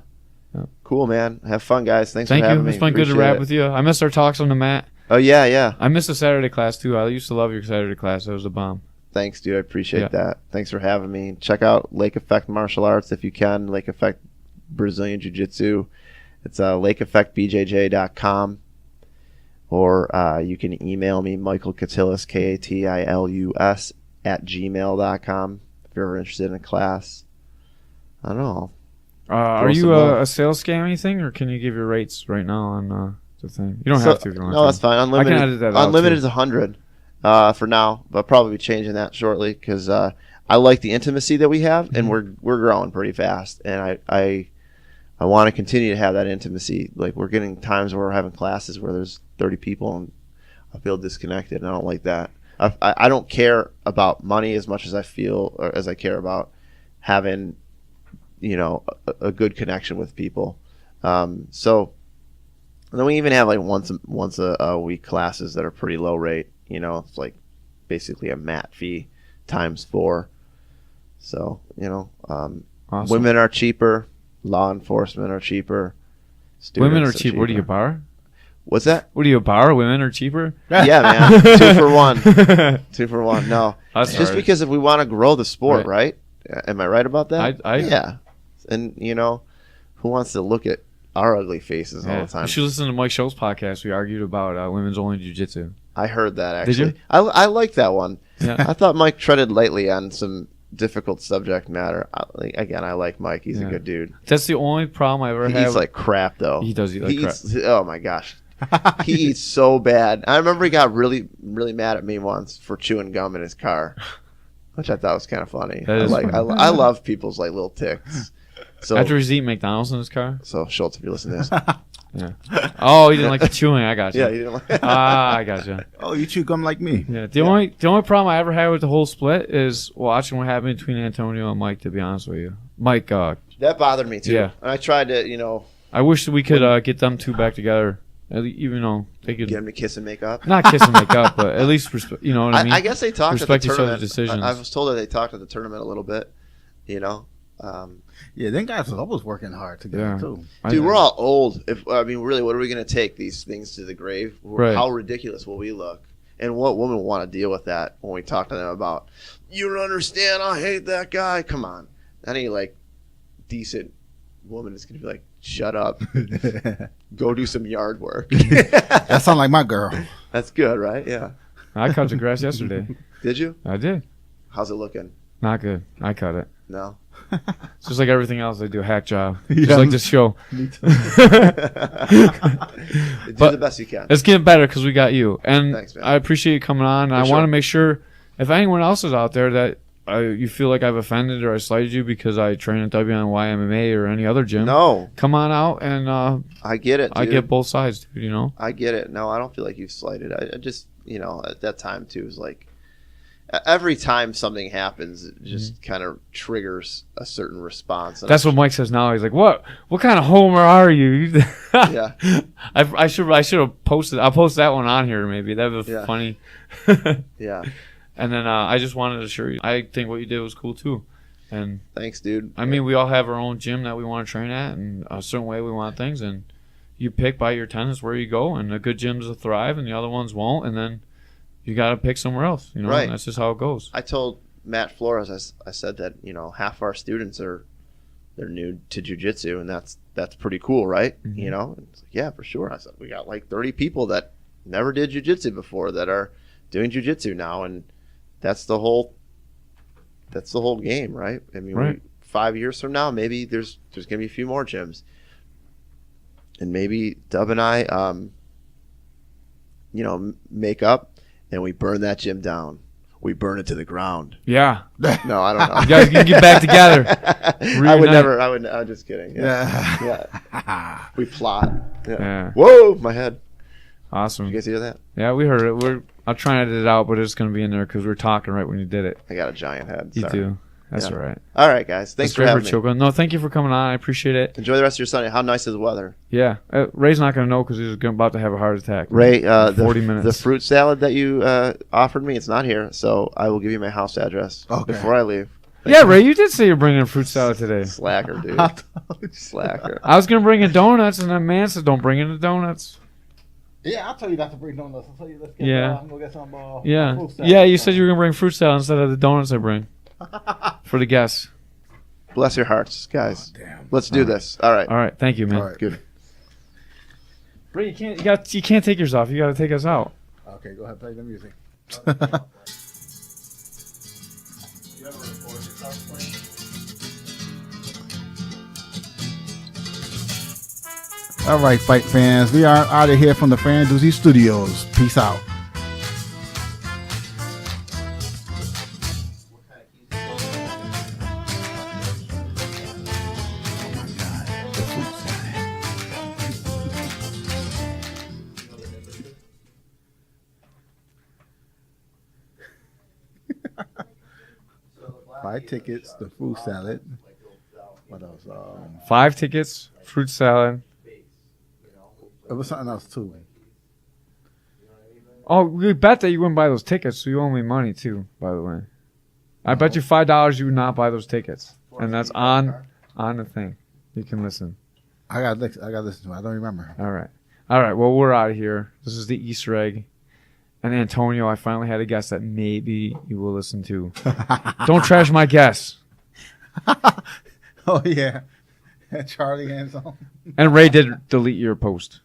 Yep. Cool, man. Have fun, guys. Thanks Thank for having you. me. It's been good to Appreciate rap it. with you. I missed our talks on the mat. Oh, yeah. I missed the Saturday class, too. I used to love your Saturday class. That was a bomb. Thanks, dude. I appreciate Yeah. that. Thanks for having me. Check out Lake Effect Martial Arts if you can. Lake Effect Brazilian Jiu-Jitsu. It's lakeeffectbjj.com. Or you can email me, Michael Katilus, Katilus, @gmail.com if you're ever interested in a class. I don't know. Are some you more. a sales scam or anything, or can you give your rates right now on the thing? You don't So- have to if you don't No, want that's to. fine. Unlimited, I can edit that out, unlimited too. is 100 for now, but I'll probably be changing that shortly because I like the intimacy that we have, and Mm-hmm. we're growing pretty fast, and I want to continue to have that intimacy. Like we're getting times where we're having classes where there's 30 people, and I feel disconnected, and I don't like that. I don't care about money as much as I care about having a good connection with people. So and then we even have like once a week classes that are pretty low rate. It's like basically a mat fee times 4. So Awesome. women are cheaper, law enforcement are cheaper, students Women are cheap. What do you bar? What's that? What do you bar? Women are cheaper. Yeah, man, 2 for 1. 2 for 1. No, That's just hard. because if we want to grow the sport, right? Am I right about that? Yeah. And who wants to look at our ugly faces all the time? You should listen to Mike Schultz's podcast. We argued about women's only jiu-jitsu. I heard that actually. Did you? I like that one. Yeah. I thought Mike treaded lightly on some difficult subject matter. I like Mike. He's a good dude. That's the only problem I ever He had. eats like crap though. He does eat like crap. Oh my gosh. He eats so bad. I remember he got really, really mad at me once for chewing gum in his car, which I thought was kind of funny. That is funny. I love people's like little ticks. So After he's eating McDonald's in his car. So Schultz, if you're listening to this, Oh, he didn't like the chewing. I got you. yeah, you didn't like. I got you. Oh, you chew gum like me. Yeah. The only problem I ever had with the whole split is watching what happened between Antonio and Mike. To be honest with you, Mike. That bothered me too. Yeah. And I tried to, I wish that we could get them two back together. Even though they could get him to kiss and make up. not kiss and make up, but at least you know what I mean. I guess they talked Respect at the each other's tournament. decisions. I was told that they talked at the tournament a little bit. Yeah, them guys was always working hard together Yeah. too. Dude, we're all old. Really, what are we going to take these things to the grave? Right. How ridiculous will we look? And what woman will want to deal with that when we talk to them about, you don't understand, I hate that guy. Come on. Any, decent woman is going to be like, shut up. Go do some yard work. That sound like my girl. That's good, right? Yeah. I cut the grass yesterday. Did you? I did. How's it looking? Not good. I cut it. No? It's just like everything else. I do a hack job. Yeah. Just like this show. Do But- the best you can. It's getting better because we got you, and Thanks, man. I appreciate you coming on. And I sure. want to make sure if anyone else is out there that you feel like I've offended or I slighted you because I train at WNY MMA or any other gym, No. come on out and I get it, dude. I get both sides, dude. You know. I get it. No, I don't feel like you've slighted. I just, at that time too, was like, every time something happens, it just kind of triggers a certain response. And That's what Mike says now. He's like, "What kind of homer are you?" Yeah. I should have posted. I'll post that one on here. Maybe that would be funny. Yeah. And then I just wanted to assure you, I think what you did was cool too. And Thanks, dude. I mean, we all have our own gym that we want to train at, and a certain way we want things. And you pick by your tenants where you go, and the good gyms will thrive, and the other ones won't. And then you got to pick somewhere else. You know, Right. And that's just how it goes. I told Matt Flores, I said that, you know, half our students they're new to jiu-jitsu, and that's pretty cool, right? Mm-hmm. You know, and it's like, yeah, for sure. I said we got like 30 people that never did jiu-jitsu before that are doing jiu-jitsu now, and that's the whole game, right? I mean, Right. 5 years from now, maybe there's gonna be a few more gyms, and maybe Dub and I, you know, make up and we burn that gym down. We burn it to the ground. Yeah. No, I don't know. You guys can get back together. I would never. I'm just kidding. Yeah. Yeah. We plot. Yeah. Whoa, my head. Awesome. You guys hear that? Yeah, we heard it. I'll try and edit it out, but it's going to be in there because we're talking right when you did it. I got a giant head. You Sorry. do. That's Yeah. all right. All right, guys. Thanks for having me. Choco. No, thank you for coming on. I appreciate it. Enjoy the rest of your Sunday. How nice is the weather? Yeah. Ray's not going to know because he's about to have a heart attack. Ray, 40 minutes. The fruit salad that you offered me, it's not here, so I will give you my house address before I leave. Yeah, Ray, you did say you're bringing fruit salad today. Slacker, dude. Slacker. I was going to bring in donuts, and then man said, don't bring in the donuts. Yeah, I'll tell you not to bring donuts. I'll tell you let's get. I'm gonna get some. Yeah. fruit salad. Yeah, you said you were going to bring fruit salad instead of the donuts I bring for the guests. Bless your hearts, guys. Damn. Let's do this. All right. All right. Thank you, man. All right. Good. Ray, you can't take yours off. You got to take us out. Okay, go ahead. Play the music. All right, fight fans. We are out of here from the Fan Doozy Studios. Peace out. Five tickets, the fruit salad. What else? 5 tickets, fruit salad. It was something else too. Oh, we bet that you wouldn't buy those tickets, so you owe me money too, by the way. I bet you $5 you would not buy those tickets. And that's on the thing. You can listen. I got to listen to it. I don't remember. All right. Well, we're out of here. This is the Easter egg. And Antonio, I finally had a guess that maybe you will listen to. Don't trash my guess. Oh, yeah. Charlie hands on. And Ray did delete your post.